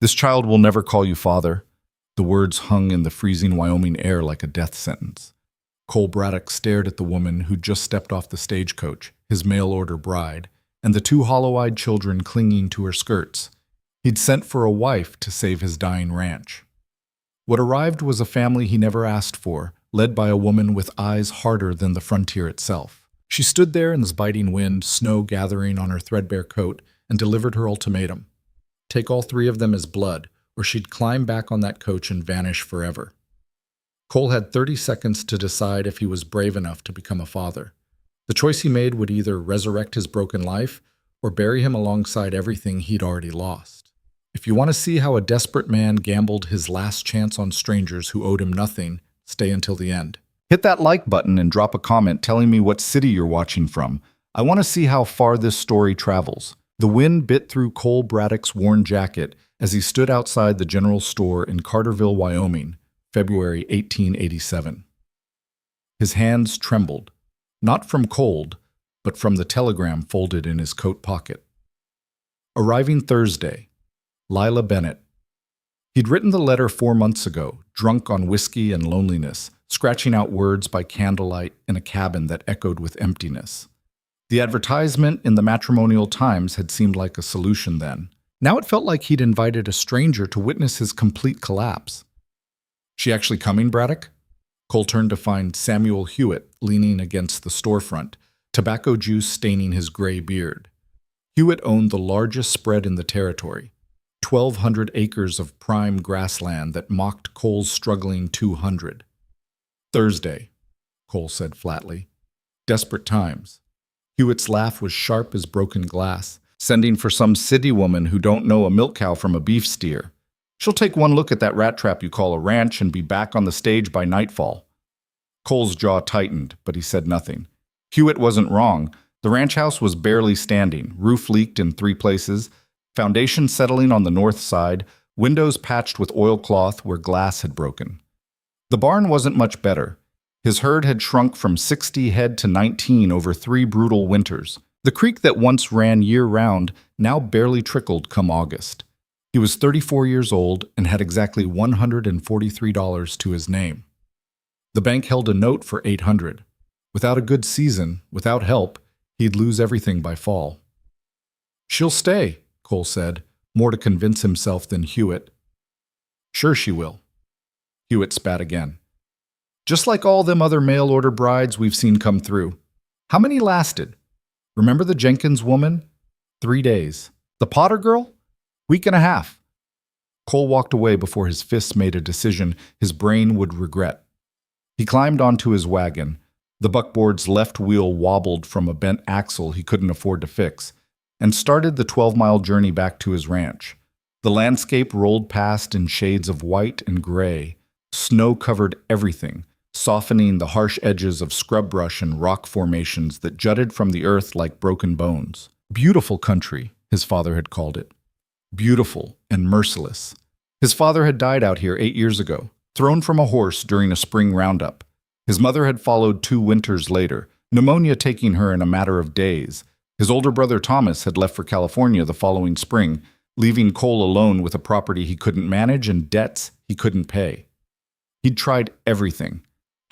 This child will never call you father. The words hung in the freezing Wyoming air like a death sentence. Cole Braddock stared at the woman who'd just stepped off the stagecoach, his mail-order bride, and the two hollow-eyed children clinging to her skirts. He'd sent for a wife to save his dying ranch. What arrived was a family he never asked for, led by a woman with eyes harder than the frontier itself. She stood there in the biting wind, snow gathering on her threadbare coat, and delivered her ultimatum. Take all three of them as blood, or she'd climb back on that coach and vanish forever. Cole had 30 seconds to decide if he was brave enough to become a father. The choice he made would either resurrect his broken life or bury him alongside everything he'd already lost. If you want to see how a desperate man gambled his last chance on strangers who owed him nothing, stay until the end. Hit that like button and drop a comment telling me what city you're watching from. I want to see how far this story travels. The wind bit through Cole Braddock's worn jacket as he stood outside the general store in Carterville, Wyoming, February 1887. His hands trembled, not from cold, but from the telegram folded in his coat pocket. Arriving Thursday, Lila Bennett. He'd written the letter 4 months ago, drunk on whiskey and loneliness, scratching out words by candlelight in a cabin that echoed with emptiness. The advertisement in the Matrimonial Times had seemed like a solution then. Now it felt like he'd invited a stranger to witness his complete collapse. She actually coming, Braddock? Cole turned to find Samuel Hewitt leaning against the storefront, tobacco juice staining his gray beard. Hewitt owned the largest spread in the territory, 1,200 acres of prime grassland that mocked Cole's struggling 200. Thursday, Cole said flatly. Desperate times. Hewitt's laugh was sharp as broken glass, sending for some city woman who don't know a milk cow from a beef steer. She'll take one look at that rat trap you call a ranch and be back on the stage by nightfall. Cole's jaw tightened, but he said nothing. Hewitt wasn't wrong. The ranch house was barely standing, roof leaked in 3 places, foundation settling on the north side, windows patched with oilcloth where glass had broken. The barn wasn't much better. His herd had shrunk from 60 head to 19 over 3 brutal winters. The creek that once ran year-round now barely trickled come August. He was 34 years old and had exactly $143 to his name. The bank held a note for $800. Without a good season, without help, he'd lose everything by fall. She'll stay, Cole said, more to convince himself than Hewitt. Sure she will. Hewitt spat again. Just like all them other mail-order brides we've seen come through. How many lasted? Remember the Jenkins woman? 3 days. The Potter girl? Week and a half. Cole walked away before his fists made a decision his brain would regret. He climbed onto his wagon. The buckboard's left wheel wobbled from a bent axle he couldn't afford to fix, and started the 12-mile journey back to his ranch. The landscape rolled past in shades of white and gray. Snow covered everything, softening the harsh edges of scrub brush and rock formations that jutted from the earth like broken bones. Beautiful country, his father had called it. Beautiful and merciless. His father had died out here 8 years ago, thrown from a horse during a spring roundup. His mother had followed 2 winters later, pneumonia taking her in a matter of days. His older brother Thomas had left for California the following spring, leaving Cole alone with a property he couldn't manage and debts he couldn't pay. He'd tried everything.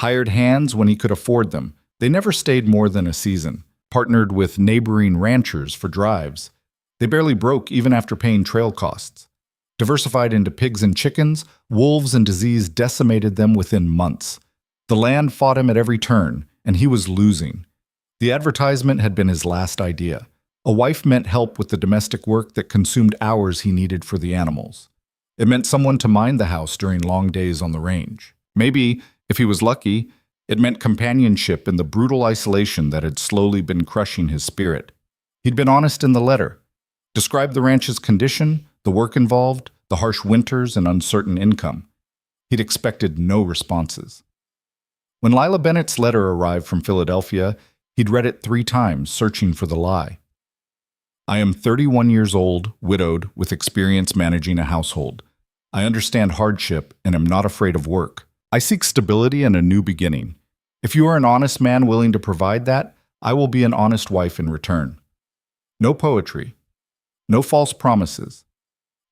Hired hands when he could afford them. They never stayed more than a season. Partnered with neighboring ranchers for drives. They barely broke even after paying trail costs. Diversified into pigs and chickens, wolves and disease decimated them within months. The land fought him at every turn, and he was losing. The advertisement had been his last idea. A wife meant help with the domestic work that consumed hours he needed for the animals. It meant someone to mind the house during long days on the range. Maybe, if he was lucky, it meant companionship in the brutal isolation that had slowly been crushing his spirit. He'd been honest in the letter. Described the ranch's condition, the work involved, the harsh winters and uncertain income. He'd expected no responses. When Lila Bennett's letter arrived from Philadelphia, he'd read it 3 times, searching for the lie. I am 31 years old, widowed, with experience managing a household. I understand hardship and am not afraid of work. I seek stability and a new beginning. If you are an honest man willing to provide that, I will be an honest wife in return. No poetry. No false promises.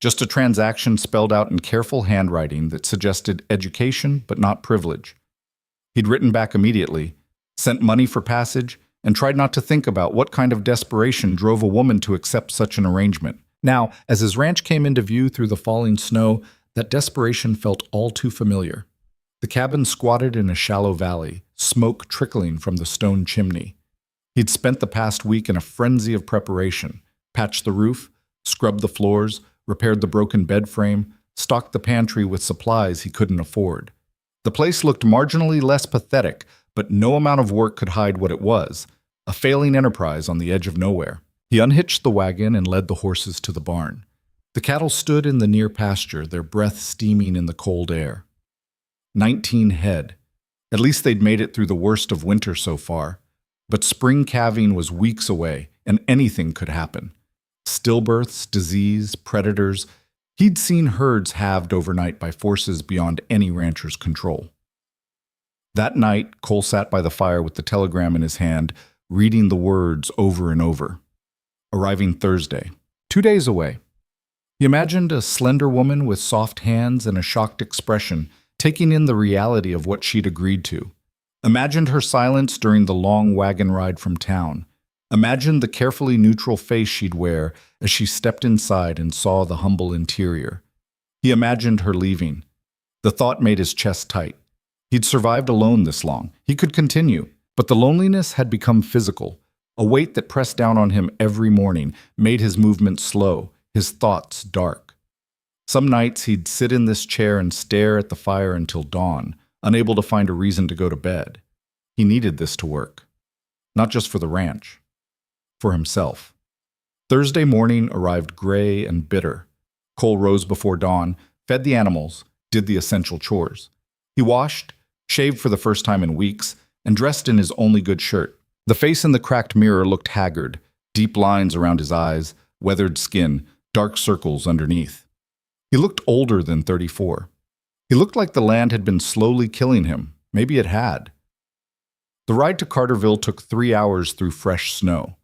Just a transaction spelled out in careful handwriting that suggested education but not privilege. He'd written back immediately, sent money for passage, and tried not to think about what kind of desperation drove a woman to accept such an arrangement. Now, as his ranch came into view through the falling snow, that desperation felt all too familiar. The cabin squatted in a shallow valley, smoke trickling from the stone chimney. He'd spent the past week in a frenzy of preparation, patched the roof, scrubbed the floors, repaired the broken bed frame, stocked the pantry with supplies he couldn't afford. The place looked marginally less pathetic, but no amount of work could hide what it was, a failing enterprise on the edge of nowhere. He unhitched the wagon and led the horses to the barn. The cattle stood in the near pasture, their breath steaming in the cold air. 19 head. At least they'd made it through the worst of winter so far. But spring calving was weeks away, and anything could happen. Stillbirths, disease, predators. He'd seen herds halved overnight by forces beyond any rancher's control. That night, Cole sat by the fire with the telegram in his hand, reading the words over and over. Arriving Thursday, 2 days away. He imagined a slender woman with soft hands and a shocked expression, taking in the reality of what she'd agreed to. Imagined her silence during the long wagon ride from town. Imagined the carefully neutral face she'd wear as she stepped inside and saw the humble interior. He imagined her leaving. The thought made his chest tight. He'd survived alone this long. He could continue, but the loneliness had become physical. A weight that pressed down on him every morning, made his movements slow, his thoughts dark. Some nights he'd sit in this chair and stare at the fire until dawn, unable to find a reason to go to bed. He needed this to work. Not just for the ranch. For himself. Thursday morning arrived gray and bitter. Cole rose before dawn, fed the animals, did the essential chores. He washed, shaved for the first time in weeks, and dressed in his only good shirt. The face in the cracked mirror looked haggard, deep lines around his eyes, weathered skin, dark circles underneath. He looked older than 34. He looked like the land had been slowly killing him. Maybe it had. The ride to Carterville took 3 hours through fresh snow.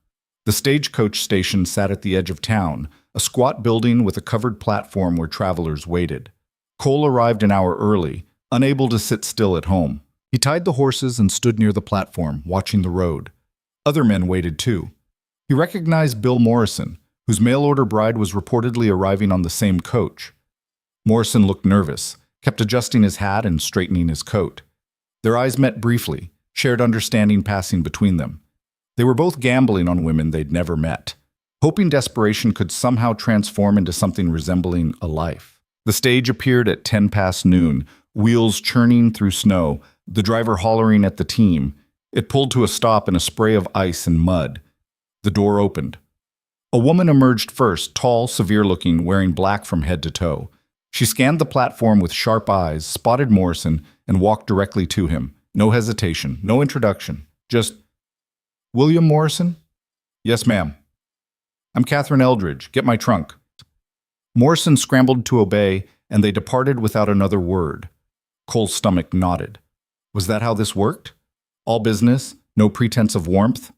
The stagecoach station sat at the edge of town, a squat building with a covered platform where travelers waited. Cole arrived an hour early, unable to sit still at home. He tied the horses and stood near the platform, watching the road. Other men waited too. He recognized Bill Morrison, whose mail-order bride was reportedly arriving on the same coach. Morrison looked nervous, kept adjusting his hat and straightening his coat. Their eyes met briefly, shared understanding passing between them. They were both gambling on women they'd never met, hoping desperation could somehow transform into something resembling a life. The stage appeared at 10 past noon, wheels churning through snow, the driver hollering at the team. It pulled to a stop in a spray of ice and mud. The door opened. A woman emerged first, tall, severe-looking, wearing black from head to toe. She scanned the platform with sharp eyes, spotted Morrison, and walked directly to him. No hesitation, no introduction, just, "William Morrison?" "Yes, ma'am." "I'm Catherine Eldridge. Get my trunk." Morrison scrambled to obey, and they departed without another word. Cole's stomach knotted. Was that how this worked? All business, no pretense of warmth?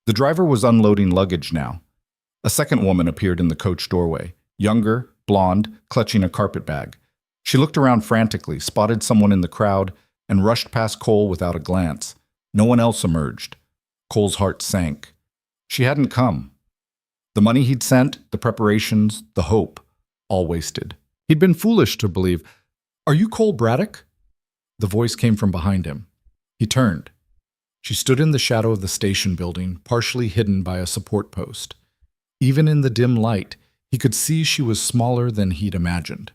The driver was unloading luggage now. A second woman appeared in the coach doorway, younger, blonde, clutching a carpet bag. She looked around frantically, spotted someone in the crowd, and rushed past Cole without a glance. No one else emerged. Cole's heart sank. She hadn't come. The money he'd sent, the preparations, the hope, all wasted. He'd been foolish to believe. "Are you Cole Braddock?" The voice came from behind him. He turned. She stood in the shadow of the station building, partially hidden by a support post. Even in the dim light, he could see she was smaller than he'd imagined.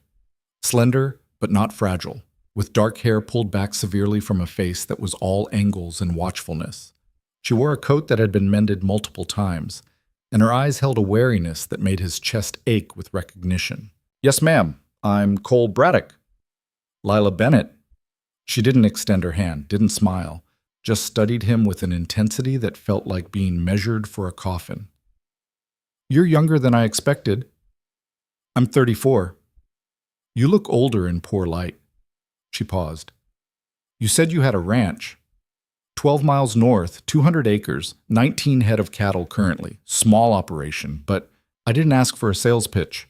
Slender, but not fragile, with dark hair pulled back severely from a face that was all angles and watchfulness. She wore a coat that had been mended multiple times, and her eyes held a wariness that made his chest ache with recognition. "Yes, ma'am. I'm Cole Braddock." "Lila Bennett." She didn't extend her hand, didn't smile, just studied him with an intensity that felt like being measured for a coffin. "You're younger than I expected." "I'm 34. "You look older in poor light." She paused. "You said you had a ranch. 12 miles north, 200 acres, 19 head of cattle currently. Small operation, but I didn't ask for a sales pitch."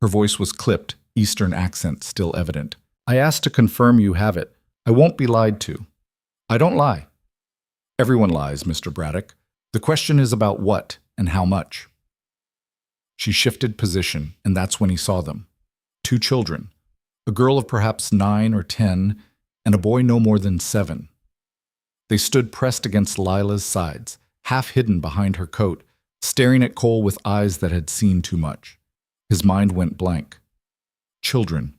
Her voice was clipped, Eastern accent still evident. I asked to confirm you have it. I won't be lied to. I don't lie. Everyone lies, Mr. Braddock. The question is about what and how much. She shifted position, and that's when he saw them. 2 children, a girl of perhaps 9 or 10, and a boy no more than 7. They stood pressed against Lila's sides, half hidden behind her coat, staring at Cole with eyes that had seen too much. His mind went blank. Children.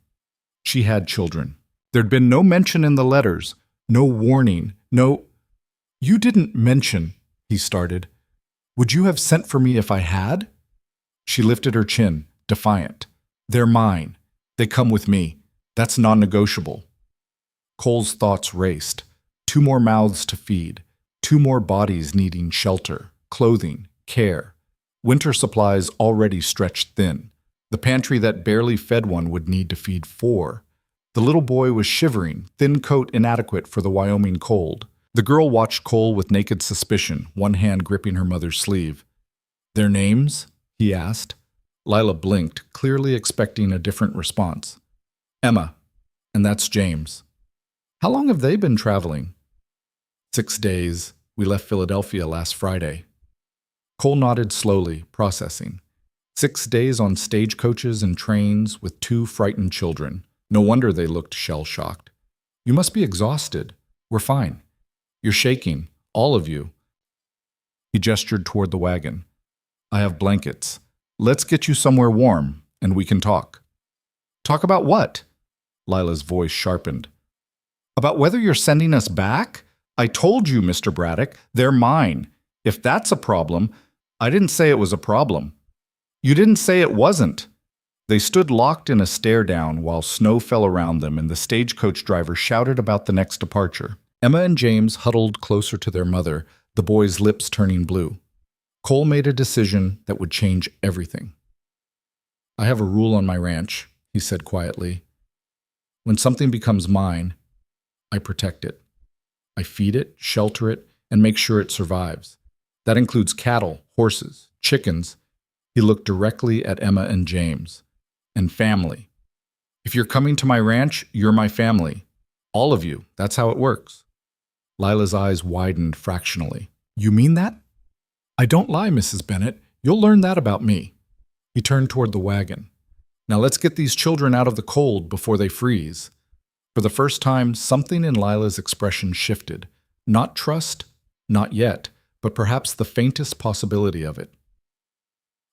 She had children. There'd been no mention in the letters, no warning, no— You didn't mention, he started. Would you have sent for me if I had? She lifted her chin, defiant. They're mine. They come with me. That's non-negotiable. Cole's thoughts raced. 2 more mouths to feed. 2 more bodies needing shelter, clothing, care. Winter supplies already stretched thin. The pantry that barely fed one would need to feed 4. The little boy was shivering, thin coat inadequate for the Wyoming cold. The girl watched Cole with naked suspicion, one hand gripping her mother's sleeve. Their names? He asked. Lila blinked, clearly expecting a different response. Emma, and that's James. How long have they been traveling? 6 days. We left Philadelphia last Friday. Cole nodded slowly, processing. 6 days on stagecoaches and trains with 2 frightened children. No wonder they looked shell-shocked. You must be exhausted. We're fine. You're shaking, all of you. He gestured toward the wagon. I have blankets. Let's get you somewhere warm, and we can talk. Talk about what? Lila's voice sharpened. About whether you're sending us back? I told you, Mr. Braddock, they're mine. If that's a problem, I didn't say it was a problem. You didn't say it wasn't. They stood locked in a stare-down while snow fell around them and the stagecoach driver shouted about the next departure. Emma and James huddled closer to their mother, the boy's lips turning blue. Cole made a decision that would change everything. I have a rule on my ranch, he said quietly. When something becomes mine, I protect it. I feed it, shelter it, and make sure it survives. That includes cattle, horses, chickens. He looked directly at Emma and James. And family. If you're coming to my ranch, you're my family. All of you. That's how it works. Lila's eyes widened fractionally. You mean that? I don't lie, Mrs. Bennett. You'll learn that about me. He turned toward the wagon. Now let's get these children out of the cold before they freeze. For the first time, something in Lila's expression shifted. Not trust, not yet, but perhaps the faintest possibility of it.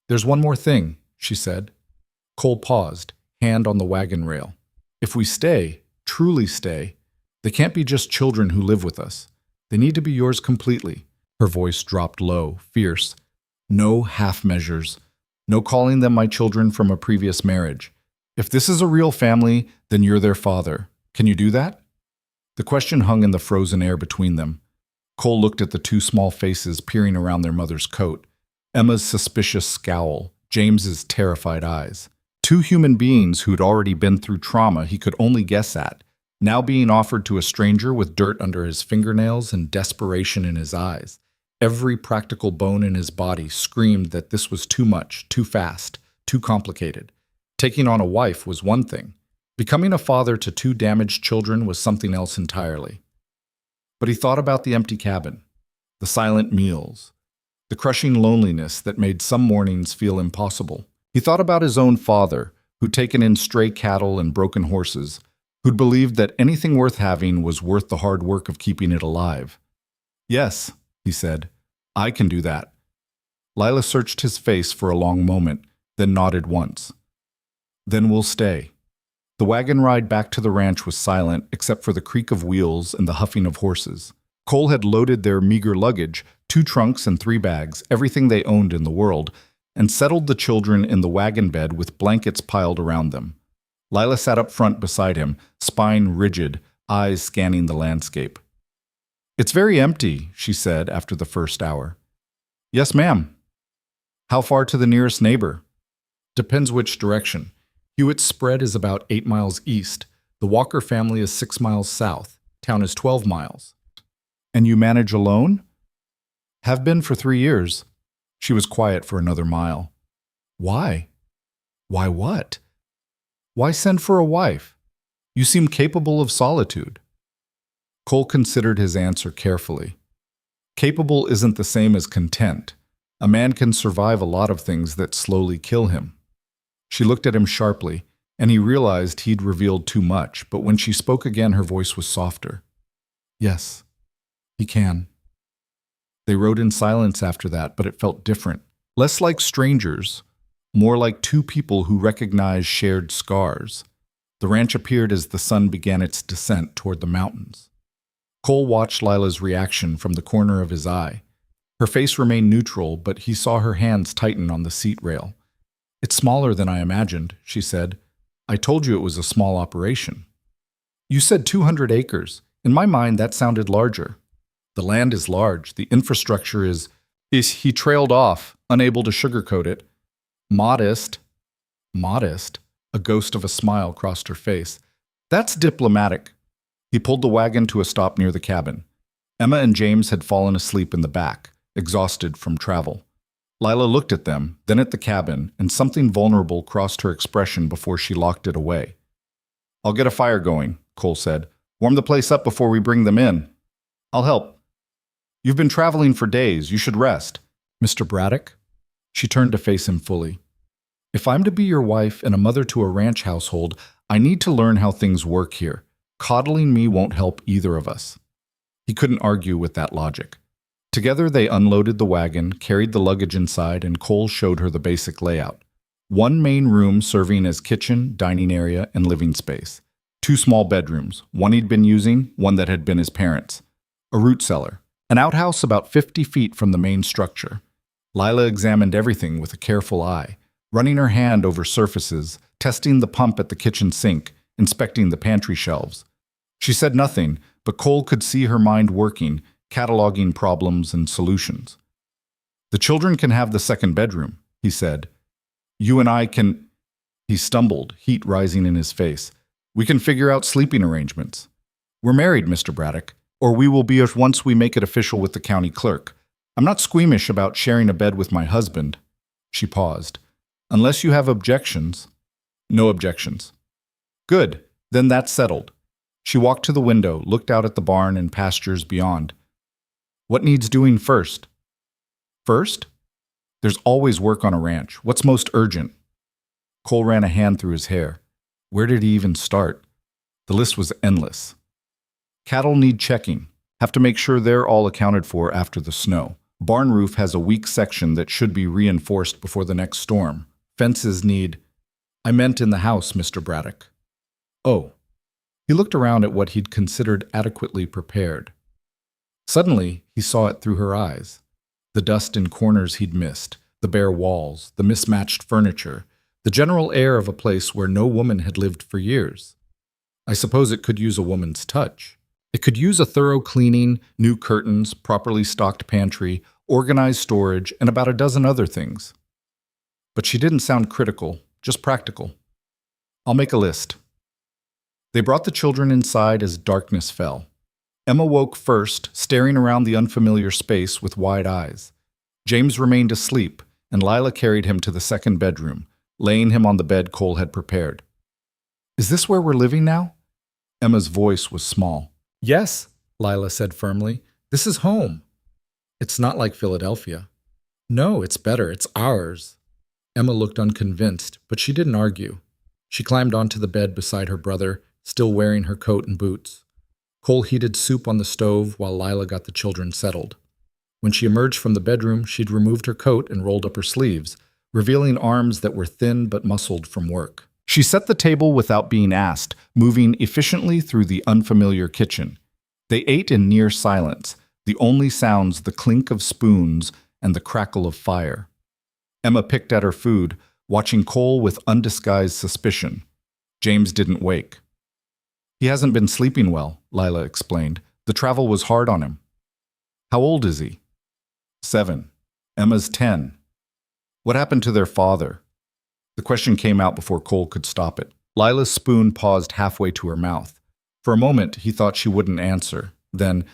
There's one more thing, she said. Cole paused, hand on the wagon rail. If we stay, truly stay, they can't be just children who live with us. They need to be yours completely. Her voice dropped low, fierce. No half measures. No calling them my children from a previous marriage. If this is a real family, then you're their father. Can you do that? The question hung in the frozen air between them. Cole looked at the 2 small faces peering around their mother's coat. Emma's suspicious scowl, James's terrified eyes. 2 human beings who'd already been through trauma he could only guess at, now being offered to a stranger with dirt under his fingernails and desperation in his eyes. Every practical bone in his body screamed that this was too much, too fast, too complicated. Taking on a wife was one thing. Becoming a father to 2 damaged children was something else entirely. But he thought about the empty cabin, the silent meals, the crushing loneliness that made some mornings feel impossible. He thought about his own father, who'd taken in stray cattle and broken horses, who'd believed that anything worth having was worth the hard work of keeping it alive. Yes, he said, I can do that. Lila searched his face for a long moment, then nodded once. Then we'll stay. The wagon ride back to the ranch was silent except for the creak of wheels and the huffing of horses. Cole had loaded their meager luggage, 2 trunks and 3 bags, everything they owned in the world, and settled the children in the wagon bed with blankets piled around them. Lila sat up front beside him, spine rigid, eyes scanning the landscape. It's very empty, she said after the first hour. Yes, ma'am. How far to the nearest neighbor? Depends which direction. Hewitt's spread is about 8 miles east. The Walker family is 6 miles south. Town is 12 miles. And you manage alone? Have been for 3 years. She was quiet for another mile. Why? Why what? Why send for a wife? You seem capable of solitude. Cole considered his answer carefully. Capable isn't the same as content. A man can survive a lot of things that slowly kill him. She looked at him sharply, and he realized he'd revealed too much, but when she spoke again, her voice was softer. Yes, he can. They rode in silence after that, but it felt different. Less like strangers, more like two people who recognized shared scars. The ranch appeared as the sun began its descent toward the mountains. Cole watched Lila's reaction from the corner of his eye. Her face remained neutral, but he saw her hands tighten on the seat rail. It's smaller than I imagined, she said. I told you it was a small operation. You said 200 acres. In my mind, that sounded larger. The land is large. The infrastructure is... He trailed off, unable to sugarcoat it. Modest. Modest? A ghost of a smile crossed her face. That's diplomatic. He pulled the wagon to a stop near the cabin. Emma and James had fallen asleep in the back, exhausted from travel. Lila looked at them, then at the cabin, and something vulnerable crossed her expression before she locked it away. I'll get a fire going, Cole said. Warm the place up before we bring them in. I'll help. You've been traveling for days. You should rest. Mr. Braddock? She turned to face him fully. If I'm to be your wife and a mother to a ranch household, I need to learn how things work here. Coddling me won't help either of us. He couldn't argue with that logic. Together they unloaded the wagon, carried the luggage inside, and Cole showed her the basic layout. One main room serving as kitchen, dining area, and living space. 2 small bedrooms, one he'd been using, one that had been his parents'. A root cellar. An outhouse about 50 feet from the main structure. Lila examined everything with a careful eye, running her hand over surfaces, testing the pump at the kitchen sink, inspecting the pantry shelves. She said nothing, but Cole could see her mind working, cataloging problems and solutions. The children can have the second bedroom, he said. You and I can... He stumbled, heat rising in his face. We can figure out sleeping arrangements. We're married, Mr. Braddock, or we will be once we make it official with the county clerk. I'm not squeamish about sharing a bed with my husband. She paused. Unless you have objections. No objections. Good, then that's settled. She walked to the window, looked out at the barn and pastures beyond. What needs doing first? First? There's always work on a ranch. What's most urgent? Cole ran a hand through his hair. Where did he even start? The list was endless. Cattle need checking. Have to make sure they're all accounted for after the snow. Barn roof has a weak section that should be reinforced before the next storm. Fences need... I meant in the house, Mr. Braddock. Oh. He looked around at what he'd considered adequately prepared. Suddenly, he saw it through her eyes. The dust in corners he'd missed, the bare walls, the mismatched furniture, the general air of a place where no woman had lived for years. I suppose it could use a woman's touch. It could use a thorough cleaning, new curtains, properly stocked pantry, organized storage, and about a dozen other things. But she didn't sound critical, just practical. I'll make a list. They brought the children inside as darkness fell. Emma woke first, staring around the unfamiliar space with wide eyes. James remained asleep, and Lila carried him to the second bedroom, laying him on the bed Cole had prepared. Is this where we're living now? Emma's voice was small. Yes, Lila said firmly. This is home. It's not like Philadelphia. No, it's better. It's ours. Emma looked unconvinced, but she didn't argue. She climbed onto the bed beside her brother, still wearing her coat and boots. Cole heated soup on the stove while Lila got the children settled. When she emerged from the bedroom, she'd removed her coat and rolled up her sleeves, revealing arms that were thin but muscled from work. She set the table without being asked, moving efficiently through the unfamiliar kitchen. They ate in near silence, the only sounds the clink of spoons and the crackle of fire. Emma picked at her food, watching Cole with undisguised suspicion. James didn't wake. He hasn't been sleeping well, Lila explained. The travel was hard on him. How old is he? 7. Emma's 10. What happened to their father? The question came out before Cole could stop it. Lila's spoon paused halfway to her mouth. For a moment, he thought she wouldn't answer. Then,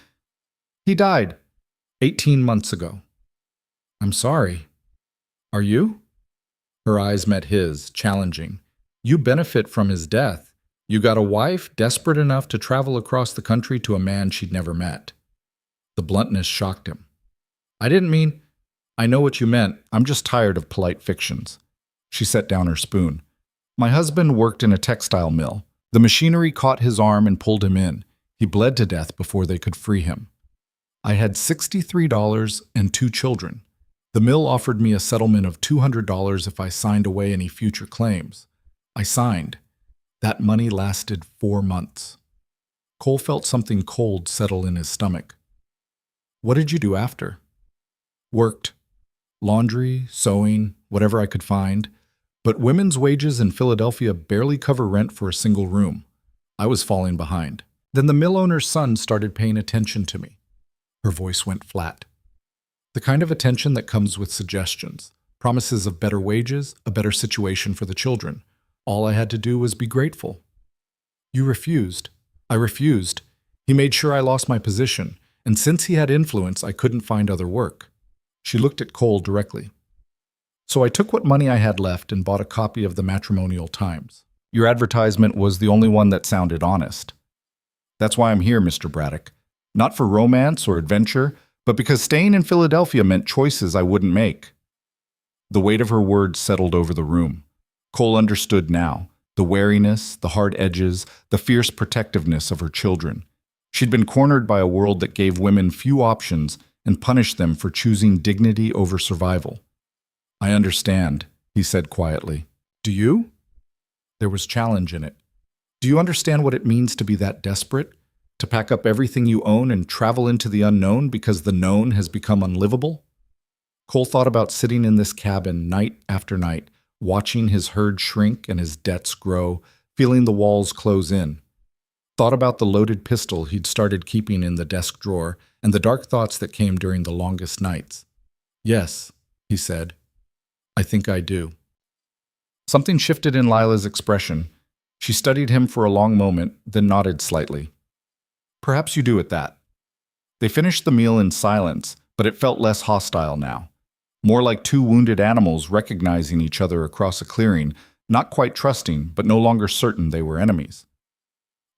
he died 18 months ago. I'm sorry. Are you? Her eyes met his, challenging. You benefit from his death. You got a wife desperate enough to travel across the country to a man she'd never met. The bluntness shocked him. I didn't mean... I know what you meant. I'm just tired of polite fictions. She set down her spoon. My husband worked in a textile mill. The machinery caught his arm and pulled him in. He bled to death before they could free him. I had $63 and 2 children. The mill offered me a settlement of $200 if I signed away any future claims. I signed. That money lasted 4 months. Cole felt something cold settle in his stomach. What did you do after? Worked. Laundry, sewing, whatever I could find. But women's wages in Philadelphia barely cover rent for a single room. I was falling behind. Then the mill owner's son started paying attention to me. Her voice went flat. The kind of attention that comes with suggestions, promises of better wages, a better situation for the children. All I had to do was be grateful. You refused. I refused. He made sure I lost my position, and since he had influence, I couldn't find other work. She looked at Cole directly. So I took what money I had left and bought a copy of the Matrimonial Times. Your advertisement was the only one that sounded honest. That's why I'm here, Mr. Braddock. Not for romance or adventure, but because staying in Philadelphia meant choices I wouldn't make. The weight of her words settled over the room. Cole understood now, the wariness, the hard edges, the fierce protectiveness of her children. She'd been cornered by a world that gave women few options and punished them for choosing dignity over survival. I understand, he said quietly. Do you? There was challenge in it. Do you understand what it means to be that desperate? To pack up everything you own and travel into the unknown because the known has become unlivable? Cole thought about sitting in this cabin night after night, watching his herd shrink and his debts grow, feeling the walls close in. Thought about the loaded pistol he'd started keeping in the desk drawer and the dark thoughts that came during the longest nights. Yes, he said. I think I do. Something shifted in Lila's expression. She studied him for a long moment, then nodded slightly. Perhaps you do at that. They finished the meal in silence, but it felt less hostile now. More like 2 wounded animals recognizing each other across a clearing, not quite trusting, but no longer certain they were enemies.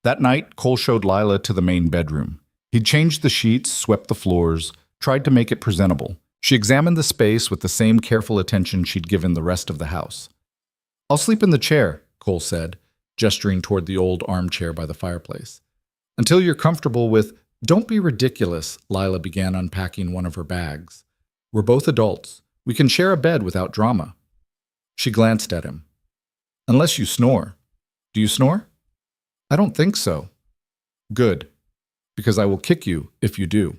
That night, Cole showed Lila to the main bedroom. He'd changed the sheets, swept the floors, tried to make it presentable. She examined the space with the same careful attention she'd given the rest of the house. I'll sleep in the chair, Cole said, gesturing toward the old armchair by the fireplace. Until you're comfortable with... Don't be ridiculous, Lila began unpacking one of her bags. We're both adults. We can share a bed without drama. She glanced at him. Unless you snore. Do you snore? I don't think so. Good. Because I will kick you if you do.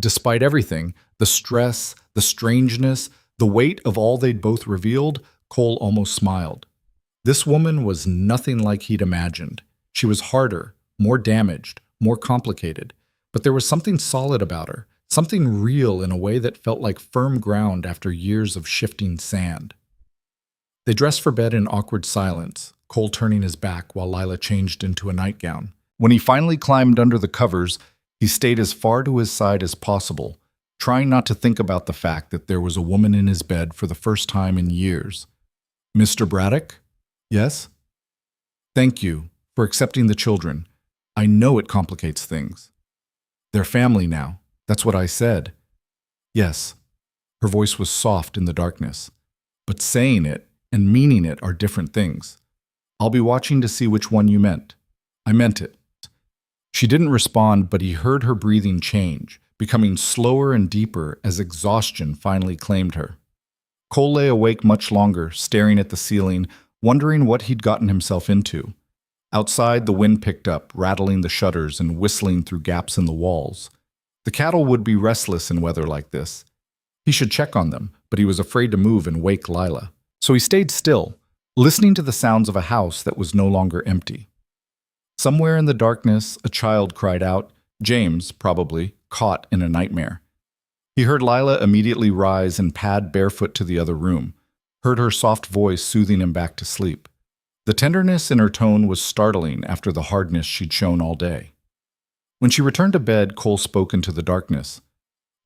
Despite everything, the stress, the strangeness, the weight of all they'd both revealed, Cole almost smiled. This woman was nothing like he'd imagined. She was harder, more damaged, more complicated. But there was something solid about her, something real in a way that felt like firm ground after years of shifting sand. They dressed for bed in awkward silence, Cole turning his back while Lila changed into a nightgown. When he finally climbed under the covers, he stayed as far to his side as possible, trying not to think about the fact that there was a woman in his bed for the first time in years. Mr. Braddock? Yes? Thank you for accepting the children. I know it complicates things. They're family now. That's what I said. Yes. Her voice was soft in the darkness. But saying it and meaning it are different things. I'll be watching to see which one you meant. I meant it. She didn't respond, but he heard her breathing change, becoming slower and deeper as exhaustion finally claimed her. Cole lay awake much longer, staring at the ceiling, wondering what he'd gotten himself into. Outside, the wind picked up, rattling the shutters and whistling through gaps in the walls. The cattle would be restless in weather like this. He should check on them, but he was afraid to move and wake Lila. So he stayed still, listening to the sounds of a house that was no longer empty. Somewhere in the darkness, a child cried out, James, probably, caught in a nightmare. He heard Lila immediately rise and pad barefoot to the other room, heard her soft voice soothing him back to sleep. The tenderness in her tone was startling after the hardness she'd shown all day. When she returned to bed, Cole spoke into the darkness.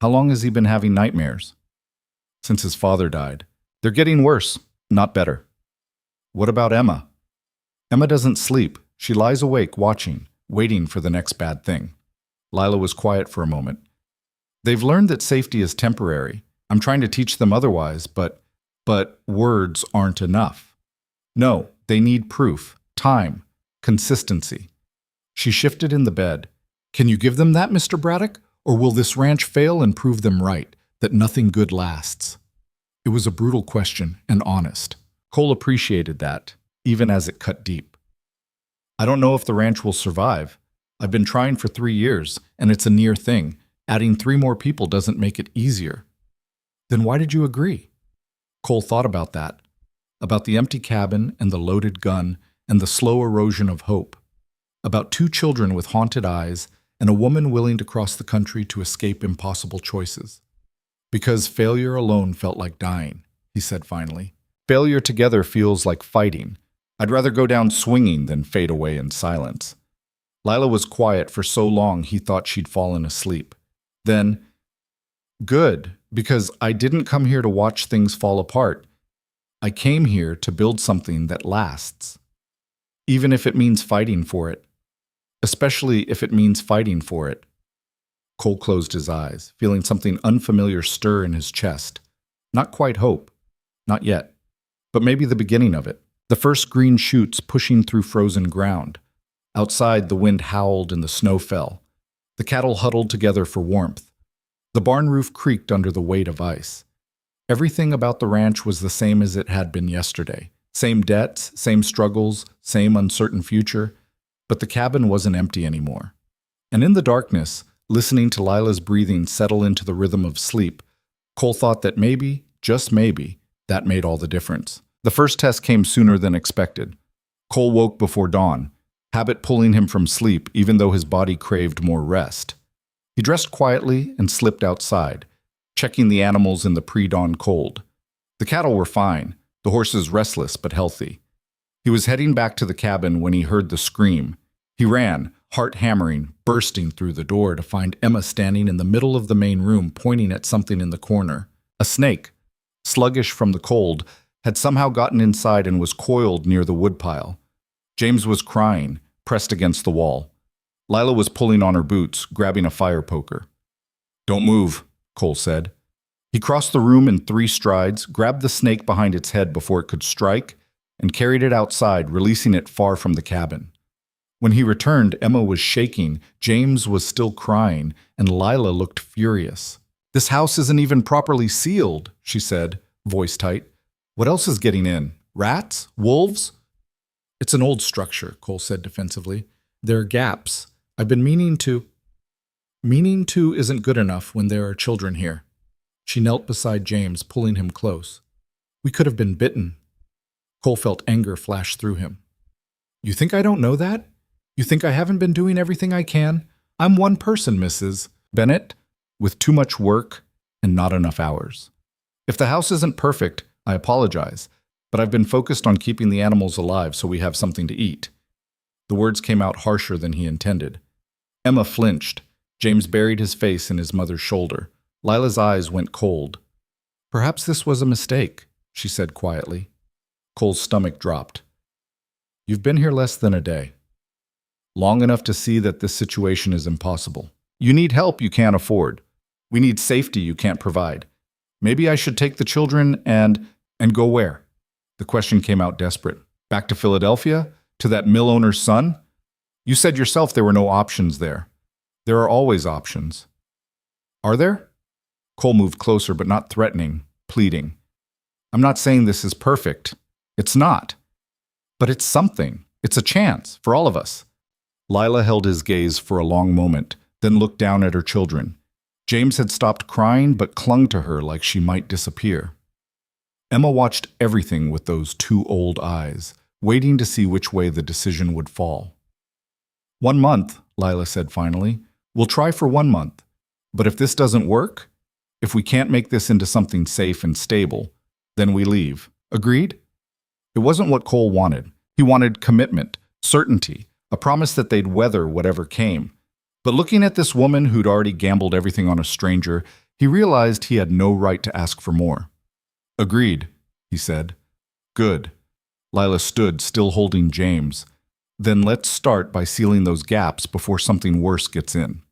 How long has he been having nightmares? Since his father died. They're getting worse. Not better. What about Emma? Emma doesn't sleep. She lies awake watching, waiting for the next bad thing. Lila was quiet for a moment. They've learned that safety is temporary. I'm trying to teach them otherwise, but words aren't enough. No, they need proof, time, consistency. She shifted in the bed. Can you give them that, Mr. Braddock? Or will this ranch fail and prove them right, that nothing good lasts? It was a brutal question and honest. Cole appreciated that, even as it cut deep. I don't know if the ranch will survive. I've been trying for 3 years, and it's a near thing. Adding 3 more people doesn't make it easier. Then why did you agree? Cole thought about that, about the empty cabin and the loaded gun and the slow erosion of hope, about 2 children with haunted eyes and a woman willing to cross the country to escape impossible choices. Because failure alone felt like dying, he said finally. Failure together feels like fighting. I'd rather go down swinging than fade away in silence. Lila was quiet for so long he thought she'd fallen asleep. Then, good, because I didn't come here to watch things fall apart. I came here to build something that lasts. Even if it means fighting for it. Especially if it means fighting for it. Cole closed his eyes, feeling something unfamiliar stir in his chest. Not quite hope. Not yet. But maybe the beginning of it. The first green shoots pushing through frozen ground. Outside, the wind howled and the snow fell. The cattle huddled together for warmth. The barn roof creaked under the weight of ice. Everything about the ranch was the same as it had been yesterday. Same debts, same struggles, same uncertain future. But the cabin wasn't empty anymore. And in the darkness, listening to Lila's breathing settle into the rhythm of sleep, Cole thought that maybe, just maybe, that made all the difference. The first test came sooner than expected. Cole woke before dawn, habit pulling him from sleep even though his body craved more rest. He dressed quietly and slipped outside, checking the animals in the pre-dawn cold. The cattle were fine, the horses restless but healthy. He was heading back to the cabin when he heard the scream. He ran, heart hammering, bursting through the door to find Emma standing in the middle of the main room pointing at something in the corner. A snake, sluggish from the cold, had somehow gotten inside and was coiled near the woodpile. James was crying, pressed against the wall. Lila was pulling on her boots, grabbing a fire poker. "Don't move," Cole said. He crossed the room in 3 strides, grabbed the snake behind its head before it could strike, and carried it outside, releasing it far from the cabin. When he returned, Emma was shaking, James was still crying, and Lila looked furious. "This house isn't even properly sealed," she said, voice tight. "What else is getting in? Rats? Wolves?" "It's an old structure," Cole said defensively. "There are gaps. I've been meaning to..." "Meaning to isn't good enough when there are children here." She knelt beside James, pulling him close. "We could have been bitten." Cole felt anger flash through him. "You think I don't know that? You think I haven't been doing everything I can? I'm one person, Mrs. Bennett, with too much work and not enough hours. If the house isn't perfect, I apologize, but I've been focused on keeping the animals alive so we have something to eat." The words came out harsher than he intended. Emma flinched. James buried his face in his mother's shoulder. Lila's eyes went cold. "Perhaps this was a mistake," she said quietly. Cole's stomach dropped. "You've been here less than a day. Long enough to see that this situation is impossible. You need help you can't afford. We need safety you can't provide. Maybe I should take the children and go where?" The question came out desperate. "Back to Philadelphia? To that mill owner's son? You said yourself there were no options there. There are always options." "Are there?" Cole moved closer, but not threatening, pleading. "I'm not saying this is perfect. It's not. But it's something. It's a chance for all of us." Lila held his gaze for a long moment, then looked down at her children. James had stopped crying but clung to her like she might disappear. Emma watched everything with those 2 old eyes, waiting to see which way the decision would fall. "1 month," Lila said finally. "We'll try for 1 month. But if this doesn't work, if we can't make this into something safe and stable, then we leave. Agreed?" It wasn't what Cole wanted. He wanted commitment, certainty, a promise that they'd weather whatever came. But looking at this woman who'd already gambled everything on a stranger, he realized he had no right to ask for more. "Agreed," he said. Good. Lila stood, still holding James. Then let's start by sealing those gaps before something worse gets in.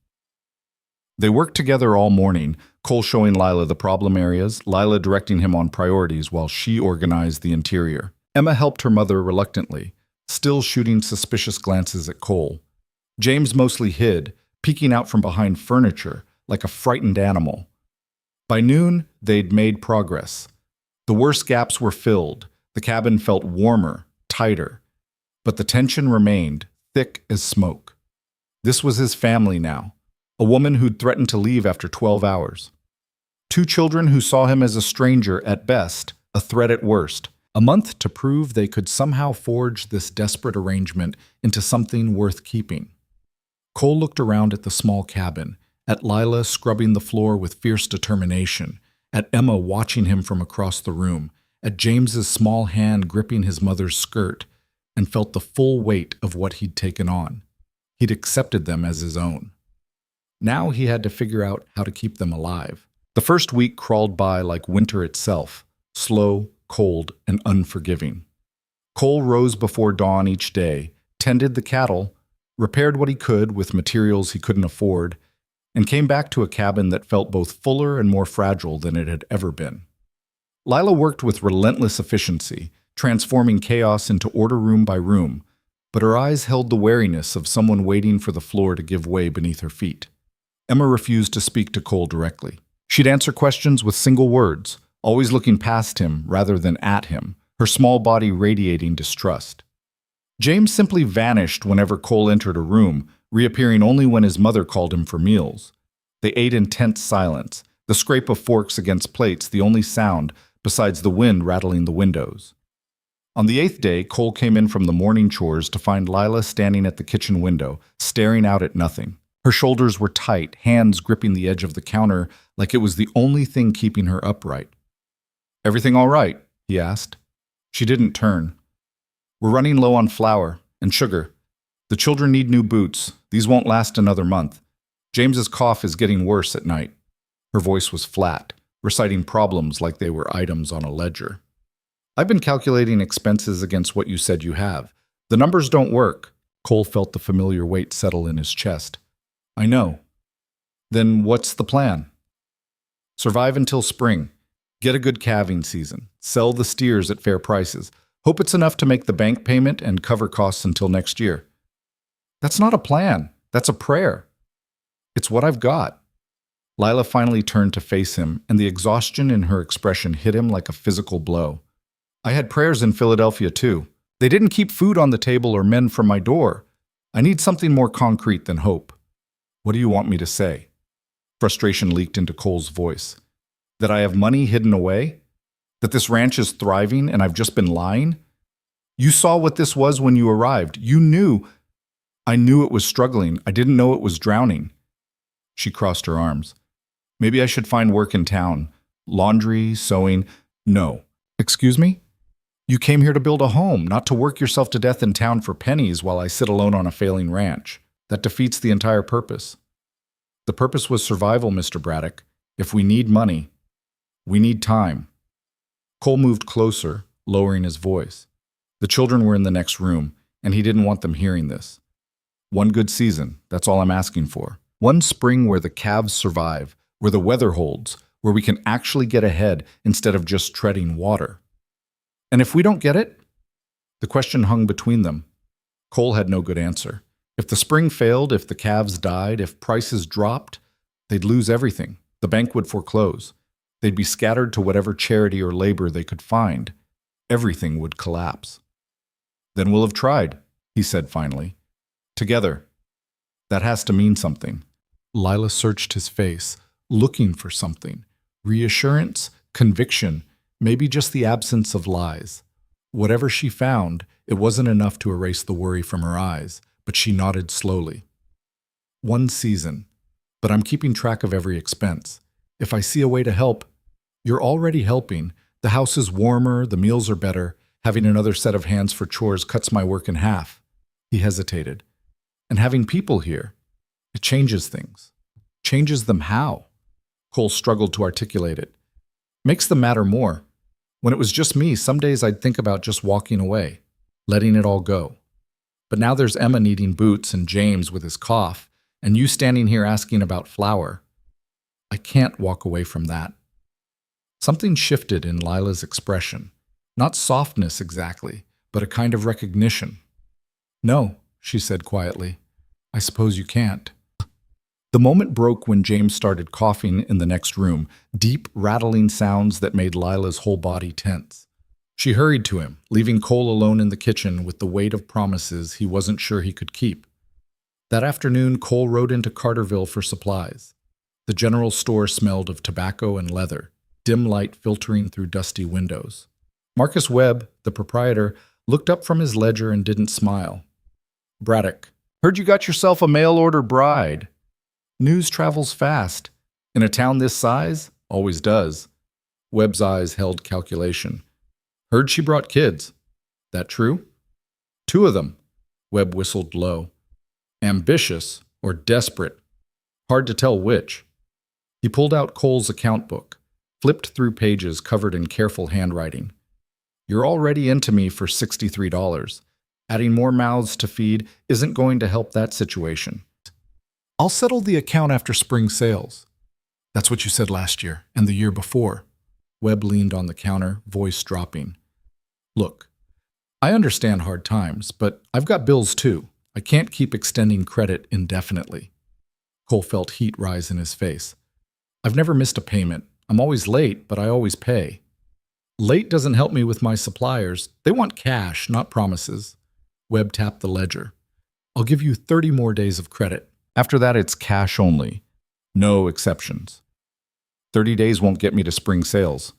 They worked together all morning, Cole showing Lila the problem areas, Lila directing him on priorities while she organized the interior. Emma helped her mother reluctantly, still shooting suspicious glances at Cole. James mostly hid, peeking out from behind furniture like a frightened animal. By noon, they'd made progress. The worst gaps were filled. The cabin felt warmer, tighter. But the tension remained, thick as smoke. This was his family now, a woman who'd threatened to leave after 12 hours. 2 children who saw him as a stranger at best, a threat at worst. A month to prove they could somehow forge this desperate arrangement into something worth keeping. Cole looked around at the small cabin, at Lila scrubbing the floor with fierce determination, at Emma watching him from across the room, at James's small hand gripping his mother's skirt, and felt the full weight of what he'd taken on. He'd accepted them as his own. Now he had to figure out how to keep them alive. The first week crawled by like winter itself, slow, cold, and unforgiving. Cole rose before dawn each day, tended the cattle, repaired what he could with materials he couldn't afford, and came back to a cabin that felt both fuller and more fragile than it had ever been. Lila worked with relentless efficiency, transforming chaos into order room by room, but her eyes held the wariness of someone waiting for the floor to give way beneath her feet. Emma refused to speak to Cole directly. She'd answer questions with single words, always looking past him rather than at him, her small body radiating distrust. James simply vanished whenever Cole entered a room, reappearing only when his mother called him for meals. They ate in tense silence, the scrape of forks against plates the only sound besides the wind rattling the windows. On the 8th day, Cole came in from the morning chores to find Lila standing at the kitchen window, staring out at nothing. Her shoulders were tight, hands gripping the edge of the counter like it was the only thing keeping her upright. "Everything all right?" he asked. She didn't turn. "We're running low on flour and sugar. The children need new boots. These won't last another month. James's cough is getting worse at night." Her voice was flat, reciting problems like they were items on a ledger. "I've been calculating expenses against what you said you have. The numbers don't work." Cole felt the familiar weight settle in his chest. "I know. Then what's the plan?" "Survive until spring. Get a good calving season. Sell the steers at fair prices. Hope it's enough to make the bank payment and cover costs until next year." "That's not a plan. That's a prayer." "It's what I've got." Lila finally turned to face him, and the exhaustion in her expression hit him like a physical blow. "I had prayers in Philadelphia, too. They didn't keep food on the table or men from my door. I need something more concrete than hope." "What do you want me to say?" Frustration leaked into Cole's voice. "That I have money hidden away? That this ranch is thriving and I've just been lying? You saw what this was when you arrived. You knew." "I knew it was struggling. I didn't know it was drowning." She crossed her arms. "Maybe I should find work in town. Laundry, sewing." "No." "Excuse me? You came here to build a home, not to work yourself to death in town for pennies while I sit alone on a failing ranch. That defeats the entire purpose." "The purpose was survival, Mr. Braddock. If we need money, we need time." Cole moved closer, lowering his voice. The children were in the next room, and he didn't want them hearing this. "One good season, that's all I'm asking for. One spring where the calves survive, where the weather holds, where we can actually get ahead instead of just treading water." "And if we don't get it?" The question hung between them. Cole had no good answer. If the spring failed, if the calves died, if prices dropped, they'd lose everything. The bank would foreclose. They'd be scattered to whatever charity or labor they could find. Everything would collapse. "Then we'll have tried," he said finally. "Together. That has to mean something." Lila searched his face, looking for something. Reassurance, conviction, maybe just the absence of lies. Whatever she found, it wasn't enough to erase the worry from her eyes, but she nodded slowly. "One season, but I'm keeping track of every expense. If I see a way to help—" "You're already helping. The house is warmer, the meals are better. Having another set of hands for chores cuts my work in half." He hesitated. "And having people here, it changes things." "Changes them how?" Cole struggled to articulate it. "Makes them matter more. When it was just me, some days I'd think about just walking away, letting it all go. But now there's Emma needing boots and James with his cough, and you standing here asking about flour. I can't walk away from that. Something shifted in Lila's expression. Not softness exactly, but a kind of recognition. No, she said quietly. I suppose you can't. The moment broke when James started coughing in the next room, deep, rattling sounds that made Lila's whole body tense. She hurried to him, leaving Cole alone in the kitchen with the weight of promises he wasn't sure he could keep. That afternoon, Cole rode into Carterville for supplies. The general store smelled of tobacco and leather, dim light filtering through dusty windows. Marcus Webb, the proprietor, looked up from his ledger and didn't smile. Braddock, heard you got yourself a mail-order bride. News travels fast. In a town this size, always does. Webb's eyes held calculation. Heard she brought kids. That true? 2 of them. Webb whistled low. Ambitious or desperate. Hard to tell which. He pulled out Cole's account book, flipped through pages covered in careful handwriting. You're already into me for $63. Adding more mouths to feed isn't going to help that situation. I'll settle the account after spring sales. That's what you said last year and the year before. Webb leaned on the counter, voice dropping. Look, I understand hard times, but I've got bills too. I can't keep extending credit indefinitely. Cole felt heat rise in his face. I've never missed a payment. I'm always late, but I always pay. Late doesn't help me with my suppliers. They want cash, not promises. Webb tapped the ledger. I'll give you 30 more days of credit. After that, it's cash only. No exceptions. 30 days won't get me to spring sales.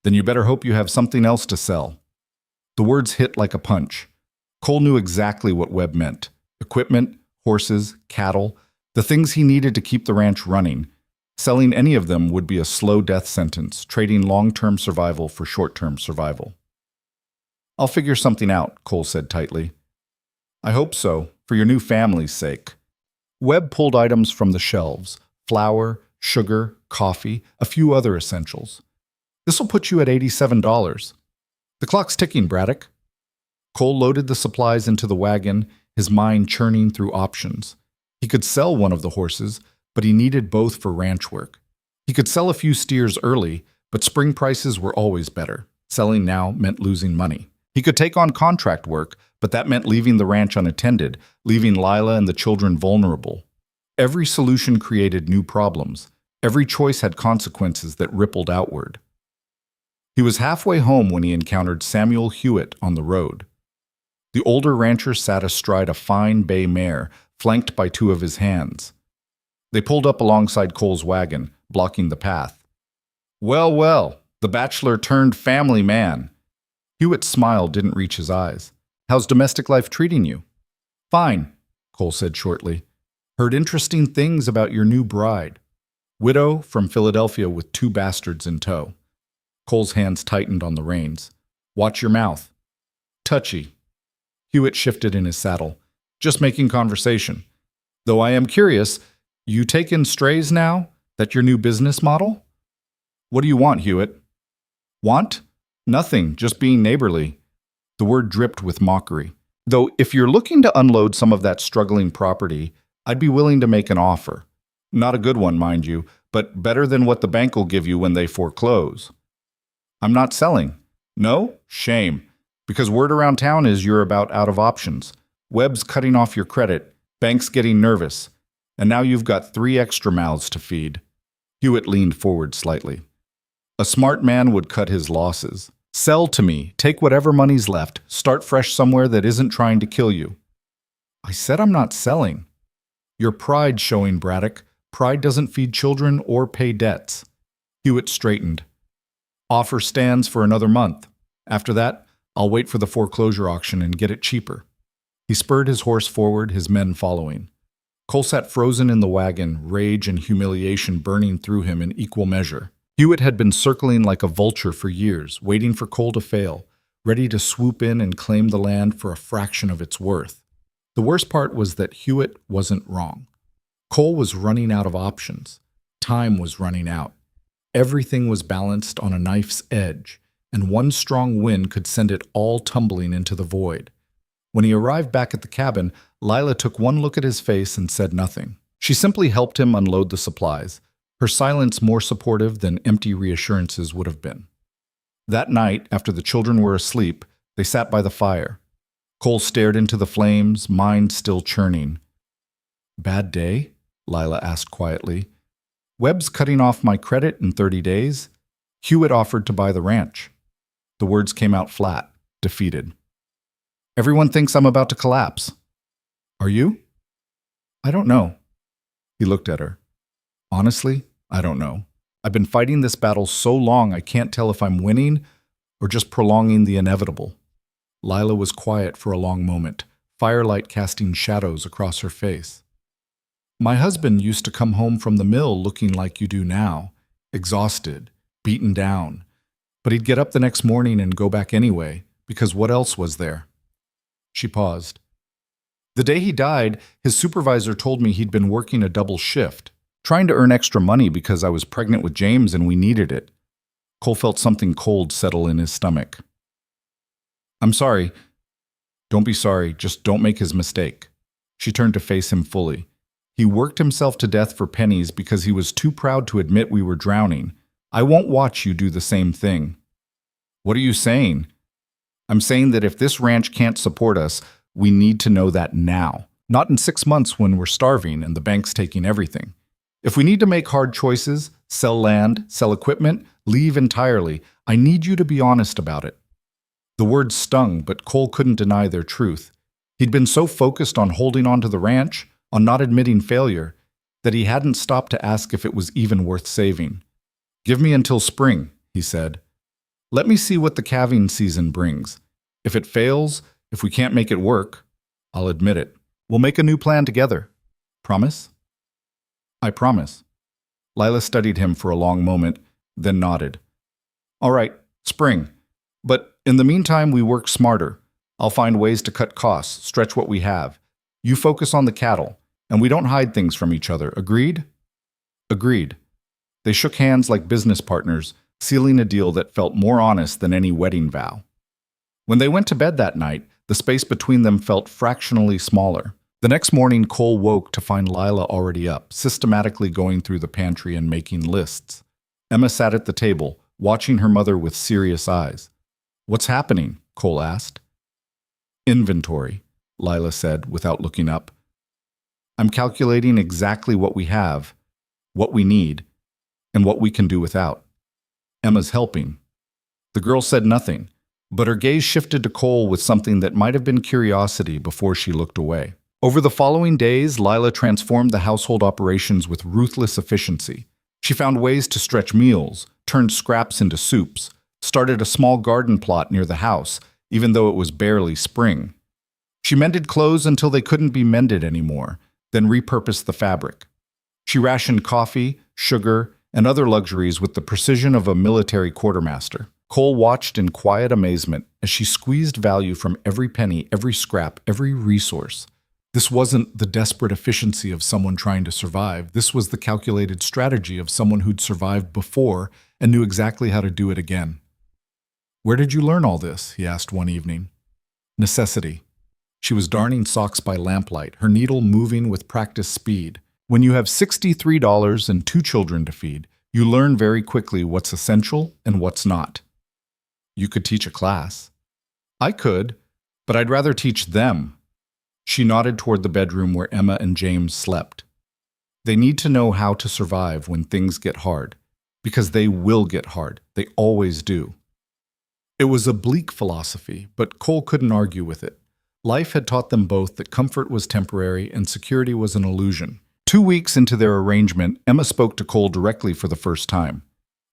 Then you better hope you have something else to sell. The words hit like a punch. Cole knew exactly what Webb meant. Equipment, horses, cattle, the things he needed to keep the ranch running. Selling any of them would be a slow death sentence, trading long-term survival for short-term survival. I'll figure something out, Cole said tightly. I hope so, for your new family's sake. Webb pulled items from the shelves, flour, sugar, coffee, a few other essentials. This'll put you at $87. The clock's ticking, Braddock. Cole loaded the supplies into the wagon, his mind churning through options. He could sell one of the horses, but he needed both for ranch work. He could sell a few steers early, but spring prices were always better. Selling now meant losing money. He could take on contract work, but that meant leaving the ranch unattended, leaving Lila and the children vulnerable. Every solution created new problems. Every choice had consequences that rippled outward. He was halfway home when he encountered Samuel Hewitt on the road. The older rancher sat astride a fine bay mare, flanked by 2 of his hands. They pulled up alongside Cole's wagon, blocking the path. Well, well, the bachelor turned family man. Hewitt's smile didn't reach his eyes. How's domestic life treating you? Fine, Cole said shortly. Heard interesting things about your new bride. Widow from Philadelphia with 2 bastards in tow. Cole's hands tightened on the reins. Watch your mouth. Touchy. Hewitt shifted in his saddle. Just making conversation. Though I am curious, you take in strays now? That your new business model? What do you want, Hewitt? Want? Nothing, just being neighborly. The word dripped with mockery. Though if you're looking to unload some of that struggling property, I'd be willing to make an offer. Not a good one, mind you, but better than what the bank will give you when they foreclose. I'm not selling. No? Shame. Because word around town is you're about out of options. Webb's cutting off your credit, bank's getting nervous, and now you've got 3 extra mouths to feed. Hewitt leaned forward slightly. A smart man would cut his losses. Sell to me, take whatever money's left, start fresh somewhere that isn't trying to kill you. I said I'm not selling. Your pride's showing, Braddock. Pride doesn't feed children or pay debts. Hewitt straightened. Offer stands for another month. After that, I'll wait for the foreclosure auction and get it cheaper. He spurred his horse forward, his men following. Cole sat frozen in the wagon, rage and humiliation burning through him in equal measure. Hewitt had been circling like a vulture for years, waiting for Cole to fail, ready to swoop in and claim the land for a fraction of its worth. The worst part was that Hewitt wasn't wrong. Cole was running out of options. Time was running out. Everything was balanced on a knife's edge, and one strong wind could send it all tumbling into the void. When he arrived back at the cabin, Lila took one look at his face and said nothing. She simply helped him unload the supplies, her silence more supportive than empty reassurances would have been. That night, after the children were asleep, they sat by the fire. Cole stared into the flames, mind still churning. "Bad day?" Lila asked quietly. "Webb's cutting off my credit in 30 days. Hewitt offered to buy the ranch." The words came out flat, defeated. "Everyone thinks I'm about to collapse." "Are you?" "I don't know." He looked at her. "Honestly, I don't know. I've been fighting this battle so long I can't tell if I'm winning or just prolonging the inevitable." Lila was quiet for a long moment, firelight casting shadows across her face. "My husband used to come home from the mill looking like you do now, exhausted, beaten down. But he'd get up the next morning and go back anyway, because what else was there?" She paused. "The day he died, his supervisor told me he'd been working a double shift, trying to earn extra money because I was pregnant with James and we needed it." Cole felt something cold settle in his stomach. "I'm sorry." "Don't be sorry, just don't make his mistake." She turned to face him fully. "He worked himself to death for pennies because he was too proud to admit we were drowning. I won't watch you do the same thing." "What are you saying?" "I'm saying that if this ranch can't support us, we need to know that now, not in 6 months when we're starving and the bank's taking everything. If we need to make hard choices, sell land, sell equipment, leave entirely, I need you to be honest about it." The words stung, but Cole couldn't deny their truth. He'd been so focused on holding on to the ranch, on not admitting failure, that he hadn't stopped to ask if it was even worth saving. "Give me until spring," he said. "Let me see what the calving season brings. If it fails, if we can't make it work, I'll admit it. We'll make a new plan together. Promise?" "I promise." Lila studied him for a long moment, then nodded. "All right, spring. But in the meantime, we work smarter. I'll find ways to cut costs, stretch what we have. You focus on the cattle, and we don't hide things from each other. Agreed?" "Agreed." They shook hands like business partners, sealing a deal that felt more honest than any wedding vow. When they went to bed that night, the space between them felt fractionally smaller. The next morning, Cole woke to find Lila already up, systematically going through the pantry and making lists. Emma sat at the table, watching her mother with serious eyes. "What's happening?" Cole asked. "Inventory," Lila said without looking up. "I'm calculating exactly what we have, what we need, and what we can do without." Emma's helping. The girl said nothing, but her gaze shifted to Cole with something that might have been curiosity before she looked away. Over the following days, Lila transformed the household operations with ruthless efficiency. She found ways to stretch meals, turned scraps into soups, started a small garden plot near the house, even though it was barely spring. She mended clothes until they couldn't be mended anymore, then repurposed the fabric. She rationed coffee, sugar, and other luxuries with the precision of a military quartermaster. Cole watched in quiet amazement as she squeezed value from every penny, every scrap, every resource. This wasn't the desperate efficiency of someone trying to survive. This was the calculated strategy of someone who'd survived before and knew exactly how to do it again. "Where did you learn all this?" he asked one evening. "Necessity." She was darning socks by lamplight, her needle moving with practiced speed. When you have $63 and 2 children to feed, you learn very quickly what's essential and what's not. "You could teach a class." "I could, but I'd rather teach them." She nodded toward the bedroom where Emma and James slept. "They need to know how to survive when things get hard, because they will get hard. They always do." It was a bleak philosophy, but Cole couldn't argue with it. Life had taught them both that comfort was temporary and security was an illusion. 2 weeks into their arrangement, Emma spoke to Cole directly for the first time.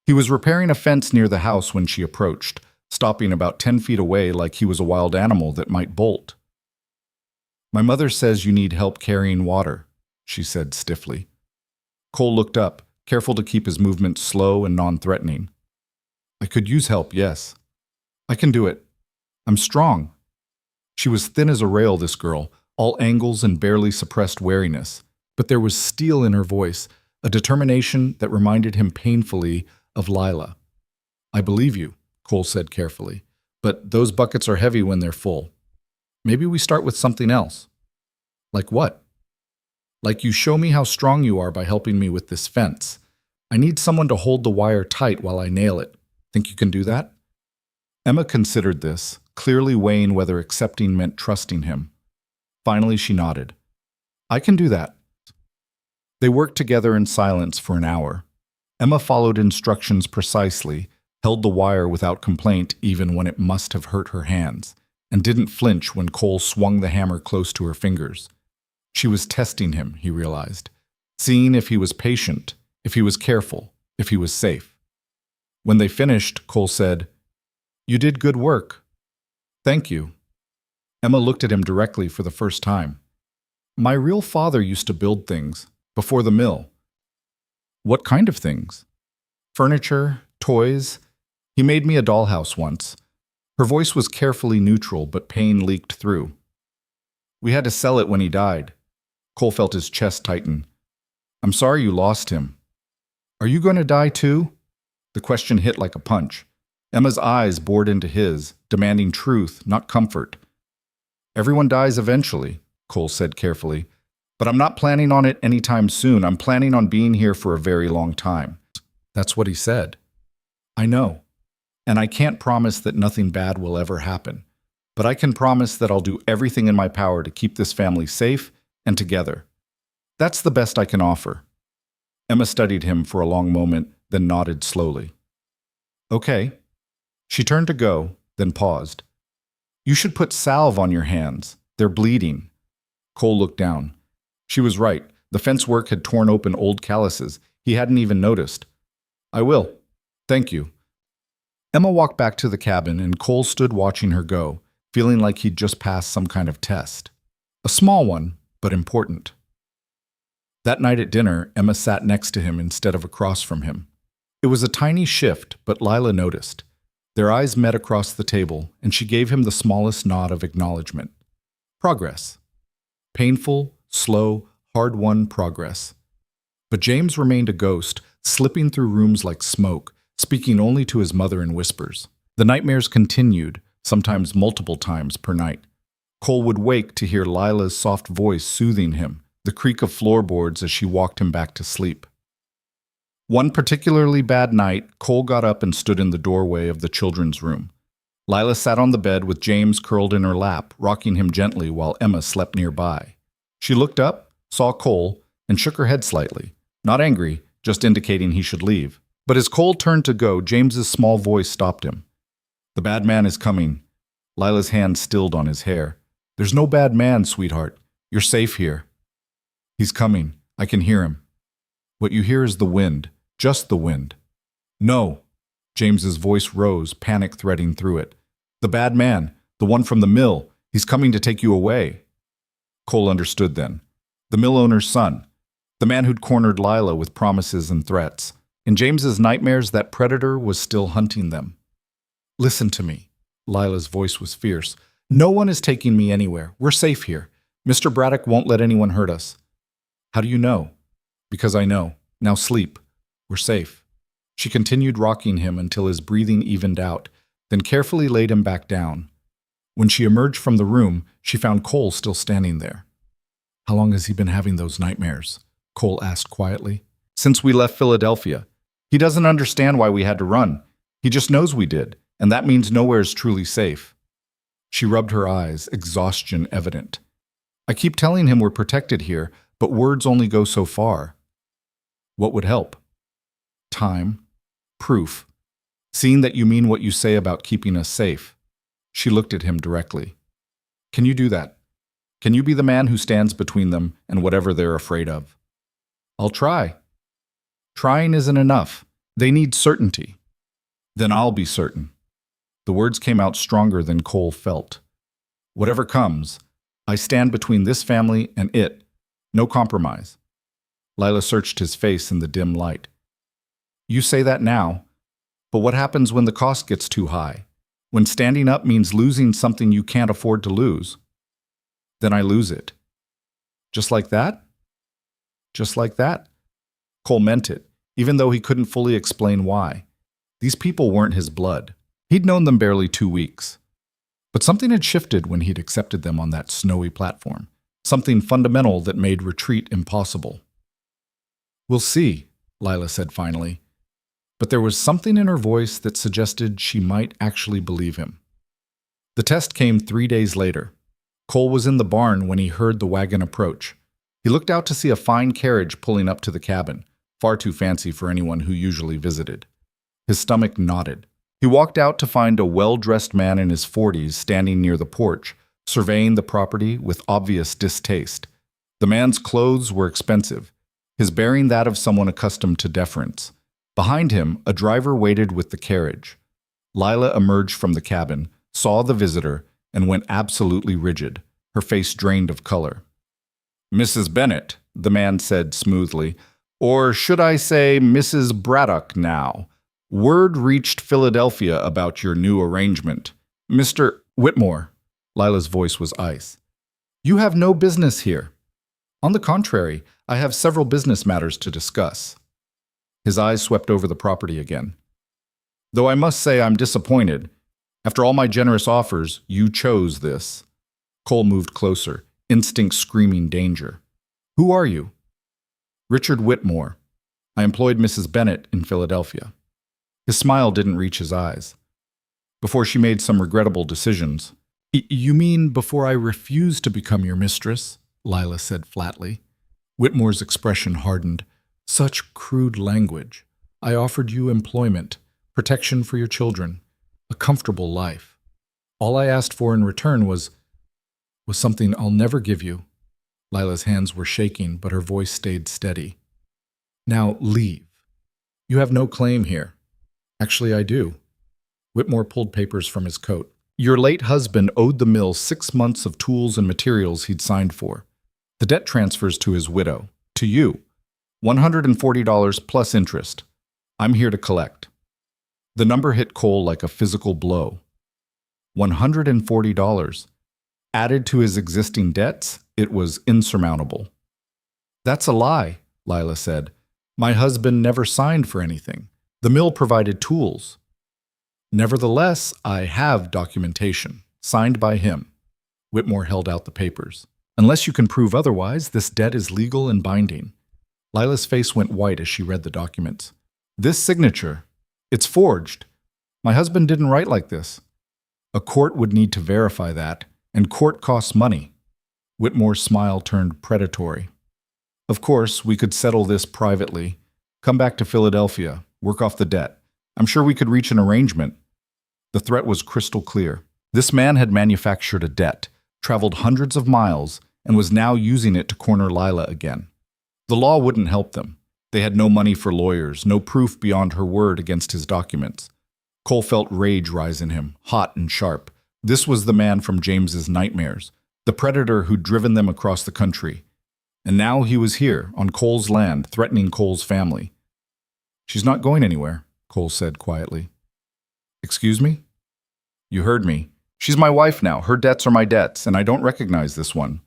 He was repairing a fence near the house when she approached, stopping about 10 feet away like he was a wild animal that might bolt. "My mother says you need help carrying water," she said stiffly. Cole looked up, careful to keep his movements slow and non-threatening. "I could use help, yes. I can do it. I'm strong." She was thin as a rail, this girl, all angles and barely suppressed wariness, but there was steel in her voice, a determination that reminded him painfully of Lila. "I believe you," Cole said carefully. But those buckets are heavy when they're full. Maybe we start with something else. Like what? Like you show me how strong you are by helping me with this fence. I need someone to hold the wire tight while I nail it. Think you can do that? Emma considered this, clearly weighing whether accepting meant trusting him. Finally, she nodded. I can do that. They worked together in silence for an hour. Emma followed instructions precisely, held the wire without complaint even when it must have hurt her hands, and didn't flinch when Cole swung the hammer close to her fingers. She was testing him, he realized, seeing if he was patient, if he was careful, if he was safe. When they finished, Cole said, "You did good work." "Thank you." Emma looked at him directly for the first time. "My real father used to build things, before the mill." "What kind of things?" "Furniture, toys. He made me a dollhouse once." Her voice was carefully neutral, but pain leaked through. "We had to sell it when he died." Cole felt his chest tighten. "I'm sorry you lost him." "Are you going to die too?" The question hit like a punch. Emma's eyes bored into his, demanding truth, not comfort. "Everyone dies eventually," Cole said carefully. "But I'm not planning on it anytime soon. I'm planning on being here for a very long time." That's what he said. "I know. And I can't promise that nothing bad will ever happen. But I can promise that I'll do everything in my power to keep this family safe and together. That's the best I can offer." Emma studied him for a long moment, then nodded slowly. "Okay." She turned to go, then paused. "You should put salve on your hands. They're bleeding." Cole looked down. She was right. The fence work had torn open old calluses. He hadn't even noticed. "I will. Thank you." Emma walked back to the cabin, and Cole stood watching her go, feeling like he'd just passed some kind of test. A small one, but important. That night at dinner, Emma sat next to him instead of across from him. It was a tiny shift, but Lila noticed. Their eyes met across the table, and she gave him the smallest nod of acknowledgement. Progress. Painful, slow, hard-won progress. But James remained a ghost, slipping through rooms like smoke, speaking only to his mother in whispers. The nightmares continued, sometimes multiple times per night. Cole would wake to hear Lila's soft voice soothing him, the creak of floorboards as she walked him back to sleep. One particularly bad night, Cole got up and stood in the doorway of the children's room. Lila sat on the bed with James curled in her lap, rocking him gently while Emma slept nearby. She looked up, saw Cole, and shook her head slightly. Not angry, just indicating he should leave. But as Cole turned to go, James's small voice stopped him. "The bad man is coming." Lila's hand stilled on his hair. "There's no bad man, sweetheart. You're safe here." "He's coming. I can hear him." "What you hear is the wind. Just the wind." "No." James's voice rose, panic threading through it. "The bad man, the one from the mill, he's coming to take you away." Cole understood then. The mill owner's son. The man who'd cornered Lila with promises and threats. In James's nightmares, that predator was still hunting them. "Listen to me." Lila's voice was fierce. "No one is taking me anywhere. We're safe here. Mr. Braddock won't let anyone hurt us." "How do you know?" "Because I know. Now sleep. We're safe." She continued rocking him until his breathing evened out, then carefully laid him back down. When she emerged from the room, she found Cole still standing there. "How long has he been having those nightmares?" Cole asked quietly. "Since we left Philadelphia. He doesn't understand why we had to run. He just knows we did, and that means nowhere is truly safe." She rubbed her eyes, exhaustion evident. "I keep telling him we're protected here, but words only go so far." "What would help?" "Time. Proof. Seeing that you mean what you say about keeping us safe." She looked at him directly. "Can you do that? Can you be the man who stands between them and whatever they're afraid of?" "I'll try." "Trying isn't enough. They need certainty." "Then I'll be certain." The words came out stronger than Cole felt. "Whatever comes, I stand between this family and it. No compromise." Lila searched his face in the dim light. "You say that now, but what happens when the cost gets too high? When standing up means losing something you can't afford to lose?" "Then I lose it." "Just like that?" "Just like that." Cole meant it, even though he couldn't fully explain why. These people weren't his blood. He'd known them barely 2 weeks. But something had shifted when he'd accepted them on that snowy platform. Something fundamental that made retreat impossible. "We'll see," Lila said finally. But there was something in her voice that suggested she might actually believe him. The test came 3 days later. Cole was in the barn when he heard the wagon approach. He looked out to see a fine carriage pulling up to the cabin, far too fancy for anyone who usually visited. His stomach knotted. He walked out to find a well-dressed man in his 40s standing near the porch, surveying the property with obvious distaste. The man's clothes were expensive, his bearing that of someone accustomed to deference. Behind him, a driver waited with the carriage. Lila emerged from the cabin, saw the visitor, and went absolutely rigid, her face drained of color. "Mrs. Bennett," the man said smoothly, "or should I say Mrs. Braddock now? Word reached Philadelphia about your new arrangement. Mr. Whitmore," Lila's voice was ice. "You have no business here." "On the contrary, I have several business matters to discuss." His eyes swept over the property again. "Though I must say I'm disappointed. After all my generous offers, you chose this." Cole moved closer, instinct screaming danger. "Who are you?" "Richard Whitmore. I employed Mrs. Bennett in Philadelphia." His smile didn't reach his eyes. "Before she made some regrettable decisions." You mean before I refused to become your mistress?" Lila said flatly. Whitmore's expression hardened. "Such crude language. I offered you employment, protection for your children, a comfortable life. All I asked for in return was something I'll never give you." Lila's hands were shaking, but her voice stayed steady. "Now leave. You have no claim here." "Actually, I do." Whitmore pulled papers from his coat. "Your late husband owed the mill 6 months of tools and materials he'd signed for. The debt transfers to his widow, to you. $140 plus interest. I'm here to collect." The number hit Cole like a physical blow. $140. Added to his existing debts, it was insurmountable. "That's a lie," Lila said. "My husband never signed for anything. The mill provided tools." "Nevertheless, I have documentation, signed by him." Whitmore held out the papers. "Unless you can prove otherwise, this debt is legal and binding." Lila's face went white as she read the documents. "This signature, it's forged. My husband didn't write like this." "A court would need to verify that, and court costs money." Whitmore's smile turned predatory. "Of course, we could settle this privately. Come back to Philadelphia, work off the debt. I'm sure we could reach an arrangement." The threat was crystal clear. This man had manufactured a debt, traveled hundreds of miles, and was now using it to corner Lila again. The law wouldn't help them. They had no money for lawyers, no proof beyond her word against his documents. Cole felt rage rise in him, hot and sharp. This was the man from James's nightmares, the predator who'd driven them across the country. And now he was here, on Cole's land, threatening Cole's family. "She's not going anywhere," Cole said quietly. "Excuse me?" "You heard me. She's my wife now. Her debts are my debts, and I don't recognize this one."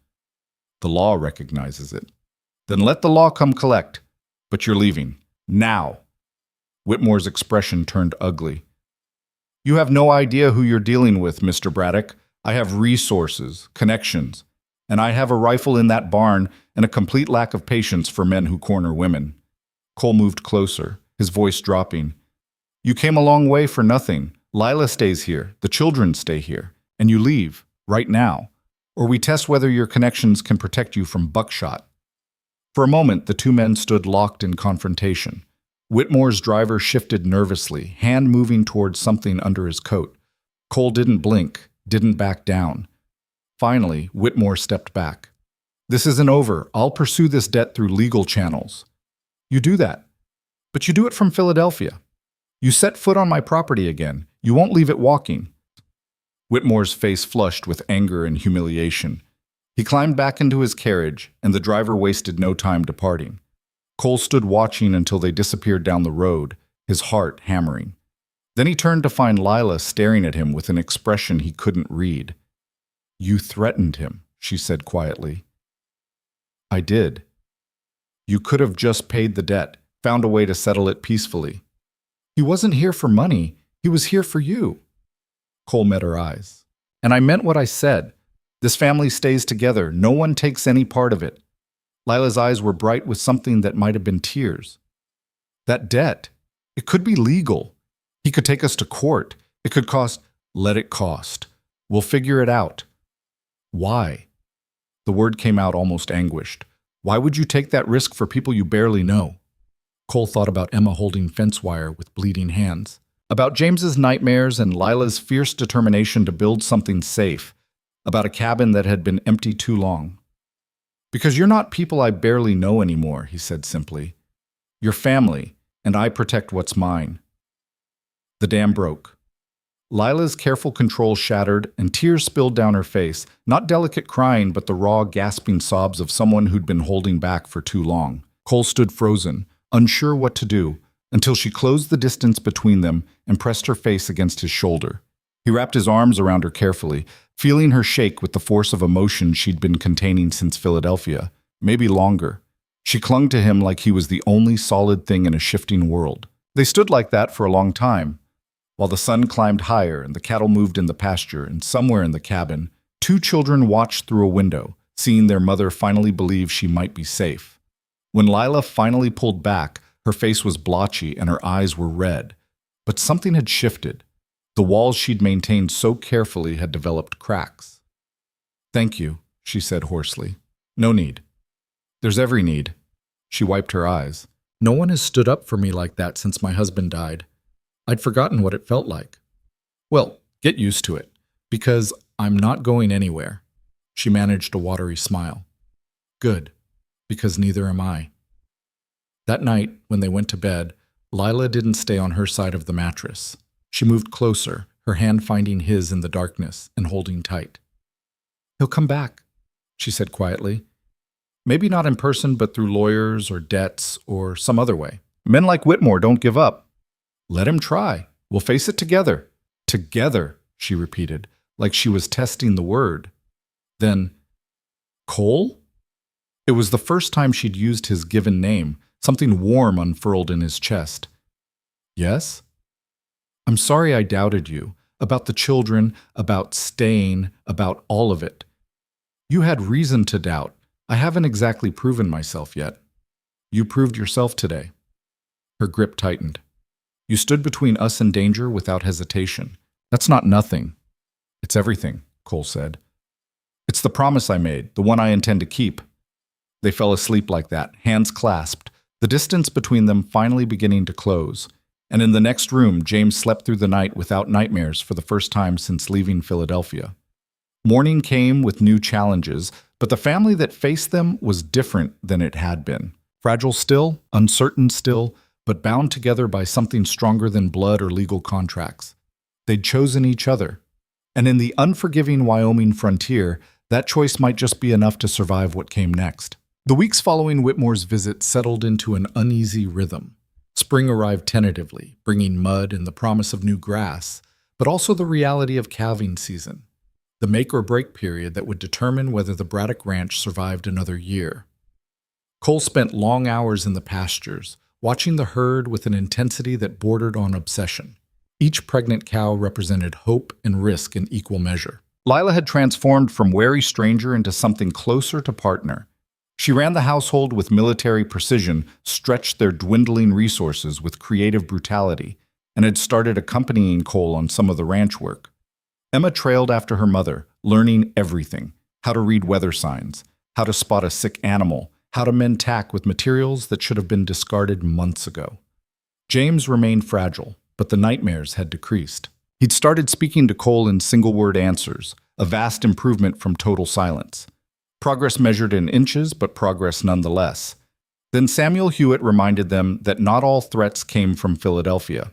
"The law recognizes it." "Then let the law come collect. But you're leaving. Now." Whitmore's expression turned ugly. "You have no idea who you're dealing with, Mr. Braddock. I have resources, connections, and I have a rifle in that barn and a complete lack of patience for men who corner women." Cole moved closer, his voice dropping. "You came a long way for nothing. Lila stays here, the children stay here, and you leave, right now. Or we test whether your connections can protect you from buckshot." For a moment, the two men stood locked in confrontation. Whitmore's driver shifted nervously, hand moving towards something under his coat. Cole didn't blink, didn't back down. Finally, Whitmore stepped back. "This isn't over. I'll pursue this debt through legal channels." "You do that. But you do it from Philadelphia. You set foot on my property again. You won't leave it walking." Whitmore's face flushed with anger and humiliation. He climbed back into his carriage, and the driver wasted no time departing. Cole stood watching until they disappeared down the road, his heart hammering. Then he turned to find Lila staring at him with an expression he couldn't read. "You threatened him," she said quietly. "I did. You could have just paid the debt, found a way to settle it peacefully." "He wasn't here for money. He was here for you." Cole met her eyes. And I meant what I said. This family stays together. No one takes any part of it. Lila's eyes were bright with something that might have been tears. That debt, it could be legal. He could take us to court. It could cost. Let it cost. We'll figure it out. Why? The word came out almost anguished. Why would you take that risk for people you barely know? Cole thought about Emma holding fence wire with bleeding hands, about James's nightmares and Lila's fierce determination to build something safe, about a cabin that had been empty too long. Because you're not people I barely know anymore, he said simply. You're family, and I protect what's mine. The dam broke. Lila's careful control shattered, and tears spilled down her face, not delicate crying, but the raw, gasping sobs of someone who'd been holding back for too long. Cole stood frozen, unsure what to do, until she closed the distance between them and pressed her face against his shoulder. He wrapped his arms around her carefully, feeling her shake with the force of emotion she'd been containing since Philadelphia, maybe longer. She clung to him like he was the only solid thing in a shifting world. They stood like that for a long time, while the sun climbed higher and the cattle moved in the pasture, and somewhere in the cabin, two children watched through a window, seeing their mother finally believe she might be safe. When Lila finally pulled back, her face was blotchy and her eyes were red. But something had shifted. The walls she'd maintained so carefully had developed cracks. "Thank you," she said hoarsely. "No need. There's every need." She wiped her eyes. "No one has stood up for me like that since my husband died. I'd forgotten what it felt like." "Well, get used to it, because I'm not going anywhere." She managed a watery smile. "Good, because neither am I." That night, when they went to bed, Lila didn't stay on her side of the mattress. She moved closer, her hand finding his in the darkness and holding tight. "He'll come back," she said quietly. "Maybe not in person, but through lawyers or debts or some other way. Men like Whitmore don't give up. Let him try. We'll face it together." "Together," she repeated, like she was testing the word. Then, "Cole?" It was the first time she'd used his given name. Something warm unfurled in his chest. "Yes?" "I'm sorry I doubted you. About the children, about staying, about all of it. You had reason to doubt. I haven't exactly proven myself yet. You proved yourself today." Her grip tightened. "You stood between us and danger without hesitation. That's not nothing. It's everything," Cole said. "It's the promise I made, the one I intend to keep." They fell asleep like that, hands clasped, the distance between them finally beginning to close. And in the next room, James slept through the night without nightmares for the first time since leaving Philadelphia. Morning came with new challenges, but the family that faced them was different than it had been. Fragile still, uncertain still, but bound together by something stronger than blood or legal contracts. They'd chosen each other. And in the unforgiving Wyoming frontier, that choice might just be enough to survive what came next. The weeks following Whitmore's visit settled into an uneasy rhythm. Spring arrived tentatively, bringing mud and the promise of new grass, but also the reality of calving season, the make-or-break period that would determine whether the Braddock Ranch survived another year. Cole spent long hours in the pastures, watching the herd with an intensity that bordered on obsession. Each pregnant cow represented hope and risk in equal measure. Lila had transformed from wary stranger into something closer to partner. She ran the household with military precision, stretched their dwindling resources with creative brutality, and had started accompanying Cole on some of the ranch work. Emma trailed after her mother, learning everything: how to read weather signs, how to spot a sick animal, how to mend tack with materials that should have been discarded months ago. James remained fragile, but the nightmares had decreased. He'd started speaking to Cole in single-word answers, a vast improvement from total silence. Progress measured in inches, but progress nonetheless. Then Samuel Hewitt reminded them that not all threats came from Philadelphia.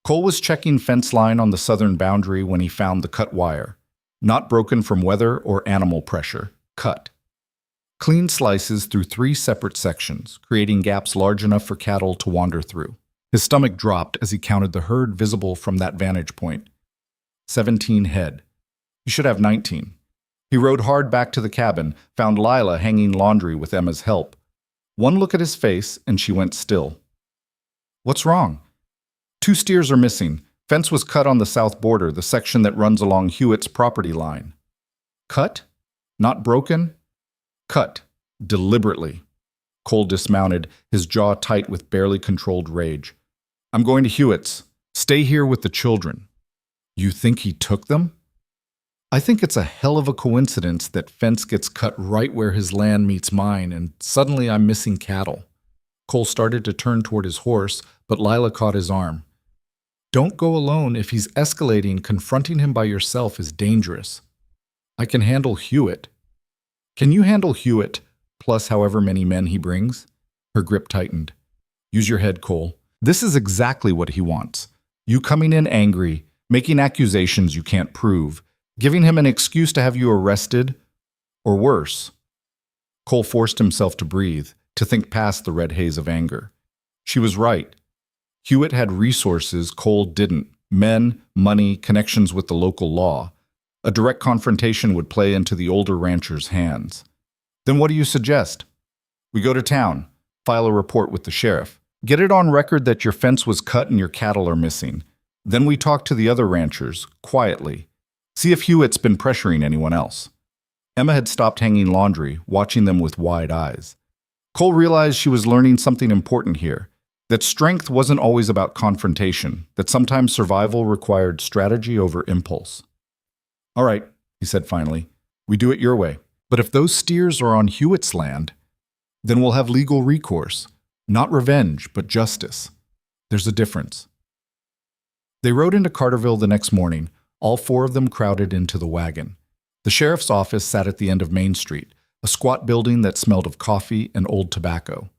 Cole was checking fence line on the southern boundary when he found the cut wire. Not broken from weather or animal pressure, cut. Clean slices through 3 separate sections, creating gaps large enough for cattle to wander through. His stomach dropped as he counted the herd visible from that vantage point. 17 head. He should have 19. He rode hard back to the cabin, found Lila hanging laundry with Emma's help. One look at his face, and she went still. "What's wrong?" "2 steers are missing. Fence was cut on the south border, the section that runs along Hewitt's property line. Cut? Not broken? Cut. Deliberately. Cole dismounted, his jaw tight with barely controlled rage. I'm going to Hewitt's. Stay here with the children. You think he took them? I think it's a hell of a coincidence that Fence gets cut right where his land meets mine, and suddenly I'm missing cattle. Cole started to turn toward his horse, but Lila caught his arm. Don't go alone. If he's escalating, confronting him by yourself is dangerous. I can handle Hewitt. Can you handle Hewitt, plus however many men he brings? Her grip tightened. Use your head, Cole. This is exactly what he wants. You coming in angry, making accusations you can't prove, giving him an excuse to have you arrested, or worse. Cole forced himself to breathe, to think past the red haze of anger. She was right. Hewitt had resources Cole didn't. Men, money, connections with the local law. A direct confrontation would play into the older rancher's hands. Then what do you suggest? We go to town, file a report with the sheriff. Get it on record that your fence was cut and your cattle are missing. Then we talk to the other ranchers, quietly. See if Hewitt's been pressuring anyone else. Emma had stopped hanging laundry, watching them with wide eyes. Cole realized she was learning something important here. That strength wasn't always about confrontation, that sometimes survival required strategy over impulse. All right, he said finally, we do it your way. But if those steers are on Hewitt's land, then we'll have legal recourse. Not revenge, but justice. There's a difference. They rode into Carterville the next morning, all four of them crowded into the wagon. The sheriff's office sat at the end of Main Street, a squat building that smelled of coffee and old tobacco.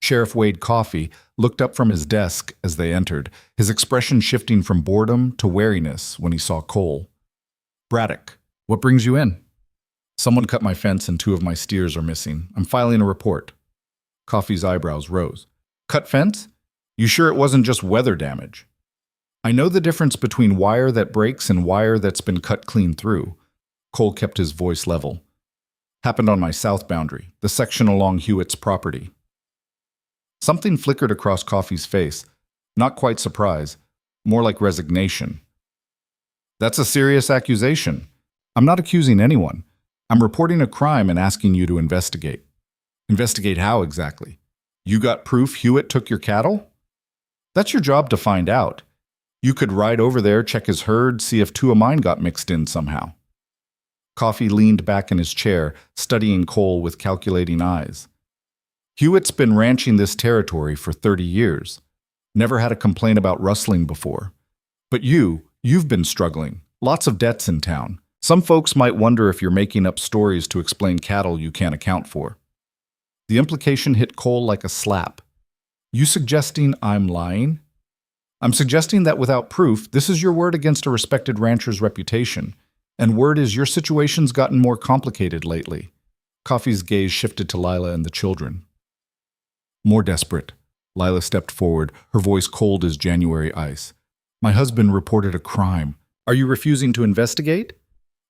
Sheriff Wade Coffey looked up from his desk as they entered, his expression shifting from boredom to wariness when he saw Cole. Braddock, what brings you in? Someone cut my fence and 2 of my steers are missing. I'm filing a report. Coffey's eyebrows rose. Cut fence? You sure it wasn't just weather damage? I know the difference between wire that breaks and wire that's been cut clean through. Cole kept his voice level. Happened on my south boundary, the section along Hewitt's property. Something flickered across Coffey's face. Not quite surprise, more like resignation. That's a serious accusation. I'm not accusing anyone. I'm reporting a crime and asking you to investigate. Investigate how exactly? You got proof Hewitt took your cattle? That's your job to find out. You could ride over there, check his herd, see if 2 of mine got mixed in somehow. Coffey leaned back in his chair, studying Cole with calculating eyes. Hewitt's been ranching this territory for 30 years. Never had a complaint about rustling before. But you've been struggling. Lots of debts in town. Some folks might wonder if you're making up stories to explain cattle you can't account for. The implication hit Cole like a slap. You suggesting I'm lying? I'm suggesting that without proof, this is your word against a respected rancher's reputation. And word is your situation's gotten more complicated lately. Coffey's gaze shifted to Lila and the children. More desperate. Lila stepped forward, her voice cold as January ice. My husband reported a crime. Are you refusing to investigate?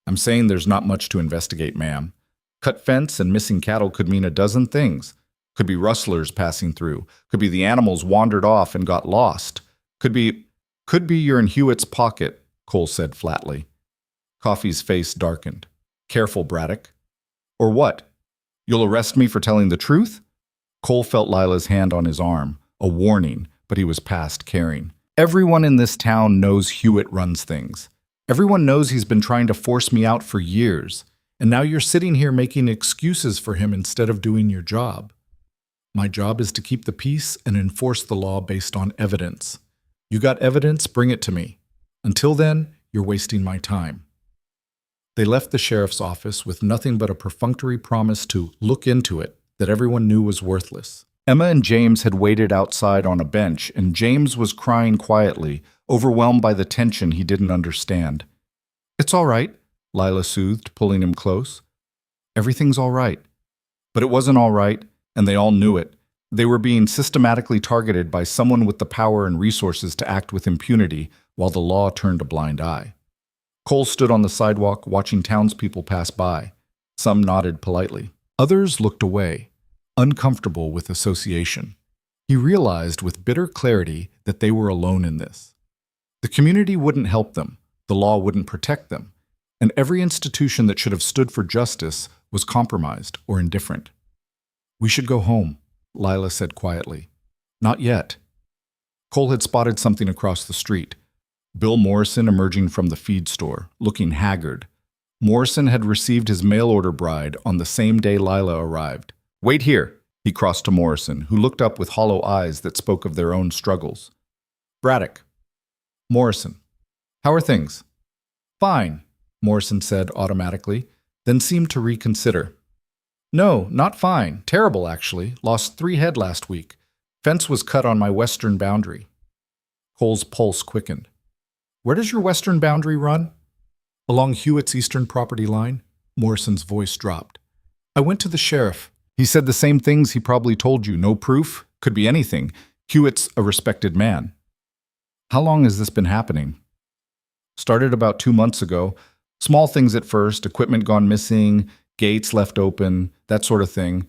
I'm saying there's not much to investigate, ma'am. Cut fence and missing cattle could mean a dozen things. Could be rustlers passing through. Could be the animals wandered off and got lost. Could be you're in Hewitt's pocket, Cole said flatly. Coffey's face darkened. Careful, Braddock. Or what? You'll arrest me for telling the truth? Cole felt Lila's hand on his arm, a warning, but he was past caring. Everyone in this town knows Hewitt runs things. Everyone knows he's been trying to force me out for years, and now you're sitting here making excuses for him instead of doing your job. My job is to keep the peace and enforce the law based on evidence. You got evidence, bring it to me. Until then, you're wasting my time. They left the sheriff's office with nothing but a perfunctory promise to look into it that everyone knew was worthless. Emma and James had waited outside on a bench, and James was crying quietly, overwhelmed by the tension he didn't understand. It's all right, Lila soothed, pulling him close. Everything's all right. But it wasn't all right, and they all knew it. They were being systematically targeted by someone with the power and resources to act with impunity, while the law turned a blind eye. Cole stood on the sidewalk, watching townspeople pass by. Some nodded politely. Others looked away, uncomfortable with association. He realized with bitter clarity that they were alone in this. The community wouldn't help them, the law wouldn't protect them, and every institution that should have stood for justice was compromised or indifferent. "We should go home," Lila said quietly. "Not yet." Cole had spotted something across the street. Bill Morrison emerging from the feed store, looking haggard. Morrison had received his mail-order bride on the same day Lila arrived. "Wait here," he crossed to Morrison, who looked up with hollow eyes that spoke of their own struggles. "Braddock." "Morrison. How are things?" "Fine," Morrison said automatically, then seemed to reconsider. "No, not fine. Terrible, actually. Lost 3 head last week. Fence was cut on my western boundary." Cole's pulse quickened. "Where does your western boundary run?" "Along Hewitt's eastern property line." Morrison's voice dropped. "I went to the sheriff. He said the same things he probably told you. No proof. Could be anything. Hewitt's a respected man." "How long has this been happening?" "Started about 2 months ago. Small things at first, equipment gone missing, gates left open, that sort of thing.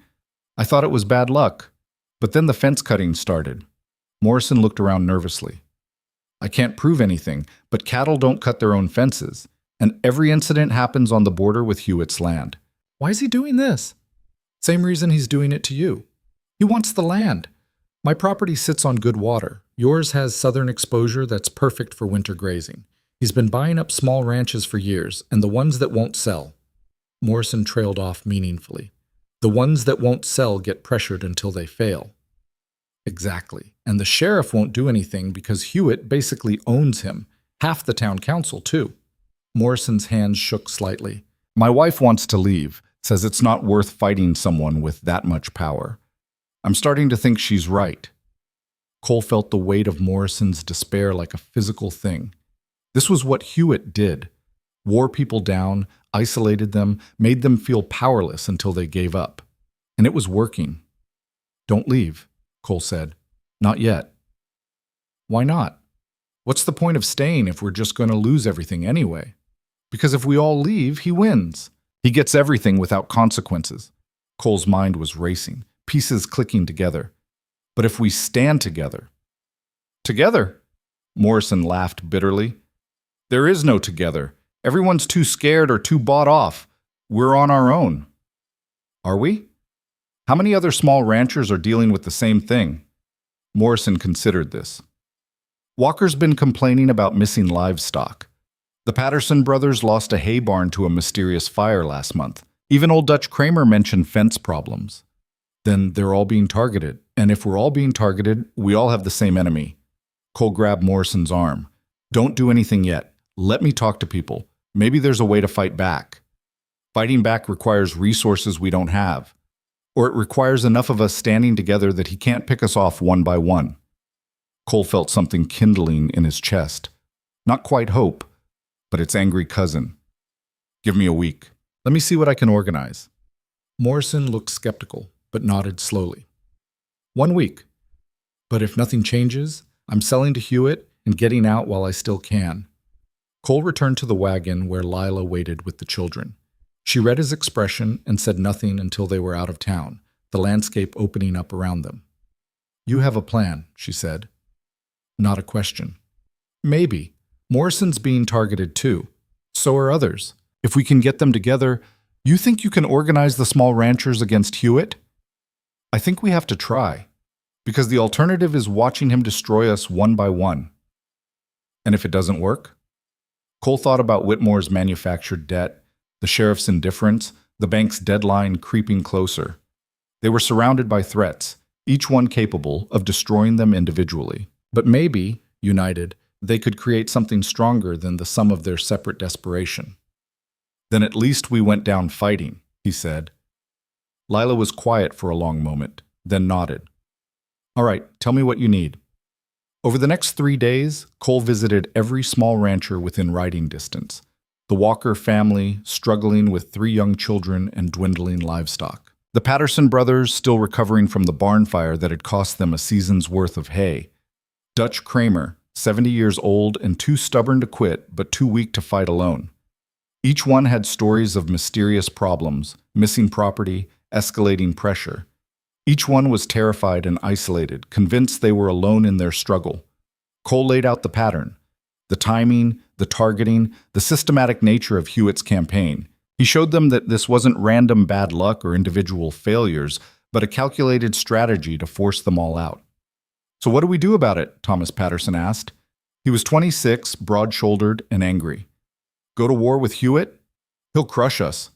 I thought it was bad luck. But then the fence cutting started." Morrison looked around nervously. "I can't prove anything, but cattle don't cut their own fences, and every incident happens on the border with Hewitt's land." "Why is he doing this?" "Same reason he's doing it to you. He wants the land. My property sits on good water. Yours has southern exposure that's perfect for winter grazing. He's been buying up small ranches for years, and the ones that won't sell." Morrison trailed off meaningfully. "The ones that won't sell get pressured until they fail." "Exactly. And the sheriff won't do anything because Hewitt basically owns him. Half the town council, too." Morrison's hands shook slightly. "My wife wants to leave, says it's not worth fighting someone with that much power. I'm starting to think she's right." Cole felt the weight of Morrison's despair like a physical thing. This was what Hewitt did. Wore people down, isolated them, made them feel powerless until they gave up. And it was working. "Don't leave," Cole said. "Not yet." "Why not? What's the point of staying if we're just going to lose everything anyway? Because if we all leave, he wins. He gets everything without consequences." Cole's mind was racing, pieces clicking together. "But if we stand together—" "Together?" Morrison laughed bitterly. "There is no together. Everyone's too scared or too bought off. We're on our own." "Are we? How many other small ranchers are dealing with the same thing?" Morrison considered this. "Walker's been complaining about missing livestock. The Patterson brothers lost a hay barn to a mysterious fire last month. Even old Dutch Kramer mentioned fence problems. Then they're all being targeted. And if we're all being targeted, we all have the same enemy." Cole grabbed Morrison's arm. "Don't do anything yet. Let me talk to people. Maybe there's a way to fight back. Fighting back requires resources we don't have. Or it requires enough of us standing together that he can't pick us off one by one." Cole felt something kindling in his chest. Not quite hope, but its angry cousin. "Give me a week. Let me see what I can organize." Morrison looked skeptical, but nodded slowly. 1 week. But if nothing changes, I'm selling to Hewitt and getting out while I still can." Cole returned to the wagon where Lila waited with the children. She read his expression and said nothing until they were out of town, the landscape opening up around them. "You have a plan," she said. Not a question. "Maybe. Morrison's being targeted too. So are others. If we can get them together, you think you can organize the small ranchers against Hewitt?" "I think we have to try, because the alternative is watching him destroy us one by one." "And if it doesn't work?" Cole thought about Whitmore's manufactured debt, the sheriff's indifference, the bank's deadline creeping closer. They were surrounded by threats, each one capable of destroying them individually. But maybe, united, they could create something stronger than the sum of their separate desperation. "Then at least we went down fighting," he said. Lila was quiet for a long moment, then nodded. "All right, tell me what you need." Over the next 3 days, Cole visited every small rancher within riding distance. The Walker family, struggling with 3 young children and dwindling livestock. The Patterson brothers, still recovering from the barn fire that had cost them a season's worth of hay. Dutch Kramer, 70 years old and too stubborn to quit, but too weak to fight alone. Each one had stories of mysterious problems, missing property, escalating pressure. Each one was terrified and isolated, convinced they were alone in their struggle. Cole laid out the pattern. The timing, the targeting, the systematic nature of Hewitt's campaign. He showed them that this wasn't random bad luck or individual failures, but a calculated strategy to force them all out. "So what do we do about it?" Thomas Patterson asked. He was 26, broad-shouldered, and angry. "Go to war with Hewitt? He'll crush us.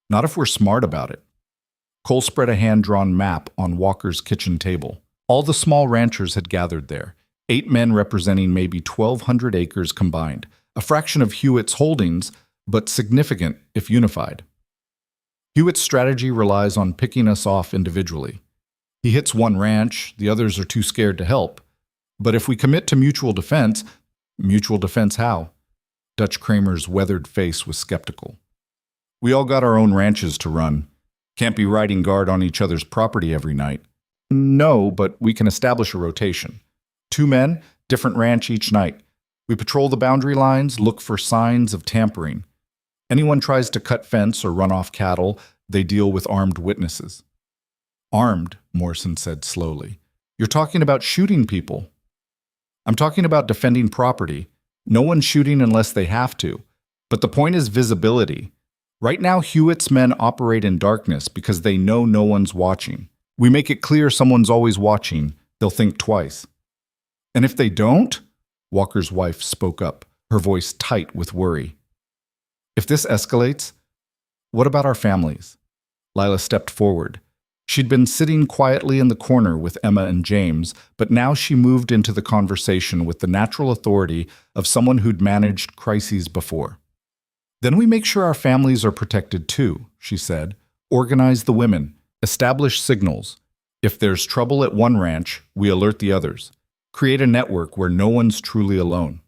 Not if we're smart about it." Cole spread a hand-drawn map on Walker's kitchen table. All the small ranchers had gathered there, 8 men representing maybe 1,200 acres combined, a fraction of Hewitt's holdings, but significant if unified. Hewitt's strategy relies on picking us off individually. He hits one ranch, the others are too scared to help. But if we commit to mutual defense how? Dutch Kramer's weathered face was skeptical. "We all got our own ranches to run. Can't be riding guard on each other's property every night." "No, but we can establish a rotation. 2 men, different ranch each night. We patrol the boundary lines, look for signs of tampering. Anyone tries to cut fence or run off cattle, they deal with armed witnesses." "Armed," Morrison said slowly. "You're talking about shooting people." "I'm talking about defending property. No one's shooting unless they have to. But the point is visibility. Right now, Hewitt's men operate in darkness because they know no one's watching. We make it clear someone's always watching, they'll think twice." "And if they don't?" Walker's wife spoke up, her voice tight with worry. "If this escalates, what about our families?" Lila stepped forward. She'd been sitting quietly in the corner with Emma and James, but now she moved into the conversation with the natural authority of someone who'd managed crises before. "Then we make sure our families are protected too," she said. "Organize the women, establish signals. If there's trouble at one ranch, we alert the others. Create a network where no one's truly alone."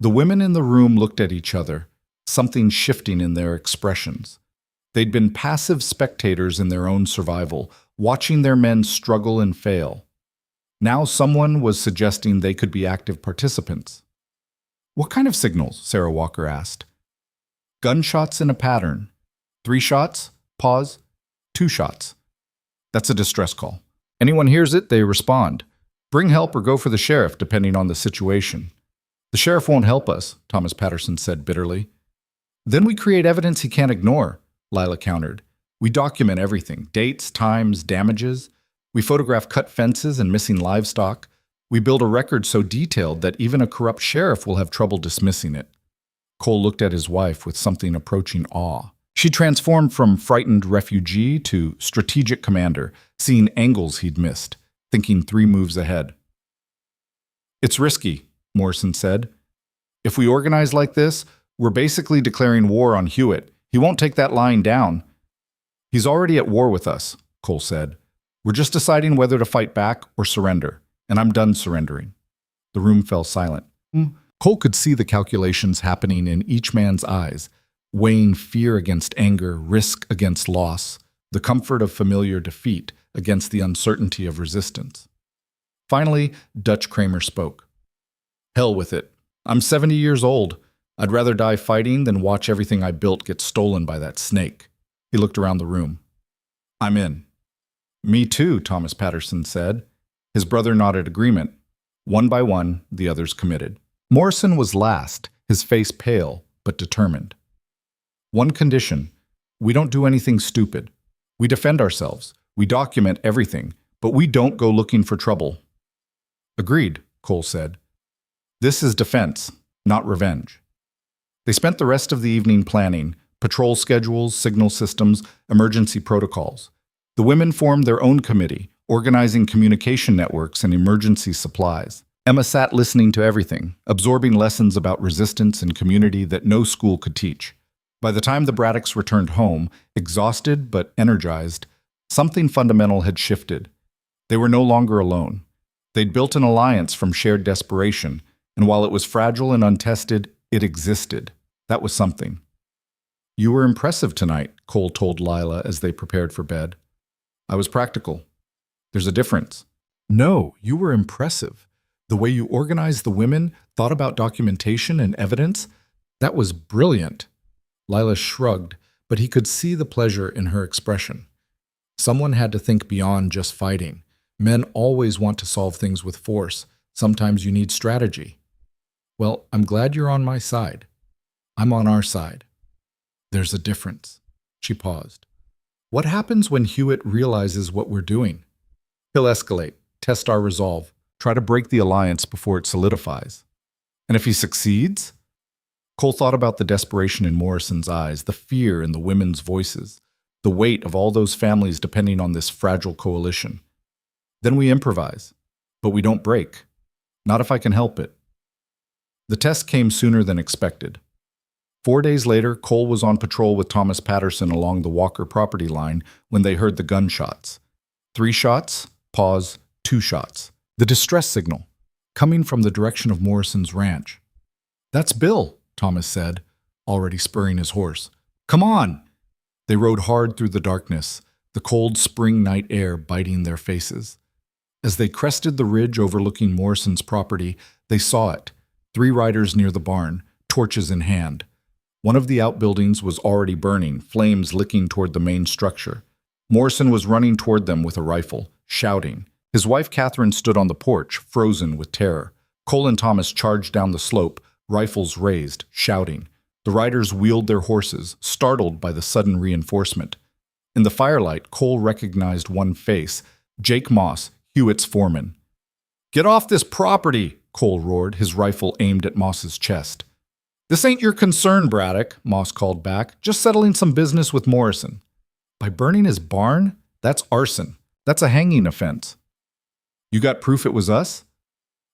The women in the room looked at each other, something shifting in their expressions. They'd been passive spectators in their own survival, watching their men struggle and fail. Now someone was suggesting they could be active participants. "What kind of signals?" Sarah Walker asked. "Gunshots in a pattern. 3 shots, pause, 2 shots. That's a distress call. Anyone hears it, they respond. Bring help or go for the sheriff, depending on the situation." "The sheriff won't help us," Thomas Patterson said bitterly. "Then we create evidence he can't ignore," Lila countered. "We document everything, dates, times, damages. We photograph cut fences and missing livestock. We build a record so detailed that even a corrupt sheriff will have trouble dismissing it." Cole looked at his wife with something approaching awe. She transformed from frightened refugee to strategic commander, seeing angles he'd missed, thinking 3 moves ahead. "It's risky," Morrison said. "If we organize like this, we're basically declaring war on Hewitt. He won't take that lying down." "He's already at war with us," Cole said. "We're just deciding whether to fight back or surrender, and I'm done surrendering." The room fell silent. Cole could see the calculations happening in each man's eyes, weighing fear against anger, risk against loss, the comfort of familiar defeat against the uncertainty of resistance. Finally, Dutch Kramer spoke. "Hell with it. I'm 70 years old. I'd rather die fighting than watch everything I built get stolen by that snake." He looked around the room. "I'm in." "Me too," Thomas Patterson said. His brother nodded agreement. One by one, the others committed. Morrison was last, his face pale, but determined. "One condition. We don't do anything stupid. We defend ourselves. We document everything, but we don't go looking for trouble." "Agreed," Cole said. "This is defense, not revenge." They spent the rest of the evening planning, patrol schedules, signal systems, emergency protocols. The women formed their own committee, organizing communication networks and emergency supplies. Emma sat listening to everything, absorbing lessons about resistance and community that no school could teach. By the time the Braddocks returned home, exhausted but energized, something fundamental had shifted. They were no longer alone. They'd built an alliance from shared desperation, and while it was fragile and untested, it existed. That was something. "You were impressive tonight," Cole told Lila as they prepared for bed. "I was practical. There's a difference." "No, you were impressive. The way you organized the women, thought about documentation and evidence, that was brilliant." Lila shrugged, but he could see the pleasure in her expression. Someone had to think beyond just fighting. Men always want to solve things with force. Sometimes you need strategy. Well, I'm glad you're on my side. I'm on our side. There's a difference. She paused. What happens when Hewitt realizes what we're doing? He'll escalate, test our resolve, try to break the alliance before it solidifies. And if he succeeds? Cole thought about the desperation in Morrison's eyes, the fear in the women's voices, the weight of all those families depending on this fragile coalition. Then we improvise, but we don't break. Not if I can help it. The test came sooner than expected. 4 days later, Cole was on patrol with Thomas Patterson along the Walker property line when they heard the gunshots. 3 shots, pause, 2 shots. The distress signal, coming from the direction of Morrison's ranch. That's Bill, Thomas said, already spurring his horse. Come on! They rode hard through the darkness, the cold spring night air biting their faces. As they crested the ridge overlooking Morrison's property, they saw it. 3 riders near the barn, torches in hand. One of the outbuildings was already burning, flames licking toward the main structure. Morrison was running toward them with a rifle, shouting. His wife Catherine stood on the porch, frozen with terror. Cole and Thomas charged down the slope, rifles raised, shouting. The riders wheeled their horses, startled by the sudden reinforcement. In the firelight, Cole recognized one face, Jake Moss, Hewitt's foreman. "Get off this property!" Cole roared, his rifle aimed at Moss's chest. "This ain't your concern, Braddock," Moss called back, "just settling some business with Morrison." "By burning his barn? That's arson. That's a hanging offense." "You got proof it was us?"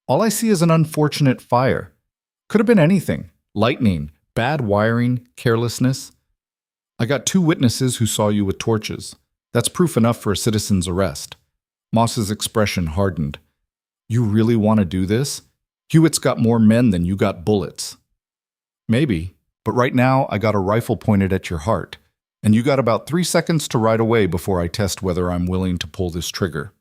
"All I see is an unfortunate fire. Could have been anything. Lightning, bad wiring, carelessness. I got 2 witnesses who saw you with torches. That's proof enough for a citizen's arrest." Moss's expression hardened. "You really want to do this? Hewitt's got more men than you got bullets." "Maybe, but right now I got a rifle pointed at your heart, and you got about 3 seconds to ride away before I test whether I'm willing to pull this trigger."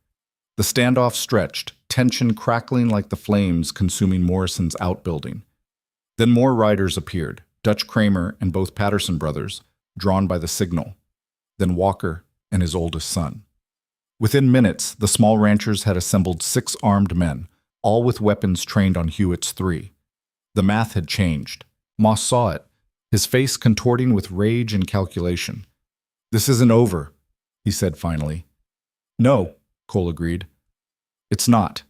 The standoff stretched, tension crackling like the flames consuming Morrison's outbuilding. Then more riders appeared, Dutch Kramer and both Patterson brothers, drawn by the signal. Then Walker and his oldest son. Within minutes, the small ranchers had assembled 6 armed men, all with weapons trained on Hewitt's 3. The math had changed. Moss saw it, his face contorting with rage and calculation. "This isn't over," he said finally. "No," Cole agreed. "It's not.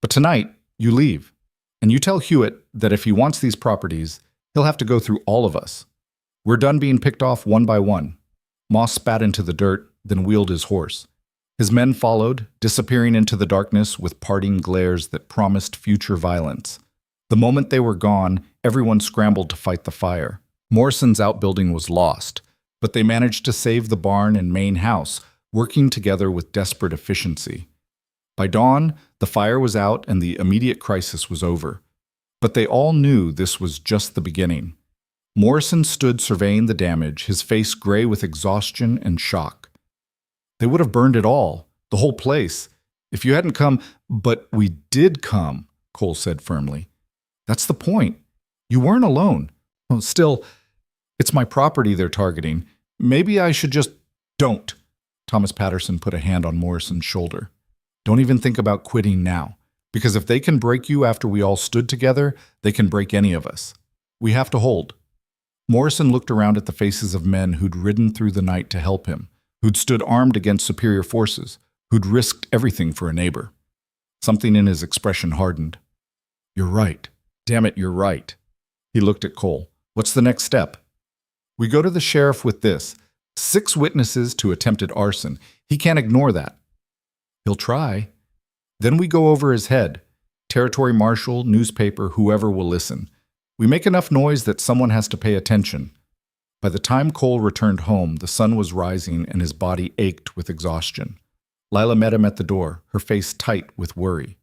But tonight, you leave, and you tell Hewitt that if he wants these properties, he'll have to go through all of us. We're done being picked off one by one." Moss spat into the dirt, then wheeled his horse. His men followed, disappearing into the darkness with parting glares that promised future violence. The moment they were gone, everyone scrambled to fight the fire. Morrison's outbuilding was lost, but they managed to save the barn and main house, working together with desperate efficiency. By dawn, the fire was out and the immediate crisis was over. But they all knew this was just the beginning. Morrison stood surveying the damage, his face gray with exhaustion and shock. "They would have burned it all, the whole place, if you hadn't come." "But we did come," Cole said firmly. "That's the point. You weren't alone. Well, still, it's my property they're targeting. Maybe I should just—" "Don't." Thomas Patterson put a hand on Morrison's shoulder. "Don't even think about quitting now, because if they can break you after we all stood together, they can break any of us. We have to hold." Morrison looked around at the faces of men who'd ridden through the night to help him, who'd stood armed against superior forces, who'd risked everything for a neighbor. Something in his expression hardened. "You're right. Damn it, you're right." He looked at Cole. "What's the next step?" "We go to the sheriff with this. 6 witnesses to attempted arson. He can't ignore that." "He'll try." "Then we go over his head. Territory marshal, newspaper, whoever will listen. We make enough noise that someone has to pay attention." By the time Cole returned home, the sun was rising and his body ached with exhaustion. Lila met him at the door, her face tight with worry.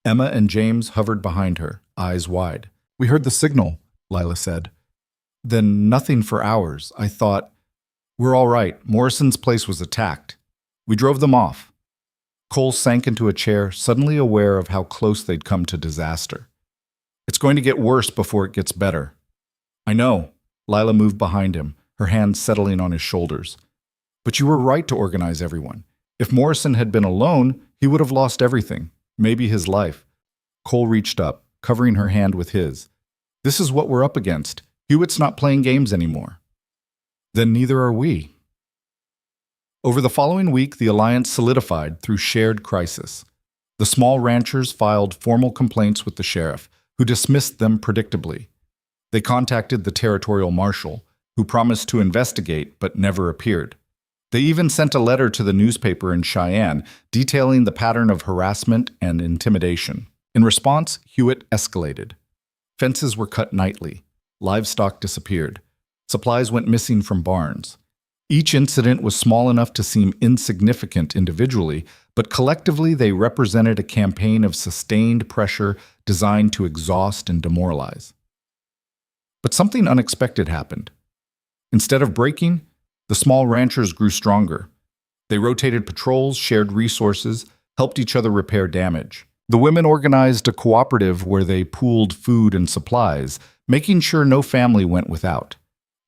Emma and James hovered behind her, eyes wide. "We heard the signal," Lila said. "Then nothing for hours. I thought, we're all right. Morrison's place was attacked. We drove them off." Cole sank into a chair, suddenly aware of how close they'd come to disaster. "It's going to get worse before it gets better." "I know." Lila moved behind him, her hands settling on his shoulders. "But you were right to organize everyone. If Morrison had been alone, he would have lost everything, maybe his life." Cole reached up, covering her hand with his. "This is what we're up against. Hewitt's not playing games anymore." "Then neither are we." Over the following week, the alliance solidified through shared crisis. The small ranchers filed formal complaints with the sheriff, who dismissed them predictably. They contacted the territorial marshal, who promised to investigate but never appeared. They even sent a letter to the newspaper in Cheyenne detailing the pattern of harassment and intimidation. In response, Hewitt escalated. Fences were cut nightly. Livestock disappeared. Supplies went missing from barns. Each incident was small enough to seem insignificant individually, but collectively they represented a campaign of sustained pressure designed to exhaust and demoralize. But something unexpected happened. Instead of breaking, the small ranchers grew stronger. They rotated patrols, shared resources, helped each other repair damage. The women organized a cooperative where they pooled food and supplies, making sure no family went without.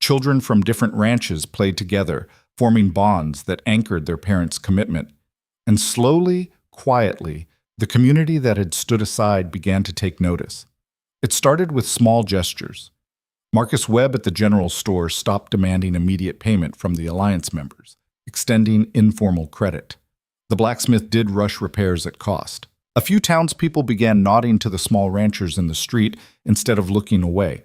Children from different ranches played together, forming bonds that anchored their parents' commitment. And slowly, quietly, the community that had stood aside began to take notice. It started with small gestures. Marcus Webb at the general store stopped demanding immediate payment from the alliance members, extending informal credit. The blacksmith did rush repairs at cost. A few townspeople began nodding to the small ranchers in the street instead of looking away.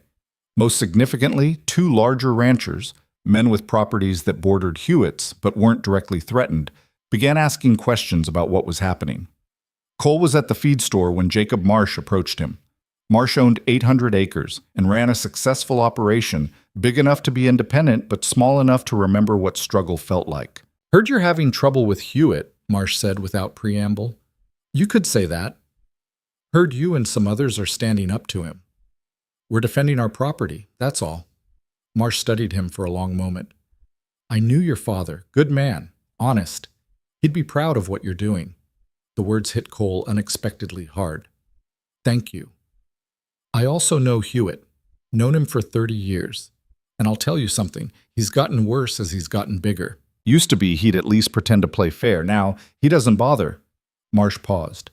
Most significantly, two larger ranchers, men with properties that bordered Hewitt's but weren't directly threatened, began asking questions about what was happening. Cole was at the feed store when Jacob Marsh approached him. Marsh owned 800 acres and ran a successful operation, big enough to be independent but small enough to remember what struggle felt like. "Heard you're having trouble with Hewitt," Marsh said without preamble. "You could say that. Heard you and some others are standing up to him. We're defending our property, that's all." Marsh studied him for a long moment. "I knew your father. Good man. Honest. He'd be proud of what you're doing." The words hit Cole unexpectedly hard. "Thank you. I also know Hewitt. Known him for 30 years. And I'll tell you something, he's gotten worse as he's gotten bigger. Used to be he'd at least pretend to play fair. Now, he doesn't bother." Marsh paused.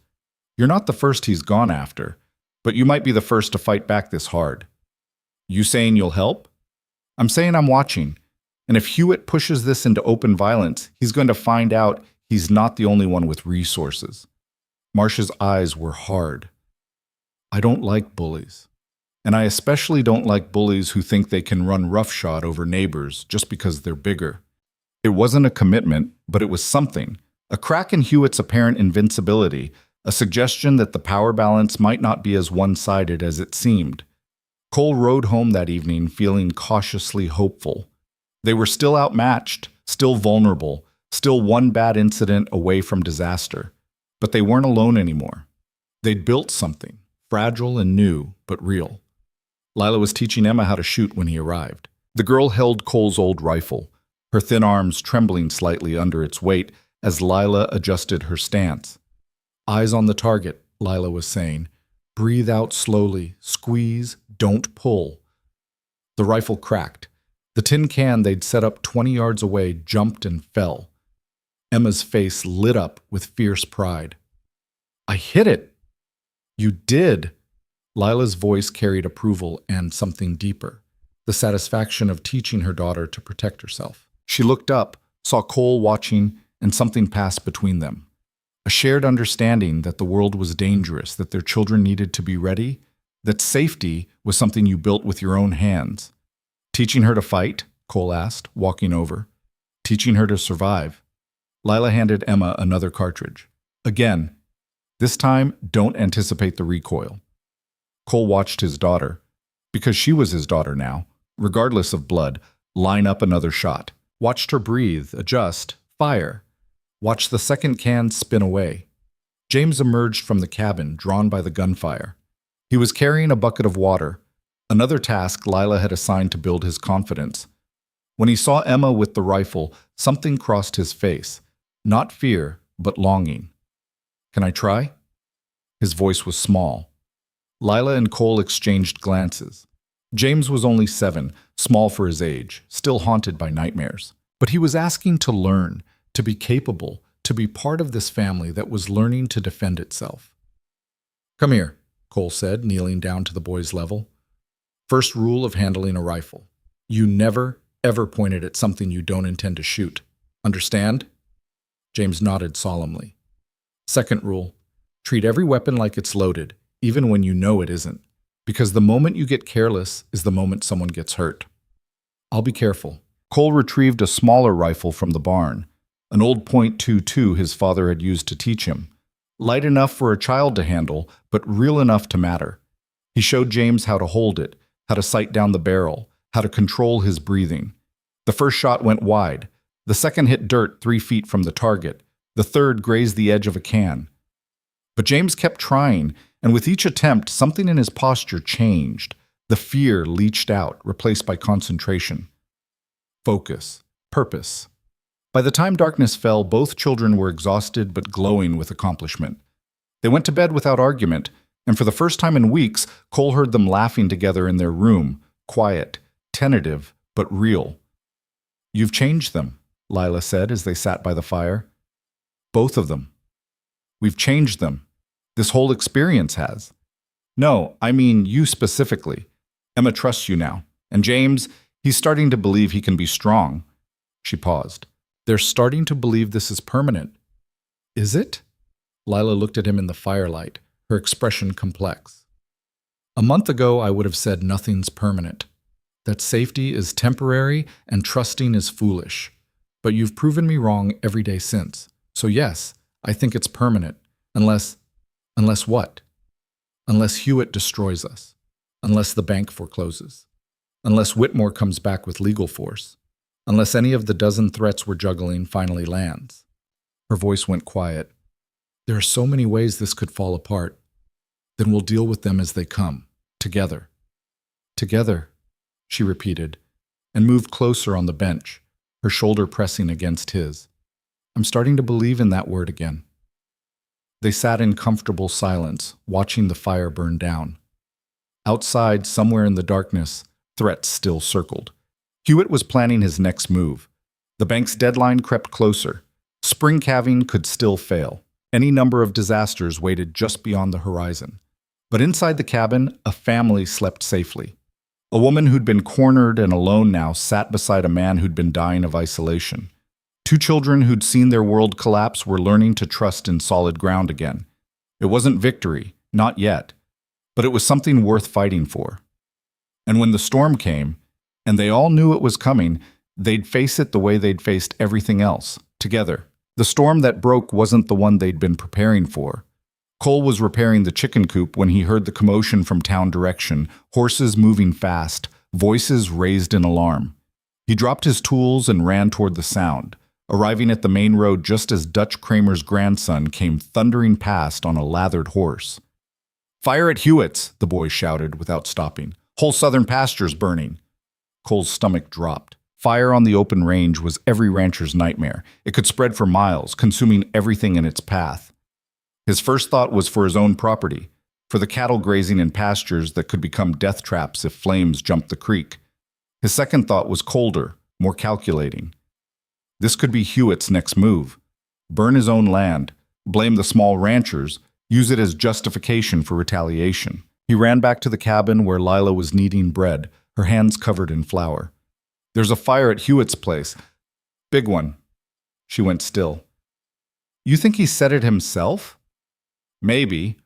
"You're not the first he's gone after, but you might be the first to fight back this hard." "You saying you'll help?" "I'm saying I'm watching. And if Hewitt pushes this into open violence, he's going to find out he's not the only one with resources." Marsh's eyes were hard. "I don't like bullies. And I especially don't like bullies who think they can run roughshod over neighbors just because they're bigger." It wasn't a commitment, but it was something. A crack in Hewitt's apparent invincibility, a suggestion that the power balance might not be as one-sided as it seemed. Cole rode home that evening feeling cautiously hopeful. They were still outmatched, still vulnerable, still one bad incident away from disaster. But they weren't alone anymore. They'd built something, fragile and new, but real. Lila was teaching Emma how to shoot when he arrived. The girl held Cole's old rifle, her thin arms trembling slightly under its weight as Lila adjusted her stance. "Eyes on the target," Lila was saying. "Breathe out slowly, squeeze, don't pull." The rifle cracked. The tin can they'd set up 20 yards away jumped and fell. Emma's face lit up with fierce pride. "I hit it!" "You did!" Lila's voice carried approval and something deeper, the satisfaction of teaching her daughter to protect herself. She looked up, saw Cole watching, and something passed between them. A shared understanding that the world was dangerous, that their children needed to be ready, that safety was something you built with your own hands. "Teaching her to fight?" Cole asked, walking over. "Teaching her to survive." Lila handed Emma another cartridge. "Again. This time, don't anticipate the recoil." Cole watched his daughter, because she was his daughter now, regardless of blood, line up another shot. Watched her breathe, adjust, fire. Watched the second can spin away. James emerged from the cabin, drawn by the gunfire. He was carrying a bucket of water, another task Lila had assigned to build his confidence. When he saw Emma with the rifle, something crossed his face. Not fear, but longing. "Can I try?" His voice was small. Lila and Cole exchanged glances. James was only 7, small for his age, still haunted by nightmares. But he was asking to learn, to be capable, to be part of this family that was learning to defend itself. "Come here." Cole said, kneeling down to the boy's level. First rule of handling a rifle. You never, ever point it at something you don't intend to shoot. Understand? James nodded solemnly. Second rule. Treat every weapon like it's loaded, even when you know it isn't. Because the moment you get careless is the moment someone gets hurt. I'll be careful. Cole retrieved a smaller rifle from the barn, an old .22 his father had used to teach him. Light enough for a child to handle, but real enough to matter. He showed James how to hold it, how to sight down the barrel, how to control his breathing. The first shot went wide. The second hit dirt 3 feet from the target. The third grazed the edge of a can. But James kept trying, and with each attempt, something in his posture changed. The fear leached out, replaced by concentration. Focus. Purpose. By the time darkness fell, both children were exhausted but glowing with accomplishment. They went to bed without argument, and for the first time in weeks, Cole heard them laughing together in their room, quiet, tentative, but real. You've changed them, Lila said as they sat by the fire. Both of them. We've changed them. This whole experience has. No, I mean you specifically. Emma trusts you now. And James, he's starting to believe he can be strong. She paused. They're starting to believe this is permanent. Is it? Lila looked at him in the firelight, her expression complex. A month ago, I would have said nothing's permanent. That safety is temporary and trusting is foolish. But you've proven me wrong every day since. So yes, I think it's permanent. Unless what? Unless Hewitt destroys us. Unless the bank forecloses. Unless Whitmore comes back with legal force. Unless any of the dozen threats we're juggling finally lands. Her voice went quiet. There are so many ways this could fall apart. Then we'll deal with them as they come. Together. Together, she repeated, and moved closer on the bench, her shoulder pressing against his. I'm starting to believe in that word again. They sat in comfortable silence, watching the fire burn down. Outside, somewhere in the darkness, threats still circled. Hewitt was planning his next move. The bank's deadline crept closer. Spring calving could still fail. Any number of disasters waited just beyond the horizon. But inside the cabin, a family slept safely. A woman who'd been cornered and alone now sat beside a man who'd been dying of isolation. 2 children who'd seen their world collapse were learning to trust in solid ground again. It wasn't victory, not yet, but it was something worth fighting for. And when the storm came, and they all knew it was coming, they'd face it the way they'd faced everything else, together. The storm that broke wasn't the one they'd been preparing for. Cole was repairing the chicken coop when he heard the commotion from town direction, horses moving fast, voices raised in alarm. He dropped his tools and ran toward the sound, arriving at the main road just as Dutch Kramer's grandson came thundering past on a lathered horse. "Fire at Hewitt's," the boy shouted without stopping. "Whole southern pasture's burning." Cole's stomach dropped. Fire on the open range was every rancher's nightmare. It could spread for miles, consuming everything in its path. His first thought was for his own property, for the cattle grazing in pastures that could become death traps if flames jumped the creek. His second thought was colder, more calculating. This could be Hewitt's next move. Burn his own land, blame the small ranchers, use it as justification for retaliation. He ran back to the cabin where Lila was kneading bread, her hands covered in flour. "There's a fire at Hewitt's place. Big one." She went still. "You think he set it himself?" "Maybe.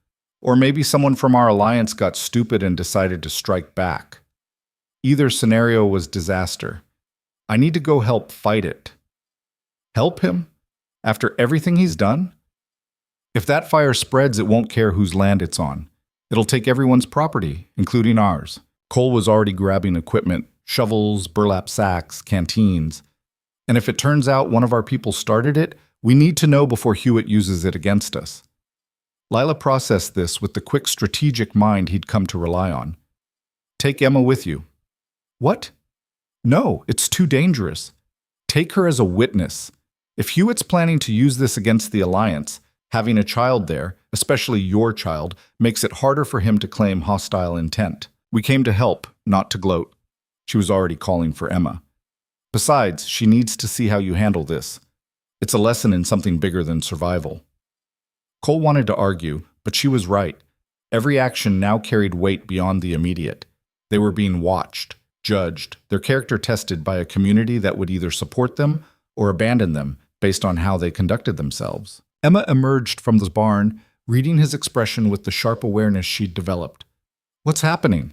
Or maybe someone from our alliance got stupid and decided to strike back. Either scenario was disaster. I need to go help fight it." Help him? After everything he's done? If that fire spreads, it won't care whose land it's on. It'll take everyone's property, including ours. Cole was already grabbing equipment, shovels, burlap sacks, canteens. And if it turns out one of our people started it, we need to know before Hewitt uses it against us. Lila processed this with the quick strategic mind he'd come to rely on. "Take Emma with you." "What?" "No, it's too dangerous. Take her as a witness. If Hewitt's planning to use this against the Alliance, having a child there, especially your child, makes it harder for him to claim hostile intent. We came to help, not to gloat." She was already calling for Emma. "Besides, she needs to see how you handle this. It's a lesson in something bigger than survival." Cole wanted to argue, but she was right. Every action now carried weight beyond the immediate. They were being watched, judged, their character tested by a community that would either support them or abandon them based on how they conducted themselves. Emma emerged from the barn, reading his expression with the sharp awareness she'd developed. "What's happening?"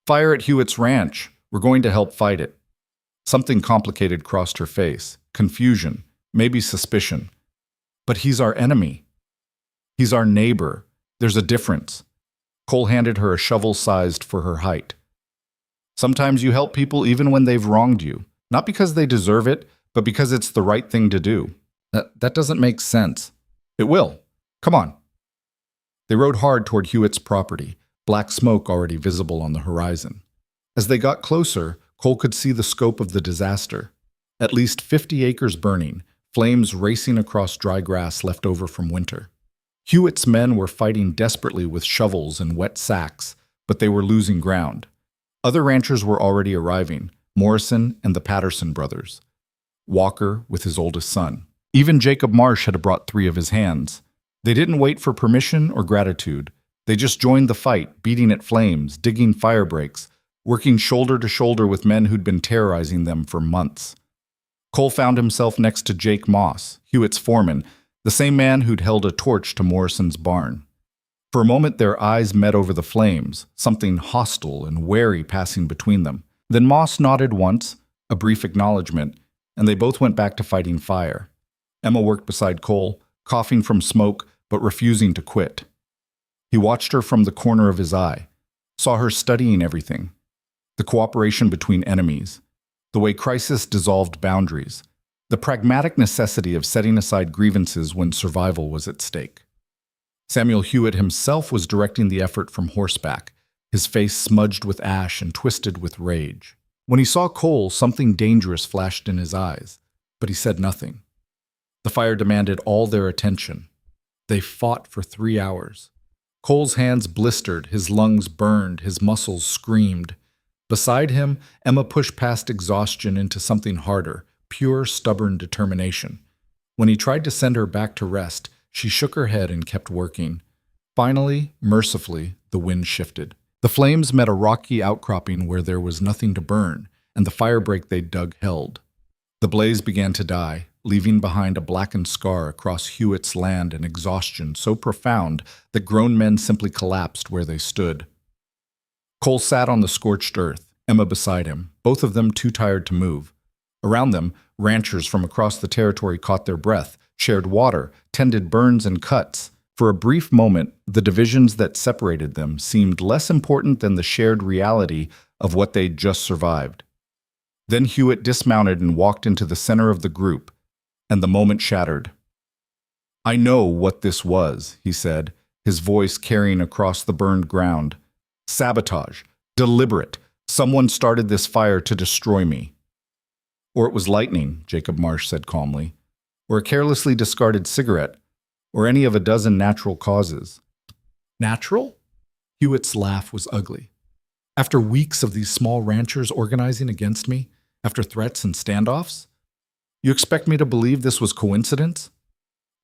"Fire at Hewitt's ranch. We're going to help fight it." Something complicated crossed her face. Confusion, maybe suspicion. "But he's our enemy. He's our neighbor. There's a difference." Cole handed her a shovel sized for her height. "Sometimes you help people even when they've wronged you. Not because they deserve it, but because it's the right thing to do." That doesn't make sense." "It will. Come on." They rode hard toward Hewitt's property, black smoke already visible on the horizon. As they got closer, Cole could see the scope of the disaster. At least 50 acres burning, flames racing across dry grass left over from winter. Hewitt's men were fighting desperately with shovels and wet sacks, but they were losing ground. Other ranchers were already arriving, Morrison and the Patterson brothers. Walker with his oldest son. Even Jacob Marsh had brought 3 of his hands. They didn't wait for permission or gratitude. They just joined the fight, beating at flames, digging fire breaks, working shoulder to shoulder with men who'd been terrorizing them for months. Cole found himself next to Jake Moss, Hewitt's foreman, the same man who'd held a torch to Morrison's barn. For a moment their eyes met over the flames, something hostile and wary passing between them. Then Moss nodded once, a brief acknowledgement, and they both went back to fighting fire. Emma worked beside Cole, coughing from smoke but refusing to quit. He watched her from the corner of his eye, saw her studying everything. The cooperation between enemies, the way crisis dissolved boundaries, the pragmatic necessity of setting aside grievances when survival was at stake. Samuel Hewitt himself was directing the effort from horseback, his face smudged with ash and twisted with rage. When he saw Cole, something dangerous flashed in his eyes, but he said nothing. The fire demanded all their attention. They fought for 3 hours. Cole's hands blistered, his lungs burned, his muscles screamed. Beside him, Emma pushed past exhaustion into something harder, pure, stubborn determination. When he tried to send her back to rest, she shook her head and kept working. Finally, mercifully, the wind shifted. The flames met a rocky outcropping where there was nothing to burn, and the firebreak they dug held. The blaze began to die, leaving behind a blackened scar across Hewitt's land and exhaustion so profound that grown men simply collapsed where they stood. Cole sat on the scorched earth, Emma beside him, both of them too tired to move. Around them, ranchers from across the territory caught their breath, shared water, tended burns and cuts. For a brief moment, the divisions that separated them seemed less important than the shared reality of what they'd just survived. Then Hewitt dismounted and walked into the center of the group, and the moment shattered. "I know what this was," he said, his voice carrying across the burned ground. "Sabotage. Deliberate. Someone started this fire to destroy me." "Or it was lightning," Jacob Marsh said calmly. "Or a carelessly discarded cigarette. Or any of a dozen natural causes." "Natural?" Hewitt's laugh was ugly. "After weeks of these small ranchers organizing against me, after threats and standoffs? You expect me to believe this was coincidence?"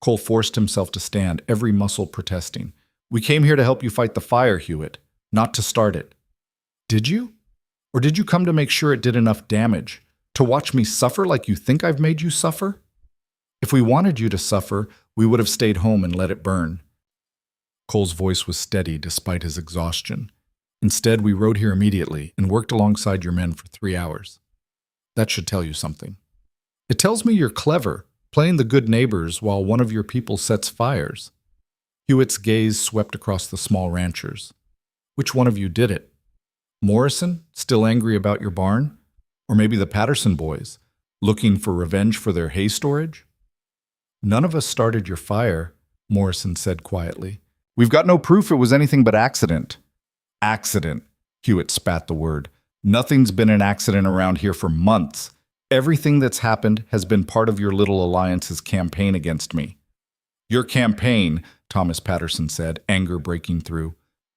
Cole forced himself to stand, every muscle protesting. "We came here to help you fight the fire, Hewitt, not to start it." "Did you? Or did you come to make sure it did enough damage? To watch me suffer like you think I've made you suffer? If we wanted you to suffer, we would have stayed home and let it burn." Cole's voice was steady despite his exhaustion. "Instead, we rode here immediately and worked alongside your men for 3 hours. That should tell you something." "It tells me you're clever, playing the good neighbors while one of your people sets fires." Hewitt's gaze swept across the small ranchers. "Which one of you did it? Morrison, still angry about your barn? Or maybe the Patterson boys, looking for revenge for their hay storage?" "None of us started your fire," Morrison said quietly. "We've got no proof it was anything but accident." "Accident," Hewitt spat the word. "Nothing's been an accident around here for months. Everything that's happened has been part of your little alliance's campaign against me." "Your campaign," Thomas Patterson said, anger breaking through.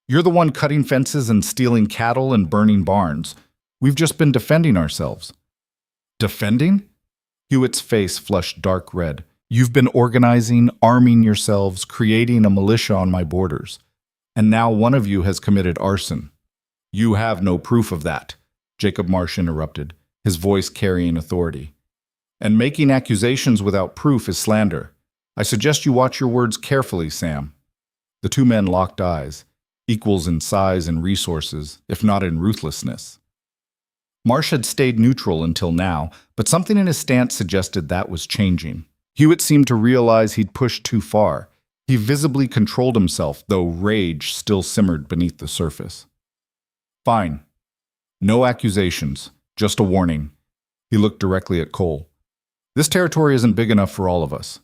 "You're the one cutting fences and stealing cattle and burning barns. We've just been defending ourselves." "Defending?" Hewitt's face flushed dark red. "You've been organizing, arming yourselves, creating a militia on my borders. And now one of you has committed arson. You have no proof of that, Jacob Marsh interrupted, his voice carrying authority. And making accusations without proof is slander. I suggest you watch your words carefully, Sam. The two men locked eyes, equals in size and resources, if not in ruthlessness. Marsh had stayed neutral until now, but something in his stance suggested that was changing. Hewitt seemed to realize he'd pushed too far. He visibly controlled himself, though rage still simmered beneath the surface. Fine. No accusations, just a warning. He looked directly at Cole. This territory isn't big enough for all of us.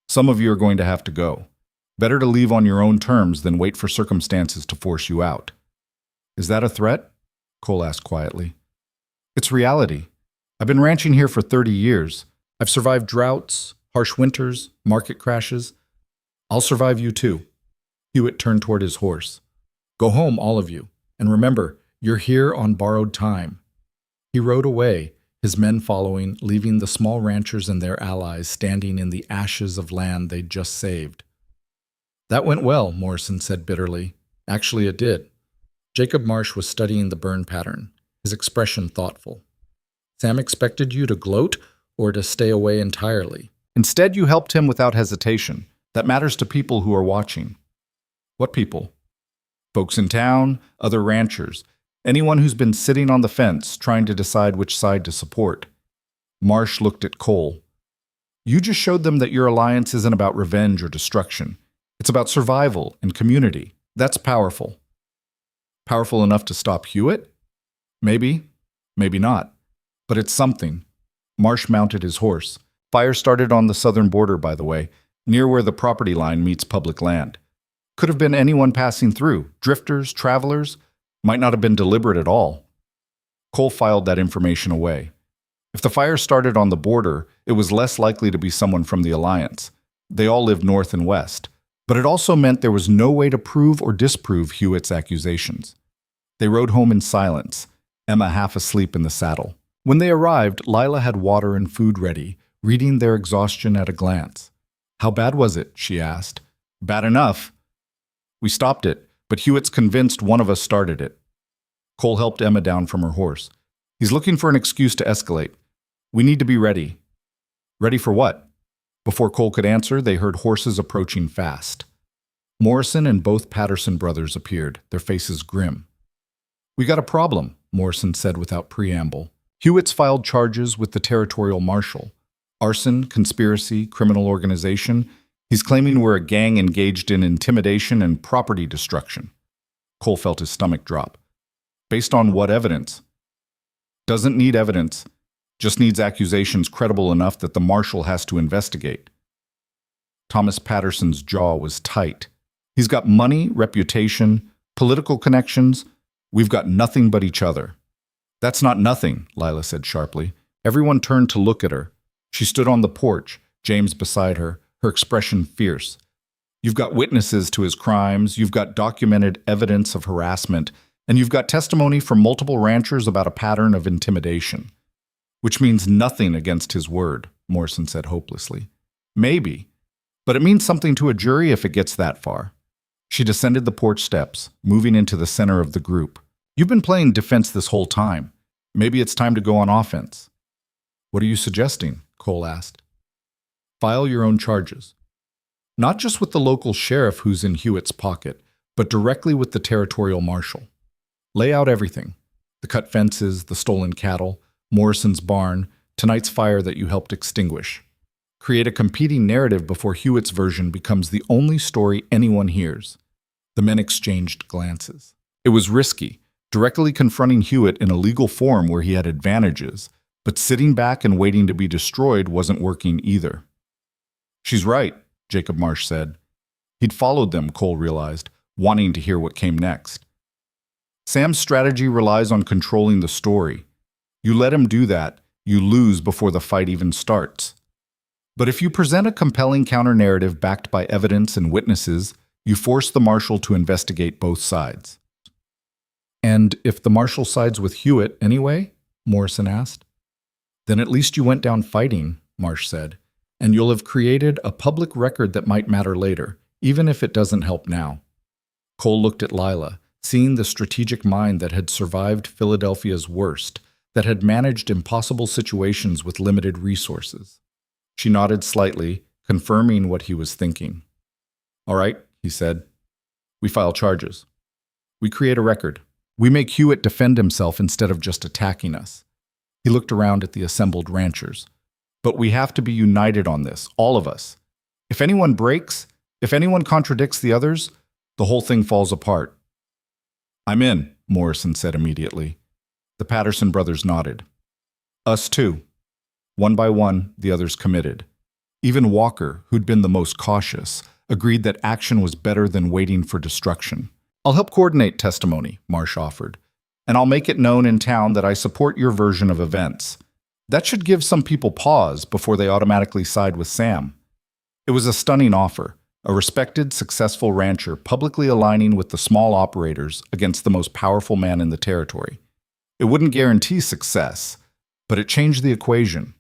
Some of you are going to have to go. Better to leave on your own terms than wait for circumstances to force you out. Is that a threat? Cole asked quietly. It's reality. I've been ranching here for 30 years. I've survived droughts, harsh winters, market crashes. I'll survive you too. Hewitt turned toward his horse. Go home, all of you. And remember, you're here on borrowed time. He rode away, his men following, leaving the small ranchers and their allies standing in the ashes of land they'd just saved. That went well, Morrison said bitterly. Actually, it did. Jacob Marsh was studying the burn pattern, his expression thoughtful. Sam expected you to gloat or to stay away entirely. Instead, you helped him without hesitation. That matters to people who are watching. What people? Folks in town, other ranchers, anyone who's been sitting on the fence trying to decide which side to support. Marsh looked at Cole. You just showed them that your alliance isn't about revenge or destruction. It's about survival and community. That's powerful. Powerful enough to stop Hewitt? Maybe, maybe not. But it's something. Marsh mounted his horse. Fire started on the southern border, by the way, near where the property line meets public land. Could have been anyone passing through, drifters, travelers. Might not have been deliberate at all. Cole filed that information away. If the fire started on the border, it was less likely to be someone from the Alliance. They all lived north and west. But it also meant there was no way to prove or disprove Hewitt's accusations. They rode home in silence, Emma half asleep in the saddle. When they arrived, Lila had water and food ready, reading their exhaustion at a glance. How bad was it? She asked. Bad enough. We stopped it, but Hewitt's convinced one of us started it. Cole helped Emma down from her horse. He's looking for an excuse to escalate. We need to be ready. Ready for what? Before Cole could answer, they heard horses approaching fast. Morrison and both Patterson brothers appeared, their faces grim. We got a problem, Morrison said without preamble. Hewitt's filed charges with the territorial marshal. Arson, conspiracy, criminal organization. He's claiming we're a gang engaged in intimidation and property destruction. Cole felt his stomach drop. Based on what evidence? Doesn't need evidence. Just needs accusations credible enough that the marshal has to investigate. Thomas Patterson's jaw was tight. He's got money, reputation, political connections. We've got nothing but each other. That's not nothing, Lila said sharply. Everyone turned to look at her. She stood on the porch, James beside her, her expression fierce. You've got witnesses to his crimes, you've got documented evidence of harassment, and you've got testimony from multiple ranchers about a pattern of intimidation. Which means nothing against his word, Morrison said hopelessly. Maybe, but it means something to a jury if it gets that far. She descended the porch steps, moving into the center of the group. You've been playing defense this whole time. Maybe it's time to go on offense. What are you suggesting? Cole asked. File your own charges. Not just with the local sheriff who's in Hewitt's pocket, but directly with the territorial marshal. Lay out everything. The cut fences, the stolen cattle, Morrison's barn, tonight's fire that you helped extinguish. Create a competing narrative before Hewitt's version becomes the only story anyone hears. The men exchanged glances. It was risky, directly confronting Hewitt in a legal form where he had advantages, but sitting back and waiting to be destroyed wasn't working either. She's right, Jacob Marsh said. He'd followed them, Cole realized, wanting to hear what came next. Sam's strategy relies on controlling the story. You let him do that, you lose before the fight even starts. But if you present a compelling counter-narrative backed by evidence and witnesses, you force the marshal to investigate both sides. And if the marshal sides with Hewitt anyway? Morrison asked. Then at least you went down fighting, Marsh said, and you'll have created a public record that might matter later, even if it doesn't help now. Cole looked at Lila, seeing the strategic mind that had survived Philadelphia's worst, that had managed impossible situations with limited resources. She nodded slightly, confirming what he was thinking. "All right," he said. "We file charges. We create a record. We make Hewitt defend himself instead of just attacking us." He looked around at the assembled ranchers. "But we have to be united on this, all of us. If anyone breaks, if anyone contradicts the others, the whole thing falls apart." "I'm in," Morrison said immediately. The Patterson brothers nodded. "Us too." One by one, the others committed. Even Walker, who'd been the most cautious, agreed that action was better than waiting for destruction. "I'll help coordinate testimony," Marsh offered, "and I'll make it known in town that I support your version of events. That should give some people pause before they automatically side with Sam." It was a stunning offer, a respected, successful rancher publicly aligning with the small operators against the most powerful man in the territory. It wouldn't guarantee success, but it changed the equation.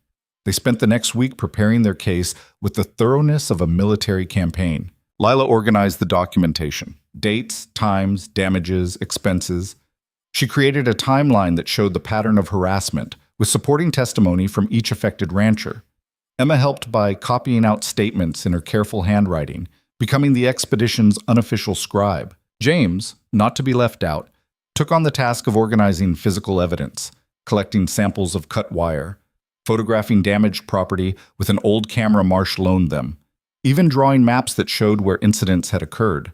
They spent the next week preparing their case with the thoroughness of a military campaign. Lila organized the documentation: dates, times, damages, expenses. She created a timeline that showed the pattern of harassment, with supporting testimony from each affected rancher. Emma helped by copying out statements in her careful handwriting, becoming the expedition's unofficial scribe. James, not to be left out, took on the task of organizing physical evidence, collecting samples of cut wire, photographing damaged property with an old camera Marsh loaned them, even drawing maps that showed where incidents had occurred.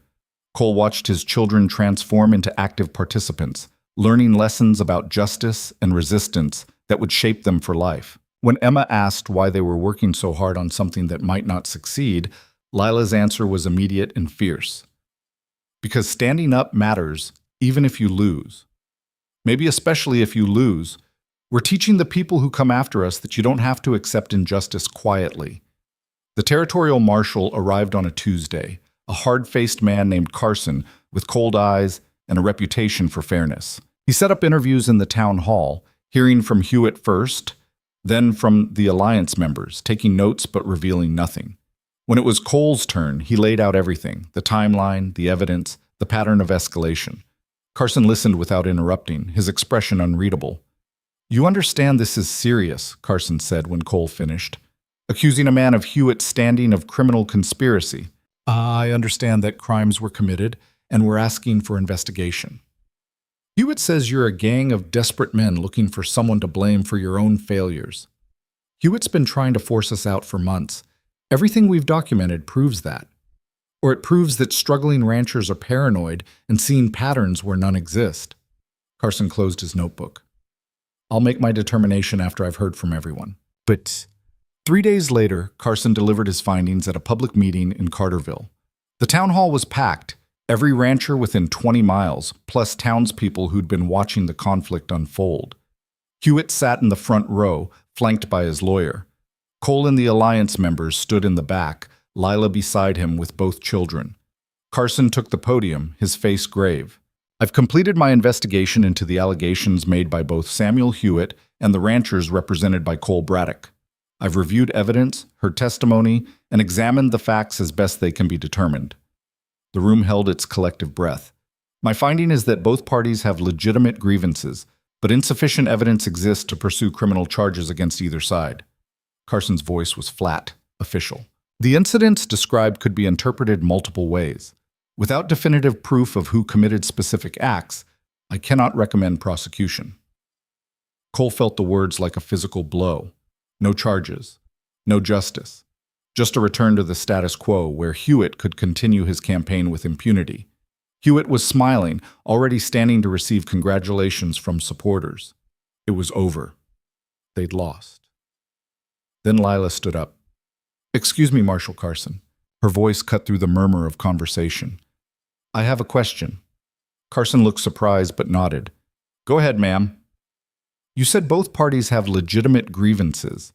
Cole watched his children transform into active participants, learning lessons about justice and resistance that would shape them for life. When Emma asked why they were working so hard on something that might not succeed, Lila's answer was immediate and fierce. "Because standing up matters, even if you lose. Maybe especially if you lose. We're teaching the people who come after us that you don't have to accept injustice quietly." The territorial marshal arrived on a Tuesday, a hard-faced man named Carson with cold eyes and a reputation for fairness. He set up interviews in the town hall, hearing from Hewitt first, then from the Alliance members, taking notes but revealing nothing. When it was Cole's turn, he laid out everything: the timeline, the evidence, the pattern of escalation. Carson listened without interrupting, his expression unreadable. "You understand this is serious," Carson said when Cole finished, accusing a man of Hewitt's standing of criminal conspiracy. "I understand that crimes were committed, and we're asking for investigation." "Hewitt says you're a gang of desperate men looking for someone to blame for your own failures. Hewitt's been trying to force us out for months. Everything we've documented proves that. Or it proves that struggling ranchers are paranoid and seeing patterns where none exist." Carson closed his notebook. "I'll make my determination after I've heard from everyone." But 3 days later, Carson delivered his findings at a public meeting in Carterville. The town hall was packed, every rancher within 20 miles, plus townspeople who'd been watching the conflict unfold. Hewitt sat in the front row, flanked by his lawyer. Cole and the Alliance members stood in the back, Lila beside him with both children. Carson took the podium, his face grave. "I've completed my investigation into the allegations made by both Samuel Hewitt and the ranchers represented by Cole Braddock. I've reviewed evidence, heard testimony, and examined the facts as best they can be determined." The room held its collective breath. "My finding is that both parties have legitimate grievances, but insufficient evidence exists to pursue criminal charges against either side." Carson's voice was flat, official. "The incidents described could be interpreted multiple ways. Without definitive proof of who committed specific acts, I cannot recommend prosecution." Cole felt the words like a physical blow. No charges, no justice, just a return to the status quo where Hewitt could continue his campaign with impunity. Hewitt was smiling, already standing to receive congratulations from supporters. It was over. They'd lost. Then Lila stood up. "Excuse me, Marshal Carson." Her voice cut through the murmur of conversation. "I have a question." Carson looked surprised but nodded. "Go ahead, ma'am." "You said both parties have legitimate grievances.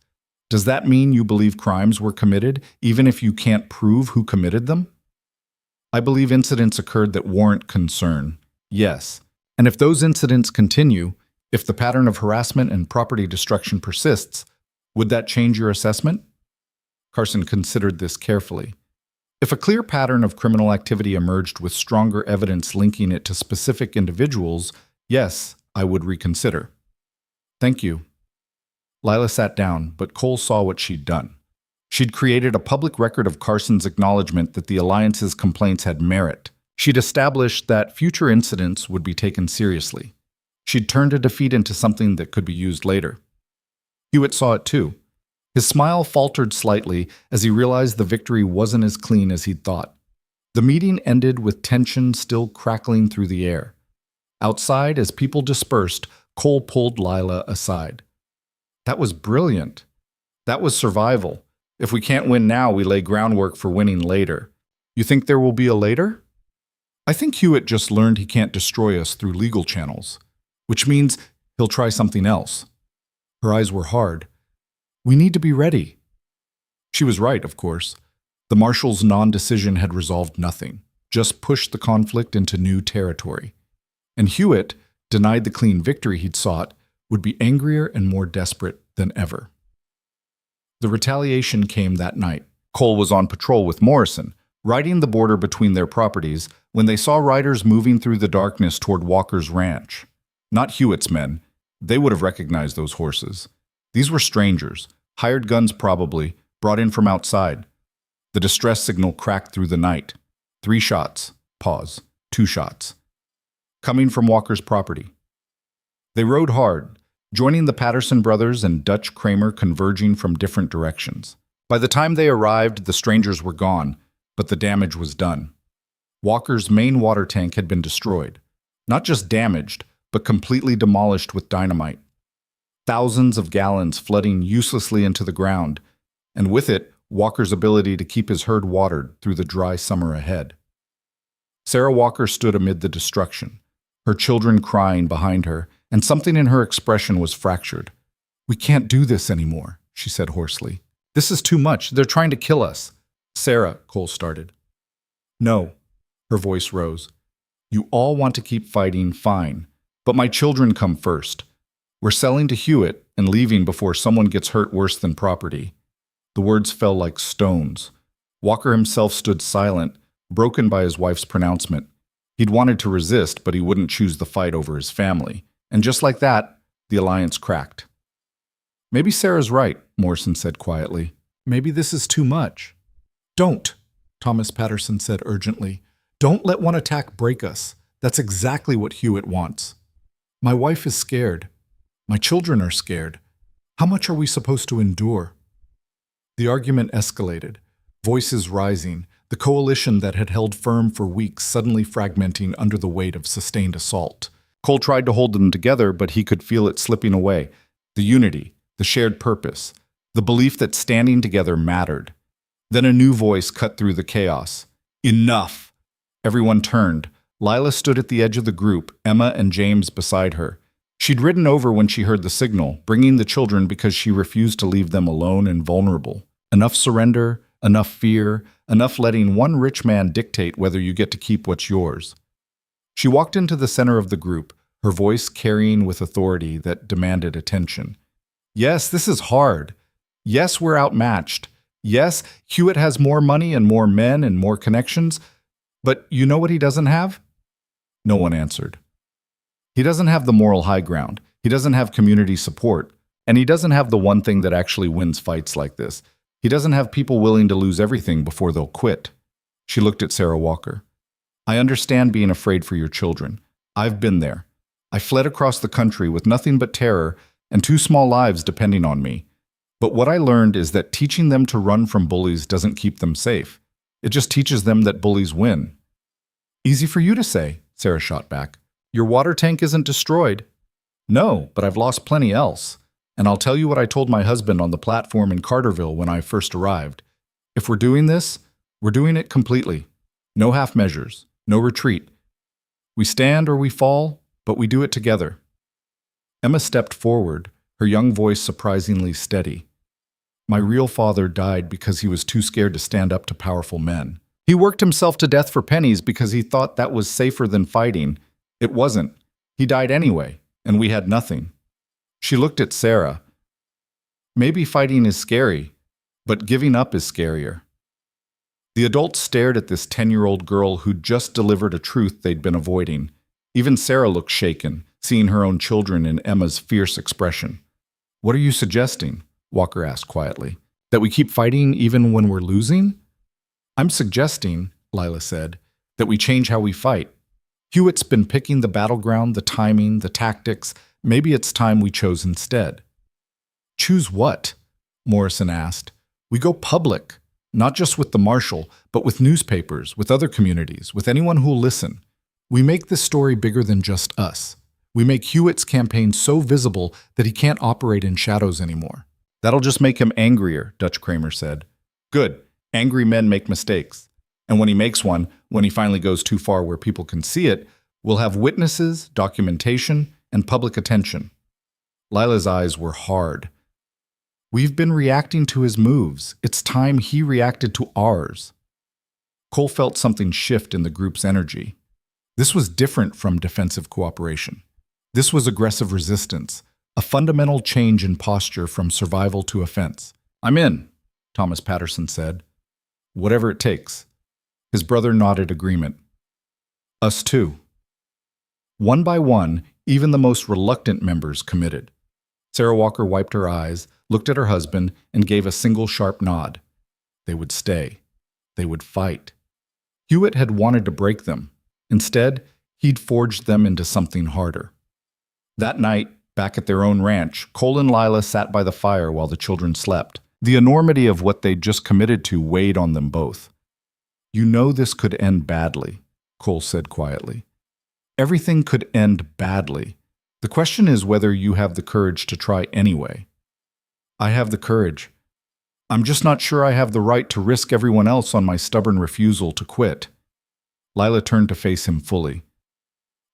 Does that mean you believe crimes were committed, even if you can't prove who committed them?" "I believe incidents occurred that warrant concern, yes. And if those incidents continue, if the pattern of harassment and property destruction persists, would that change your assessment?" Carson considered this carefully. If a clear pattern of criminal activity emerged with stronger evidence linking it to specific individuals, yes, I would reconsider. Thank you. Lila sat down, but Cole saw what she'd done. She'd created a public record of Carson's acknowledgement that the Alliance's complaints had merit. She'd established that future incidents would be taken seriously. She'd turned a defeat into something that could be used later. Hewitt saw it too. His smile faltered slightly as he realized the victory wasn't as clean as he'd thought. The meeting ended with tension still crackling through the air. Outside, as people dispersed, Cole pulled Lila aside. That was brilliant. That was survival. If we can't win now, we lay groundwork for winning later. You think there will be a later? I think Hewitt just learned he can't destroy us through legal channels, which means he'll try something else. Her eyes were hard. We need to be ready. She was right, of course. The Marshal's non-decision had resolved nothing, just pushed the conflict into new territory. And Hewitt, denied the clean victory he'd sought, would be angrier and more desperate than ever. The retaliation came that night. Cole was on patrol with Morrison, riding the border between their properties, when they saw riders moving through the darkness toward Walker's ranch. Not Hewitt's men. They would have recognized those horses. These were strangers, hired guns probably, brought in from outside. The distress signal cracked through the night. 3 shots. Pause. 2 shots. Coming from Walker's property. They rode hard, joining the Patterson brothers and Dutch Kramer converging from different directions. By the time they arrived, the strangers were gone, but the damage was done. Walker's main water tank had been destroyed. Not just damaged, but completely demolished with dynamite. Thousands of gallons flooding uselessly into the ground, and with it, Walker's ability to keep his herd watered through the dry summer ahead. Sarah Walker stood amid the destruction, her children crying behind her, and something in her expression was fractured. We can't do this anymore, she said hoarsely. This is too much. They're trying to kill us. Sarah, Cole started. No, her voice rose. You all want to keep fighting, fine, but my children come first. We're selling to Hewitt and leaving before someone gets hurt worse than property. The words fell like stones. Walker himself stood silent, broken by his wife's pronouncement. He'd wanted to resist, but he wouldn't choose the fight over his family. And just like that, the alliance cracked. Maybe Sarah's right, Morrison said quietly. Maybe this is too much. Don't, Thomas Patterson said urgently. Don't let one attack break us. That's exactly what Hewitt wants. My wife is scared. My children are scared. How much are we supposed to endure? The argument escalated, voices rising, the coalition that had held firm for weeks suddenly fragmenting under the weight of sustained assault. Cole tried to hold them together, but he could feel it slipping away. The unity, the shared purpose, the belief that standing together mattered. Then a new voice cut through the chaos. Enough! Everyone turned. Lila stood at the edge of the group, Emma and James beside her. She'd ridden over when she heard the signal, bringing the children because she refused to leave them alone and vulnerable. Enough surrender, enough fear, enough letting one rich man dictate whether you get to keep what's yours. She walked into the center of the group, her voice carrying with authority that demanded attention. Yes, this is hard. Yes, we're outmatched. Yes, Hewitt has more money and more men and more connections. But you know what he doesn't have? No one answered. He doesn't have the moral high ground. He doesn't have community support. And he doesn't have the one thing that actually wins fights like this. He doesn't have people willing to lose everything before they'll quit. She looked at Sarah Walker. I understand being afraid for your children. I've been there. I fled across the country with nothing but terror and 2 small lives depending on me. But what I learned is that teaching them to run from bullies doesn't keep them safe. It just teaches them that bullies win. Easy for you to say, Sarah shot back. Your water tank isn't destroyed. No, but I've lost plenty else. And I'll tell you what I told my husband on the platform in Carterville when I first arrived. If we're doing this, we're doing it completely. No half measures, no retreat. We stand or we fall, but we do it together. Emma stepped forward, her young voice surprisingly steady. My real father died because he was too scared to stand up to powerful men. He worked himself to death for pennies because he thought that was safer than fighting. It wasn't. He died anyway, and we had nothing. She looked at Sarah. Maybe fighting is scary, but giving up is scarier. The adults stared at this 10-year-old girl who'd just delivered a truth they'd been avoiding. Even Sarah looked shaken, seeing her own children in Emma's fierce expression. "What are you suggesting?" Walker asked quietly. "That we keep fighting even when we're losing?" "I'm suggesting," Lila said, "that we change how we fight. Hewitt's been picking the battleground, the timing, the tactics. Maybe it's time we chose instead." "Choose what?" Morrison asked. "We go public, not just with the marshal, but with newspapers, with other communities, with anyone who'll listen. We make this story bigger than just us. We make Hewitt's campaign so visible that he can't operate in shadows anymore." "That'll just make him angrier," Dutch Kramer said. "Good. Angry men make mistakes. And when he makes one, when he finally goes too far where people can see it, we'll have witnesses, documentation, and public attention." Lila's eyes were hard. "We've been reacting to his moves. It's time he reacted to ours." Cole felt something shift in the group's energy. This was different from defensive cooperation. This was aggressive resistance, a fundamental change in posture from survival to offense. "I'm in," Thomas Patterson said. "Whatever it takes." His brother nodded agreement. "Us too." One by one, even the most reluctant members committed. Sarah Walker wiped her eyes, looked at her husband, and gave a single sharp nod. They would stay. They would fight. Hewitt had wanted to break them. Instead, he'd forged them into something harder. That night, back at their own ranch, Cole and Lila sat by the fire while the children slept. The enormity of what they'd just committed to weighed on them both. "You know this could end badly," Cole said quietly. "Everything could end badly. The question is whether you have the courage to try anyway." "I have the courage. I'm just not sure I have the right to risk everyone else on my stubborn refusal to quit." Lila turned to face him fully.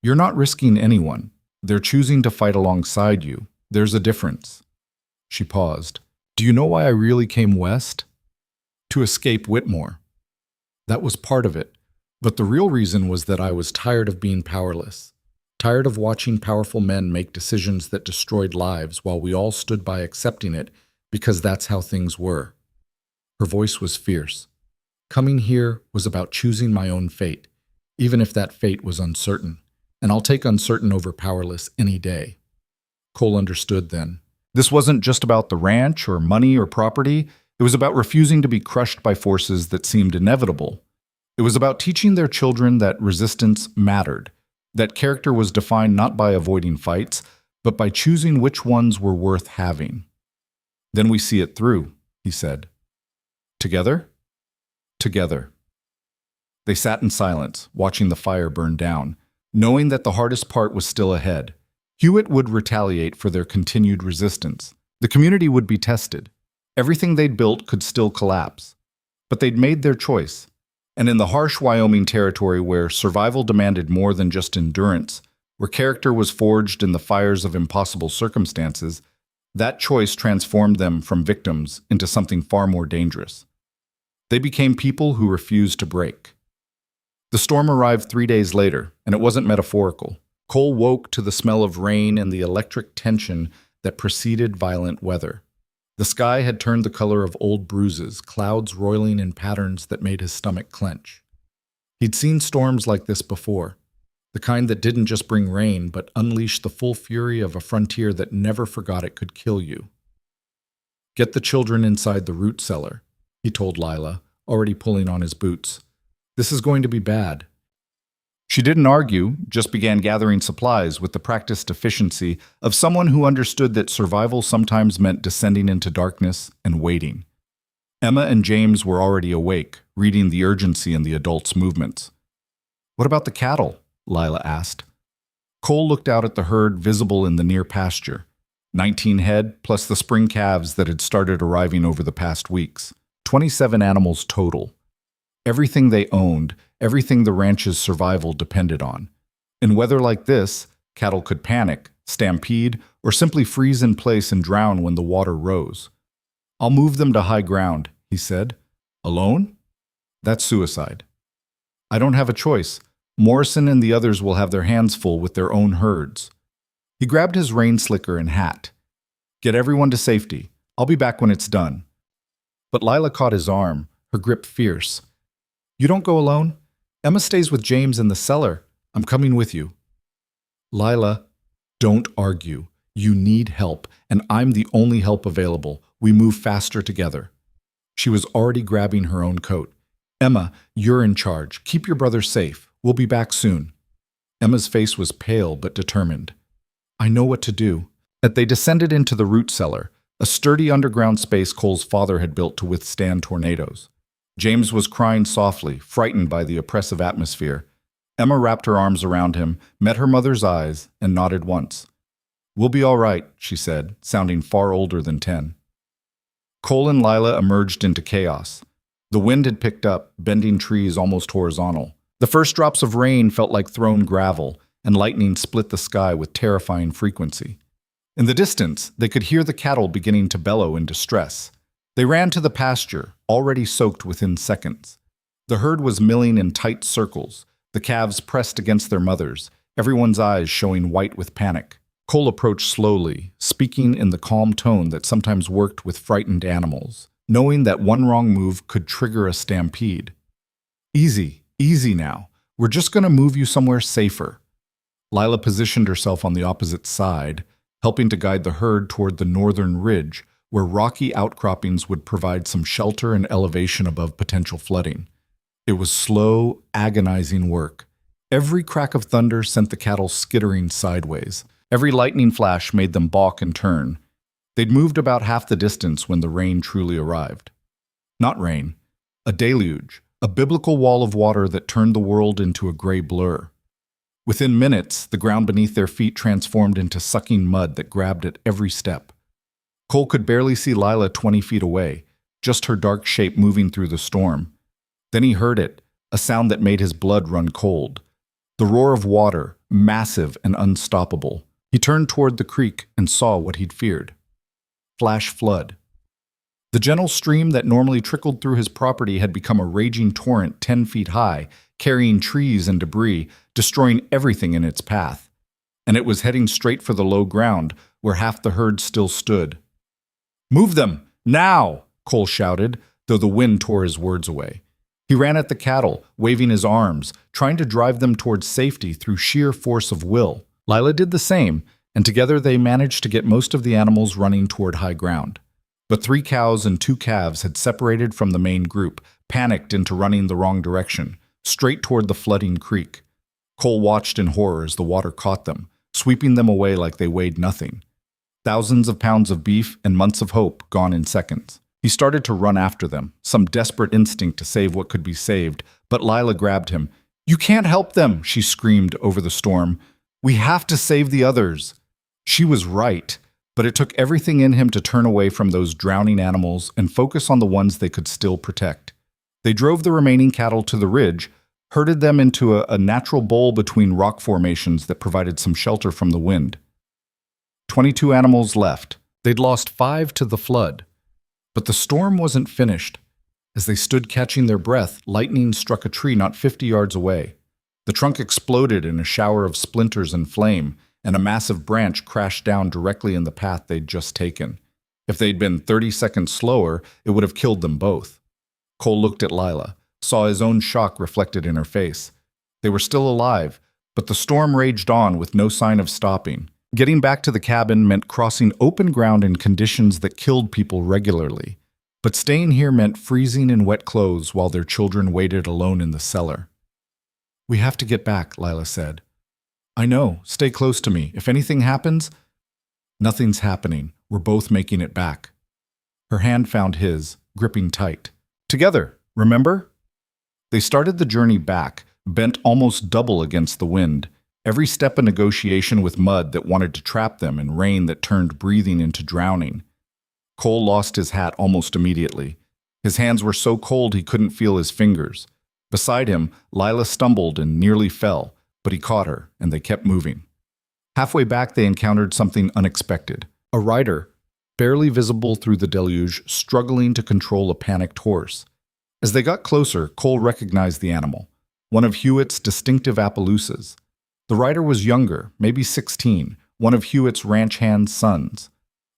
"You're not risking anyone. They're choosing to fight alongside you. There's a difference." She paused. "Do you know why I really came west?" "To escape Whitmore. That was part of it. But the real reason was that I was tired of being powerless. Tired of watching powerful men make decisions that destroyed lives while we all stood by accepting it because that's how things were." Her voice was fierce. "Coming here was about choosing my own fate, even if that fate was uncertain. And I'll take uncertain over powerless any day." Cole understood then. This wasn't just about the ranch or money or property. It was about refusing to be crushed by forces that seemed inevitable. It was about teaching their children that resistance mattered, that character was defined not by avoiding fights, but by choosing which ones were worth having. "Then we see it through," he said. "Together?" "Together." They sat in silence, watching the fire burn down, knowing that the hardest part was still ahead. Hewitt would retaliate for their continued resistance. The community would be tested. Everything they'd built could still collapse. But they'd made their choice. And in the harsh Wyoming territory where survival demanded more than just endurance, where character was forged in the fires of impossible circumstances, that choice transformed them from victims into something far more dangerous. They became people who refused to break. The storm arrived 3 days later, and it wasn't metaphorical. Cole woke to the smell of rain and the electric tension that preceded violent weather. The sky had turned the color of old bruises, clouds roiling in patterns that made his stomach clench. He'd seen storms like this before, the kind that didn't just bring rain, but unleashed the full fury of a frontier that never forgot it could kill you. "Get the children inside the root cellar," he told Lila, already pulling on his boots. "This is going to be bad." She didn't argue, just began gathering supplies with the practiced efficiency of someone who understood that survival sometimes meant descending into darkness and waiting. Emma and James were already awake, reading the urgency in the adults' movements. "What about the cattle?" Lila asked. Cole looked out at the herd visible in the near pasture. 19 head, plus the spring calves that had started arriving over the past weeks. 27 animals total. Everything they owned, everything the ranch's survival depended on. In weather like this, cattle could panic, stampede, or simply freeze in place and drown when the water rose. "I'll move them to high ground," he said. "Alone? That's suicide." "I don't have a choice. Morrison and the others will have their hands full with their own herds." He grabbed his rain slicker and hat. "Get everyone to safety. I'll be back when it's done." But Lila caught his arm, her grip fierce. You don't go alone? Emma stays with James in the cellar. I'm coming with you. Lila, don't argue. You need help, and I'm the only help available. We move faster together. She was already grabbing her own coat. Emma, you're in charge. Keep your brother safe. We'll be back soon. Emma's face was pale but determined. I know what to do. As they descended into the root cellar, a sturdy underground space Cole's father had built to withstand tornadoes. James was crying softly, frightened by the oppressive atmosphere. Emma wrapped her arms around him, met her mother's eyes, and nodded once. We'll be all right, she said, sounding far older than 10. Cole and Lila emerged into chaos. The wind had picked up, bending trees almost horizontal. The first drops of rain felt like thrown gravel, and lightning split the sky with terrifying frequency. In the distance, they could hear the cattle beginning to bellow in distress. They ran to the pasture, already soaked within seconds. The herd was milling in tight circles, the calves pressed against their mothers, everyone's eyes showing white with panic. Cole approached slowly, speaking in the calm tone that sometimes worked with frightened animals, knowing that one wrong move could trigger a stampede. Easy, easy now. We're just going to move you somewhere safer. Lila positioned herself on the opposite side, helping to guide the herd toward the northern ridge, where rocky outcroppings would provide some shelter and elevation above potential flooding. It was slow, agonizing work. Every crack of thunder sent the cattle skittering sideways. Every lightning flash made them balk and turn. They'd moved about half the distance when the rain truly arrived. Not rain, a deluge, a biblical wall of water that turned the world into a gray blur. Within minutes, the ground beneath their feet transformed into sucking mud that grabbed at every step. Cole could barely see Lila 20 feet away, just her dark shape moving through the storm. Then he heard it, a sound that made his blood run cold. The roar of water, massive and unstoppable. He turned toward the creek and saw what he'd feared. Flash flood. The gentle stream that normally trickled through his property had become a raging torrent 10 feet high, carrying trees and debris, destroying everything in its path. And it was heading straight for the low ground, where half the herd still stood. "Move them! Now!" Cole shouted, though the wind tore his words away. He ran at the cattle, waving his arms, trying to drive them towards safety through sheer force of will. Lila did the same, and together they managed to get most of the animals running toward high ground. But 3 cows and 2 calves had separated from the main group, panicked into running the wrong direction, straight toward the flooding creek. Cole watched in horror as the water caught them, sweeping them away like they weighed nothing. Thousands of pounds of beef and months of hope gone in seconds. He started to run after them, some desperate instinct to save what could be saved, but Lila grabbed him. "You can't help them," she screamed over the storm. "We have to save the others." She was right, but it took everything in him to turn away from those drowning animals and focus on the ones they could still protect. They drove the remaining cattle to the ridge, herded them into a natural bowl between rock formations that provided some shelter from the wind. 22 animals left. They'd lost 5 to the flood. But the storm wasn't finished. As they stood catching their breath, lightning struck a tree not 50 yards away. The trunk exploded in a shower of splinters and flame, and a massive branch crashed down directly in the path they'd just taken. If they'd been 30 seconds slower, it would have killed them both. Cole looked at Lila, saw his own shock reflected in her face. They were still alive, but the storm raged on with no sign of stopping. Getting back to the cabin meant crossing open ground in conditions that killed people regularly. But staying here meant freezing in wet clothes while their children waited alone in the cellar. "We have to get back," Lila said. "I know. Stay close to me. If anything happens..." "Nothing's happening. We're both making it back." Her hand found his, gripping tight. "Together, remember?" They started the journey back, bent almost double against the wind. Every step a negotiation with mud that wanted to trap them and rain that turned breathing into drowning. Cole lost his hat almost immediately. His hands were so cold he couldn't feel his fingers. Beside him, Lila stumbled and nearly fell, but he caught her, and they kept moving. Halfway back, they encountered something unexpected. A rider, barely visible through the deluge, struggling to control a panicked horse. As they got closer, Cole recognized the animal, one of Hewitt's distinctive Appaloosas. The rider was younger, maybe 16, one of Hewitt's ranch hand's sons.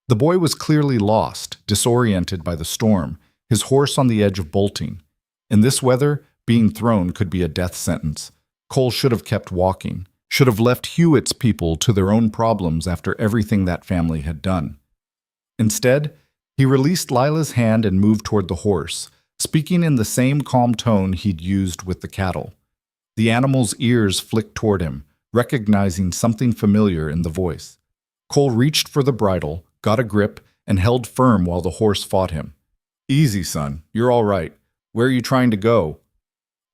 The boy was clearly lost, disoriented by the storm, his horse on the edge of bolting. In this weather, Being thrown could be a death sentence. Cole should have kept walking, should have left Hewitt's people to their own problems after everything that family had done. Instead, he released Lila's hand and moved toward the horse, speaking in the same calm tone he'd used with the cattle. The animal's ears flicked toward him, recognizing something familiar in the voice. Cole reached for the bridle, got a grip, and held firm while the horse fought him. "Easy, son. You're all right. Where are you trying to go?"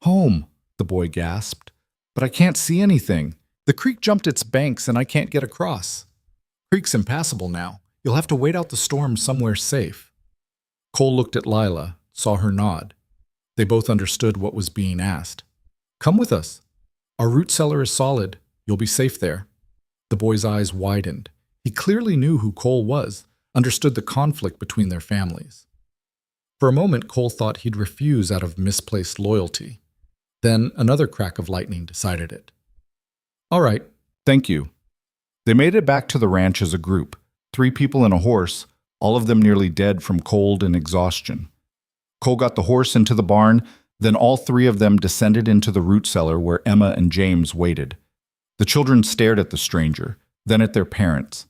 "Home," the boy gasped. "But I can't see anything. The creek jumped its banks and I can't get across." "Creek's impassable now. You'll have to wait out the storm somewhere safe." Cole looked at Lila, saw her nod. They both understood what was being asked. "Come with us. Our root cellar is solid. You'll be safe there." The boy's eyes widened. He clearly knew who Cole was, understood the conflict between their families. For a moment, Cole thought he'd refuse out of misplaced loyalty. Then another crack of lightning decided it. "All right, thank you." They made it back to the ranch as a group, 3 people and a horse, all of them nearly dead from cold and exhaustion. Cole got the horse into the barn, then all 3 of them descended into the root cellar where Emma and James waited. The children stared at the stranger, then at their parents.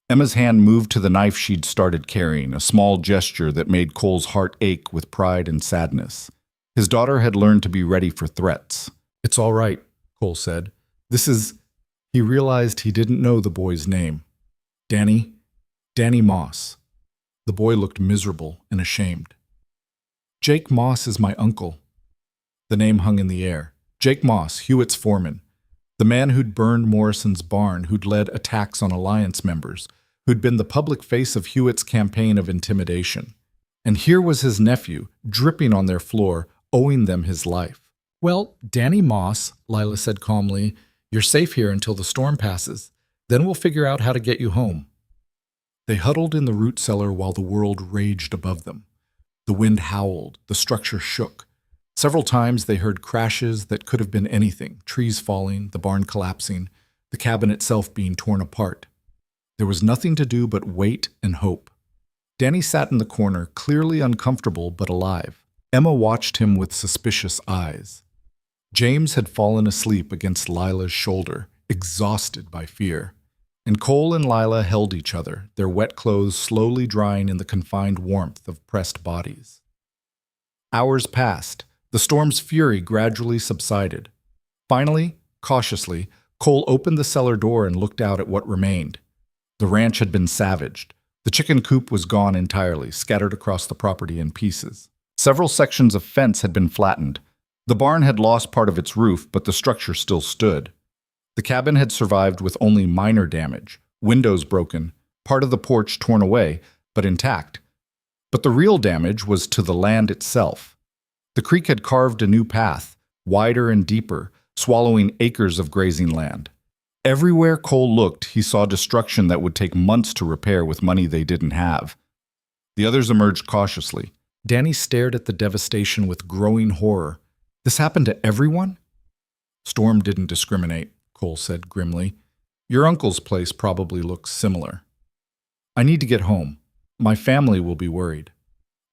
Emma's hand moved to the knife she'd started carrying, a small gesture that made Cole's heart ache with pride and sadness. His daughter had learned to be ready for threats. "It's all right," Cole said. "This is—" He realized he didn't know the boy's name. "Danny Moss." The boy looked miserable and ashamed. "Jake Moss is my uncle." The name hung in the air. Jake Moss, Hewitt's foreman. The man who'd burned Morrison's barn, who'd led attacks on Alliance members, who'd been the public face of Hewitt's campaign of intimidation. And here was his nephew, dripping on their floor, owing them his life. "Well, Danny Moss," Lila said calmly, "you're safe here until the storm passes. Then we'll figure out how to get you home." They huddled in the root cellar while the world raged above them. The wind howled, the structure shook. Several times they heard crashes that could have been anything, trees falling, the barn collapsing, the cabin itself being torn apart. There was nothing to do but wait and hope. Danny sat in the corner, clearly uncomfortable but alive. Emma watched him with suspicious eyes. James had fallen asleep against Lila's shoulder, exhausted by fear. And Cole and Lila held each other, their wet clothes slowly drying in the confined warmth of pressed bodies. Hours passed. The storm's fury gradually subsided. Finally, cautiously, Cole opened the cellar door and looked out at what remained. The ranch had been savaged. The chicken coop was gone entirely, scattered across the property in pieces. Several sections of fence had been flattened. The barn had lost part of its roof, but the structure still stood. The cabin had survived with only minor damage, windows broken, part of the porch torn away, but intact. But the real damage was to the land itself. The creek had carved a new path, wider and deeper, swallowing acres of grazing land. Everywhere Cole looked, he saw destruction that would take months to repair with money they didn't have. The others emerged cautiously. Danny stared at the devastation with growing horror. This happened to everyone? Storm didn't discriminate, Cole said grimly. Your uncle's place probably looks similar. I need to get home. My family will be worried.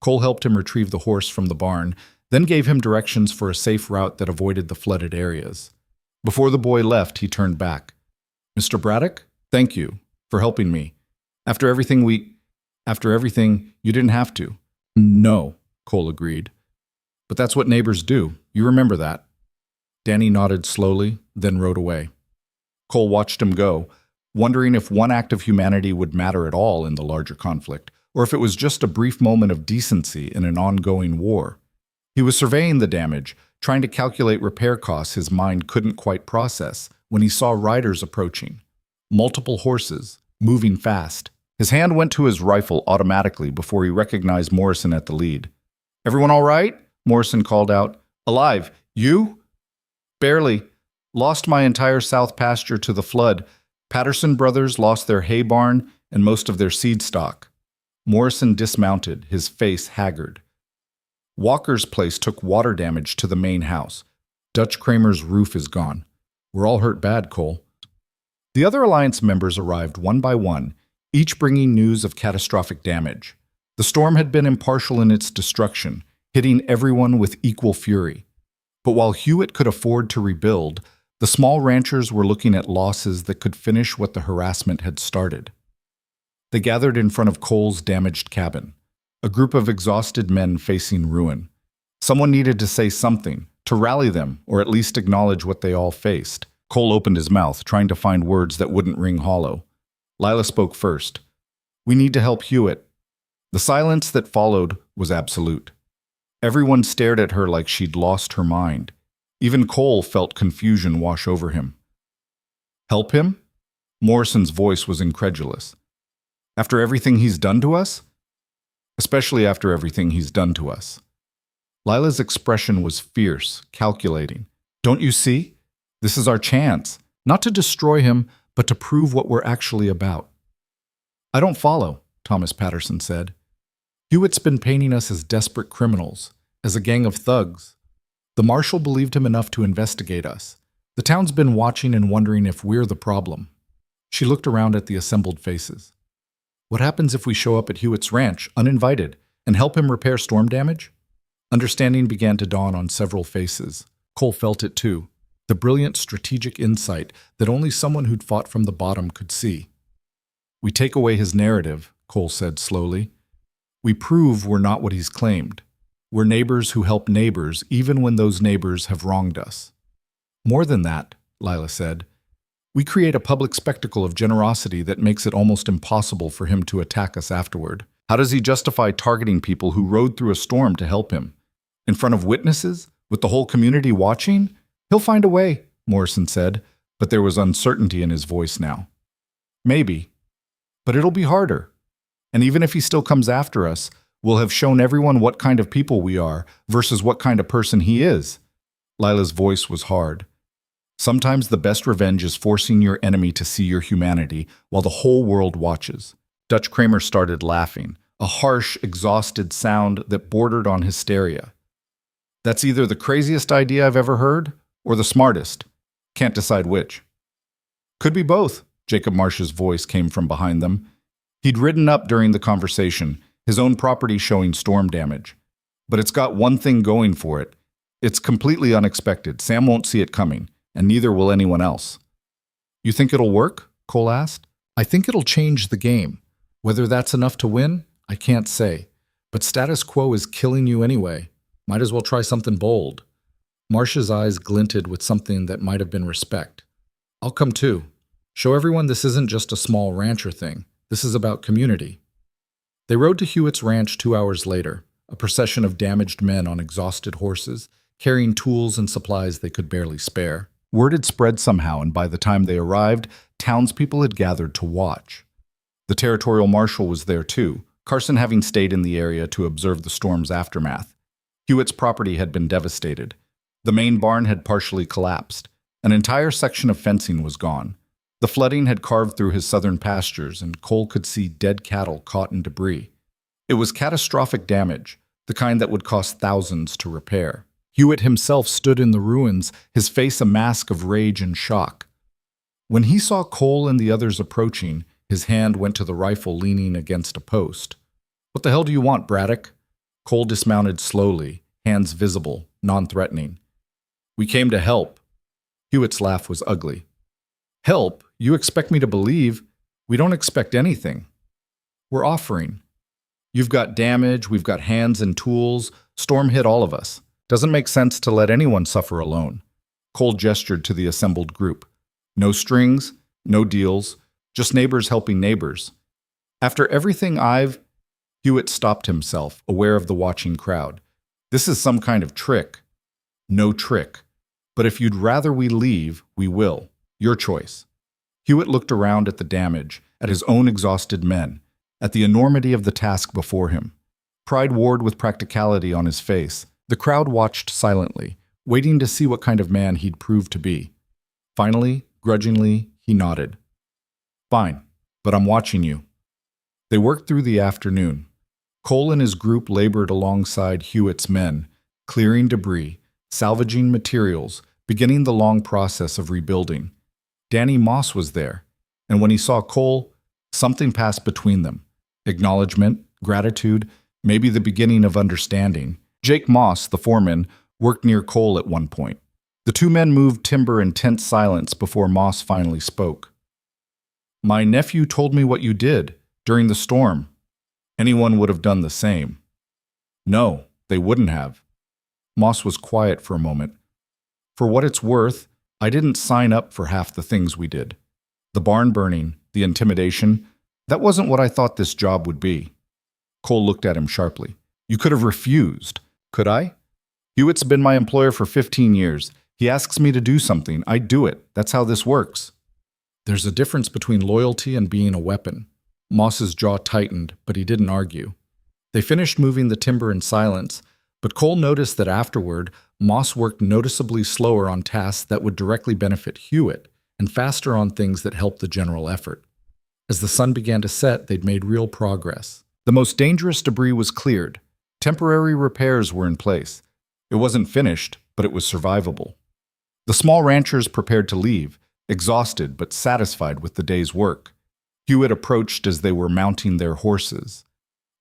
Cole helped him retrieve the horse from the barn, then gave him directions for a safe route that avoided the flooded areas. Before the boy left, he turned back. Mr. Braddock, thank you for helping me. After everything, you didn't have to. No, Cole agreed. But that's what neighbors do. You remember that. Danny nodded slowly, then rode away. Cole watched him go, wondering if one act of humanity would matter at all in the larger conflict, or if it was just a brief moment of decency in an ongoing war. He was surveying the damage, trying to calculate repair costs his mind couldn't quite process, when he saw riders approaching. Multiple horses, moving fast. His hand went to his rifle automatically before he recognized Morrison at the lead. Everyone all right? Morrison called out. Alive. You? Barely. Lost my entire south pasture to the flood. Patterson brothers lost their hay barn and most of their seed stock. Morrison dismounted, his face haggard. Walker's place took water damage to the main house. Dutch Kramer's roof is gone. We're all hurt bad, Cole. The other Alliance members arrived one by one, each bringing news of catastrophic damage. The storm had been impartial in its destruction, hitting everyone with equal fury. But while Hewitt could afford to rebuild, the small ranchers were looking at losses that could finish what the harassment had started. They gathered in front of Cole's damaged cabin, a group of exhausted men facing ruin. Someone needed to say something, to rally them, or at least acknowledge what they all faced. Cole opened his mouth, trying to find words that wouldn't ring hollow. Lila spoke first. "We need to help Hewitt." The silence that followed was absolute. Everyone stared at her like she'd lost her mind. Even Cole felt confusion wash over him. "Help him?" Morrison's voice was incredulous. "After everything he's done to us?" "Especially after everything he's done to us." Lila's expression was fierce, calculating. "Don't you see? This is our chance, not to destroy him, but to prove what we're actually about." "I don't follow," Thomas Patterson said. "Hewitt's been painting us as desperate criminals, as a gang of thugs. The marshal believed him enough to investigate us. The town's been watching and wondering if we're the problem." She looked around at the assembled faces. "What happens if we show up at Hewitt's ranch, uninvited, and help him repair storm damage?" Understanding began to dawn on several faces. Cole felt it too, the brilliant strategic insight that only someone who'd fought from the bottom could see. "We take away his narrative," Cole said slowly. "We prove we're not what he's claimed. We're neighbors who help neighbors even when those neighbors have wronged us." "More than that," Lila said. "We create a public spectacle of generosity that makes it almost impossible for him to attack us afterward. How does he justify targeting people who rode through a storm to help him? In front of witnesses, with the whole community watching? He'll find a way," Morrison said, but there was uncertainty in his voice now. "Maybe. But it'll be harder. And even if he still comes after us, we'll have shown everyone what kind of people we are versus what kind of person he is." Lila's voice was hard. "Sometimes the best revenge is forcing your enemy to see your humanity while the whole world watches." Dutch Kramer started laughing, a harsh, exhausted sound that bordered on hysteria. "That's either the craziest idea I've ever heard or the smartest. Can't decide which." "Could be both," Jacob Marsh's voice came from behind them. He'd ridden up during the conversation, his own property showing storm damage. "But it's got one thing going for it. It's completely unexpected. Sam won't see it coming, and neither will anyone else." "You think it'll work?" Cole asked. "I think it'll change the game. Whether that's enough to win, I can't say. But status quo is killing you anyway. Might as well try something bold." Marsh's eyes glinted with something that might have been respect. "I'll come too. Show everyone this isn't just a small rancher thing. This is about community." They rode to Hewitt's ranch 2 hours later, a procession of damaged men on exhausted horses, carrying tools and supplies they could barely spare. Word had spread somehow, and by the time they arrived, townspeople had gathered to watch. The territorial marshal was there too, Carson having stayed in the area to observe the storm's aftermath. Hewitt's property had been devastated. The main barn had partially collapsed. An entire section of fencing was gone. The flooding had carved through his southern pastures, and Cole could see dead cattle caught in debris. It was catastrophic damage, the kind that would cost thousands to repair. Hewitt himself stood in the ruins, his face a mask of rage and shock. When he saw Cole and the others approaching, his hand went to the rifle leaning against a post. "What the hell do you want, Braddock?" Cole dismounted slowly, hands visible, non-threatening. "We came to help." Hewitt's laugh was ugly. "Help? You expect me to believe? We don't expect anything. We're offering. You've got damage, we've got hands and tools. Storm hit all of us. Doesn't make sense to let anyone suffer alone." Cole gestured to the assembled group. "No strings, no deals, just neighbors helping neighbors. After everything Hewitt stopped himself, aware of the watching crowd. "This is some kind of trick." "No trick. But if you'd rather we leave, we will. Your choice." Hewitt looked around at the damage, at his own exhausted men, at the enormity of the task before him. Pride warred with practicality on his face. The crowd watched silently, waiting to see what kind of man he'd prove to be. Finally, grudgingly, he nodded. "Fine, but I'm watching you." They worked through the afternoon. Cole and his group labored alongside Hewitt's men, clearing debris, salvaging materials, beginning the long process of rebuilding. Danny Moss was there, and when he saw Cole, something passed between them. Acknowledgement, gratitude, maybe the beginning of understanding. Jake Moss, the foreman, worked near Cole at one point. The two men moved timber in tense silence before Moss finally spoke. My nephew told me what you did during the storm. Anyone would have done the same. No, they wouldn't have. Moss was quiet for a moment. For what it's worth, I didn't sign up for half the things we did. The barn burning, the intimidation, that wasn't what I thought this job would be. Cole looked at him sharply. You could have refused. Could I? Hewitt's been my employer for 15 years. He asks me to do something. I do it. That's how this works. There's a difference between loyalty and being a weapon. Moss's jaw tightened, but he didn't argue. They finished moving the timber in silence, but Cole noticed that afterward, Moss worked noticeably slower on tasks that would directly benefit Hewitt and faster on things that helped the general effort. As the sun began to set, they'd made real progress. The most dangerous debris was cleared. Temporary repairs were in place. It wasn't finished, but it was survivable. The small ranchers prepared to leave, exhausted but satisfied with the day's work. Hewitt approached as they were mounting their horses.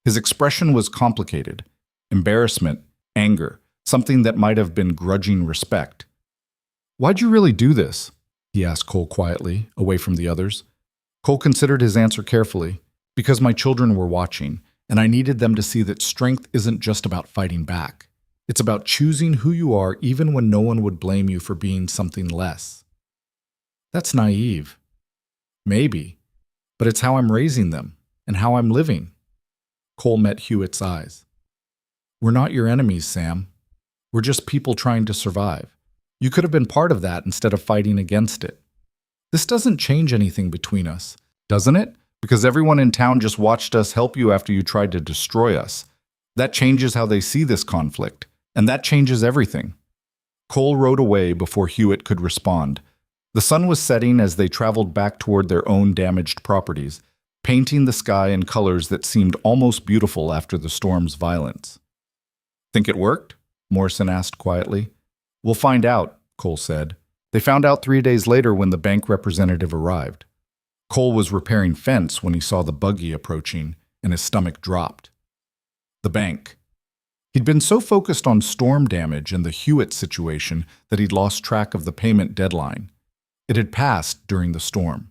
His expression was complicated. Embarrassment, anger, something that might have been grudging respect. Why'd you really do this? He asked Cole quietly, away from the others. Cole considered his answer carefully. Because my children were watching, and I needed them to see that strength isn't just about fighting back. It's about choosing who you are even when no one would blame you for being something less. That's naive. Maybe, but it's how I'm raising them and how I'm living. Cole met Hewitt's eyes. We're not your enemies, Sam. We're just people trying to survive. You could have been part of that instead of fighting against it. This doesn't change anything between us, doesn't it? Because everyone in town just watched us help you after you tried to destroy us. That changes how they see this conflict, and that changes everything. Cole rode away before Hewitt could respond. The sun was setting as they traveled back toward their own damaged properties, painting the sky in colors that seemed almost beautiful after the storm's violence. Think it worked? Morrison asked quietly. We'll find out, Cole said. They found out 3 days later when the bank representative arrived. Cole was repairing fence when he saw the buggy approaching, and his stomach dropped. The bank. He'd been so focused on storm damage and the Hewitt situation that he'd lost track of the payment deadline. It had passed during the storm.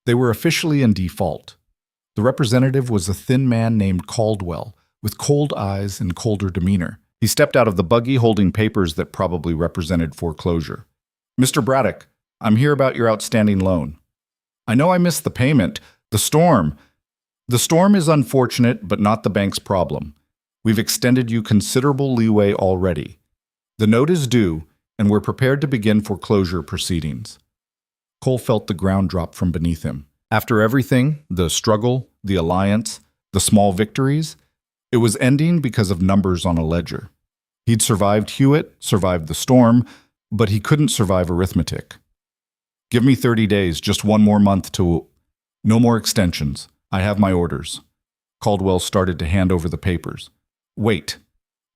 They were officially in default. The representative was a thin man named Caldwell, with cold eyes and colder demeanor. He stepped out of the buggy holding papers that probably represented foreclosure. Mr. Braddock, I'm here about your outstanding loan. I know I missed the payment. The storm is unfortunate, but not the bank's problem. We've extended you considerable leeway already. The note is due, and we're prepared to begin foreclosure proceedings. Cole felt the ground drop from beneath him. After everything, the struggle, the alliance, the small victories, it was ending because of numbers on a ledger. He'd survived Hewitt, survived the storm, but he couldn't survive arithmetic. Give me 30 days, just one more month to... No more extensions. I have my orders. Caldwell started to hand over the papers. Wait.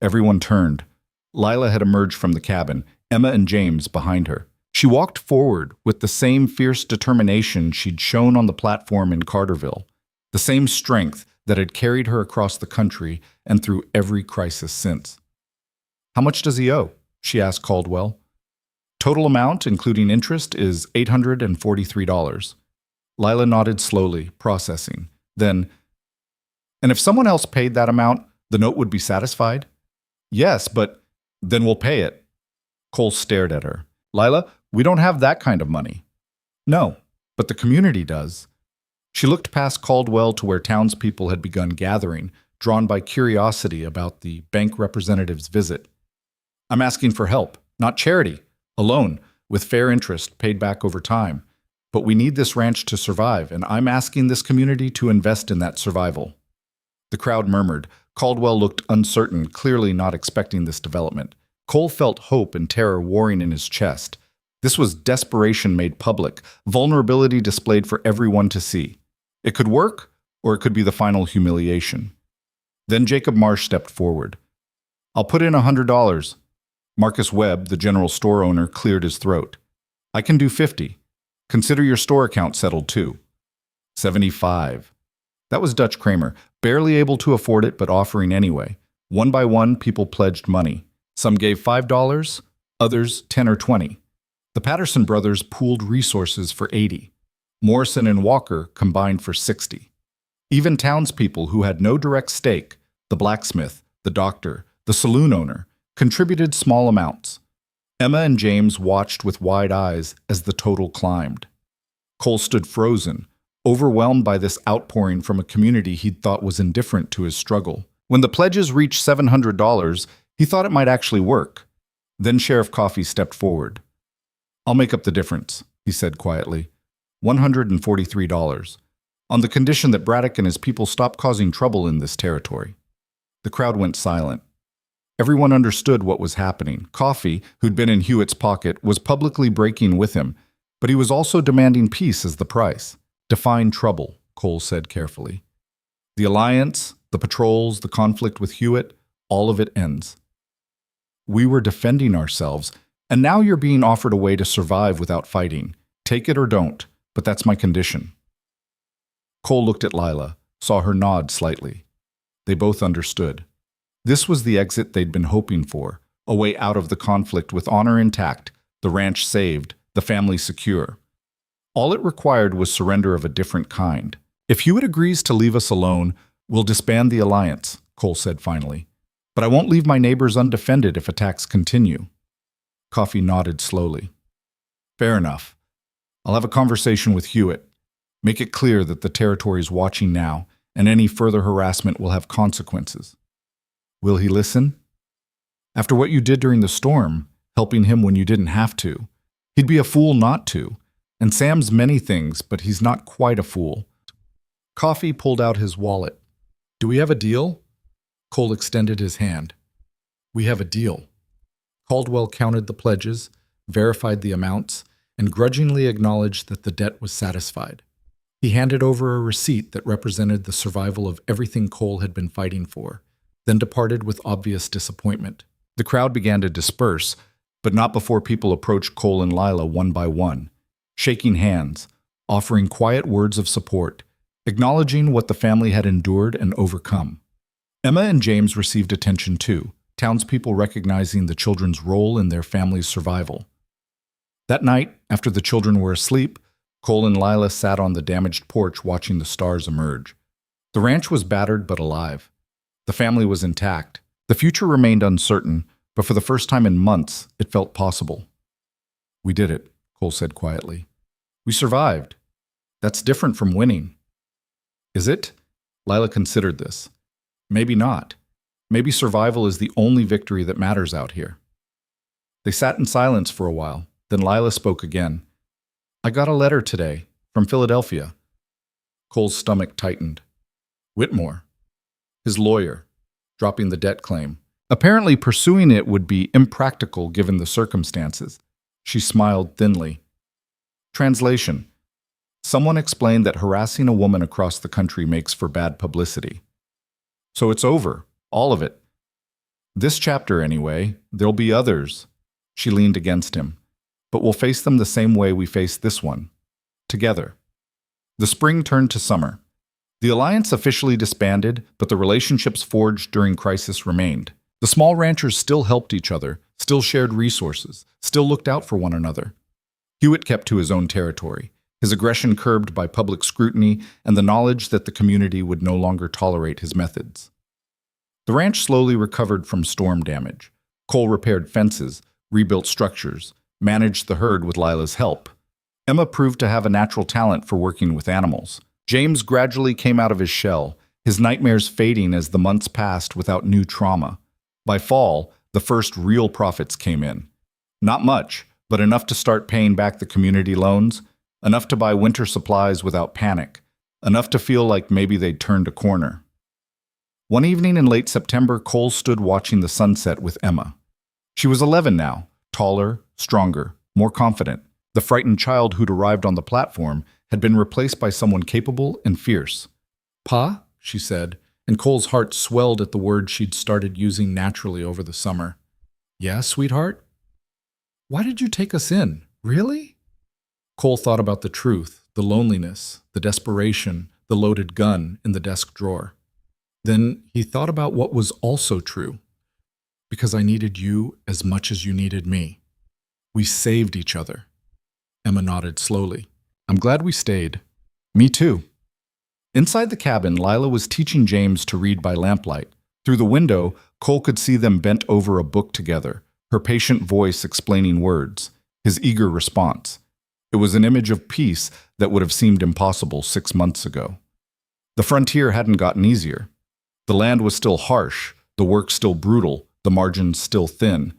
Everyone turned. Lila had emerged from the cabin, Emma and James behind her. She walked forward with the same fierce determination she'd shown on the platform in Carterville, the same strength that had carried her across the country and through every crisis since. How much does he owe? She asked Caldwell. Total amount, including interest, is $843. Lila nodded slowly, processing. Then, and if someone else paid that amount, the note would be satisfied? Yes, but then we'll pay it. Cole stared at her. Lila, we don't have that kind of money. No, but the community does. She looked past Caldwell to where townspeople had begun gathering, drawn by curiosity about the bank representative's visit. I'm asking for help, not charity. A loan, with fair interest paid back over time. But we need this ranch to survive, and I'm asking this community to invest in that survival. The crowd murmured. Caldwell looked uncertain, clearly not expecting this development. Cole felt hope and terror warring in his chest. This was desperation made public, vulnerability displayed for everyone to see. It could work, or it could be the final humiliation. Then Jacob Marsh stepped forward. I'll put in $100. Marcus Webb, the general store owner, cleared his throat. I can do 50. Consider your store account settled too. 75. That was Dutch Kramer, barely able to afford it but offering anyway. One by one, people pledged money. Some gave $5, others 10 or 20. The Patterson brothers pooled resources for 80. Morrison and Walker combined for 60. Even townspeople who had no direct stake, the blacksmith, the doctor, the saloon owner, contributed small amounts. Emma and James watched with wide eyes as the total climbed. Cole stood frozen, overwhelmed by this outpouring from a community he'd thought was indifferent to his struggle. When the pledges reached $700, he thought it might actually work. Then Sheriff Coffey stepped forward. "I'll make up the difference," he said quietly. $143, on the condition that Braddock and his people stop causing trouble in this territory. The crowd went silent. Everyone understood what was happening. Coffey, who'd been in Hewitt's pocket, was publicly breaking with him, but he was also demanding peace as the price. "Define trouble," Cole said carefully. "The alliance, the patrols, the conflict with Hewitt, all of it ends. We were defending ourselves, and now you're being offered a way to survive without fighting. Take it or don't, but that's my condition." Cole looked at Lila, saw her nod slightly. They both understood. This was the exit they'd been hoping for, a way out of the conflict with honor intact, the ranch saved, the family secure. All it required was surrender of a different kind. "If Hewitt agrees to leave us alone, we'll disband the alliance," Cole said finally. "But I won't leave my neighbors undefended if attacks continue." Coffey nodded slowly. "Fair enough. I'll have a conversation with Hewitt. Make it clear that the territory is watching now, and any further harassment will have consequences." "Will he listen?" "After what you did during the storm, helping him when you didn't have to, he'd be a fool not to. And Sam's many things, but he's not quite a fool." Coffey pulled out his wallet. "Do we have a deal?" Cole extended his hand. "We have a deal." Caldwell counted the pledges, verified the amounts, and grudgingly acknowledged that the debt was satisfied. He handed over a receipt that represented the survival of everything Cole had been fighting for, then departed with obvious disappointment. The crowd began to disperse, but not before people approached Cole and Lila one by one, shaking hands, offering quiet words of support, acknowledging what the family had endured and overcome. Emma and James received attention too, townspeople recognizing the children's role in their family's survival. That night, after the children were asleep, Cole and Lila sat on the damaged porch watching the stars emerge. The ranch was battered but alive. The family was intact. The future remained uncertain, but for the first time in months, it felt possible. "We did it," Cole said quietly. "We survived. That's different from winning." "Is it?" Lila considered this. "Maybe not. Maybe survival is the only victory that matters out here." They sat in silence for a while. Then Lila spoke again. "I got a letter today, from Philadelphia." Cole's stomach tightened. Whitmore. His lawyer, dropping the debt claim. Apparently pursuing it would be impractical given the circumstances. She smiled thinly. Translation. Someone explained that harassing a woman across the country makes for bad publicity. "So it's over, all of it." "This chapter, anyway. There'll be others." She leaned against him. "But we'll face them the same way we faced this one. Together." The spring turned to summer. The alliance officially disbanded, but the relationships forged during crisis remained. The small ranchers still helped each other, still shared resources, still looked out for one another. Hewitt kept to his own territory, his aggression curbed by public scrutiny and the knowledge that the community would no longer tolerate his methods. The ranch slowly recovered from storm damage. Cole repaired fences, rebuilt structures, managed the herd with Lila's help. Emma proved to have a natural talent for working with animals. James gradually came out of his shell, his nightmares fading as the months passed without new trauma. By fall, the first real profits came in. Not much, but enough to start paying back the community loans, enough to buy winter supplies without panic, enough to feel like maybe they'd turned a corner. One evening in late September, Cole stood watching the sunset with Emma. She was 11 now, taller, stronger, more confident. The frightened child who'd arrived on the platform had been replaced by someone capable and fierce. "Pa?" she said, and Cole's heart swelled at the word she'd started using naturally over the summer. "Yeah, sweetheart?" "Why did you take us in? Really?" Cole thought about the truth, the loneliness, the desperation, the loaded gun in the desk drawer. Then he thought about what was also true. Because I needed you as much as you needed me. We saved each other. Emma nodded slowly. I'm glad we stayed. Me too. Inside the cabin, Lila was teaching James to read by lamplight. Through the window, Cole could see them bent over a book together, her patient voice explaining words, his eager response. It was an image of peace that would have seemed impossible 6 months ago. The frontier hadn't gotten easier. The land was still harsh, the work still brutal, the margins still thin.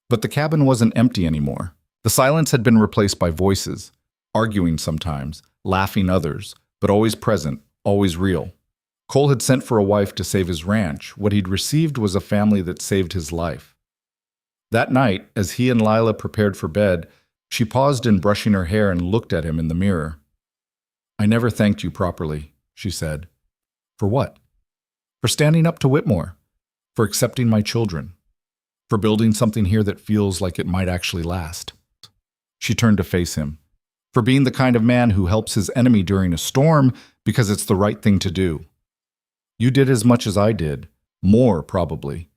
But the cabin wasn't empty anymore. The silence had been replaced by voices, arguing sometimes, laughing others, but always present, always real. Cole had sent for a wife to save his ranch. What he'd received was a family that saved his life. That night, as he and Lila prepared for bed, she paused in brushing her hair and looked at him in the mirror. I never thanked you properly, she said. For what? For standing up to Whitmore. For accepting my children. For building something here that feels like it might actually last. She turned to face him. For being the kind of man who helps his enemy during a storm because it's the right thing to do. You did as much as I did. More, probably.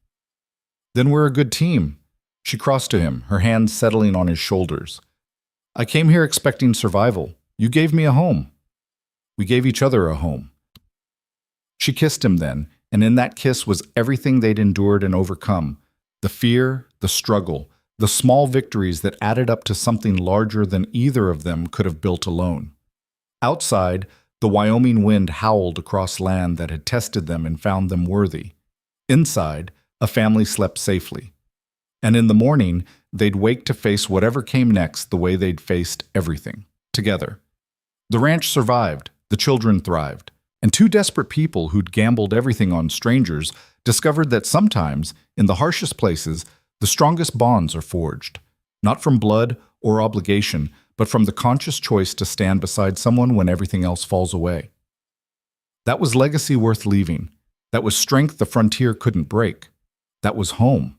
Then we're a good team. She crossed to him, her hands settling on his shoulders. I came here expecting survival. You gave me a home. We gave each other a home. She kissed him then, and in that kiss was everything they'd endured and overcome. The fear, the struggle, the small victories that added up to something larger than either of them could have built alone. Outside, the Wyoming wind howled across land that had tested them and found them worthy. Inside, a family slept safely. And in the morning, they'd wake to face whatever came next the way they'd faced everything, together. The ranch survived, the children thrived, and two desperate people who'd gambled everything on strangers discovered that sometimes, in the harshest places, the strongest bonds are forged, not from blood or obligation, but from the conscious choice to stand beside someone when everything else falls away. That was legacy worth leaving. That was strength the frontier couldn't break. That was home.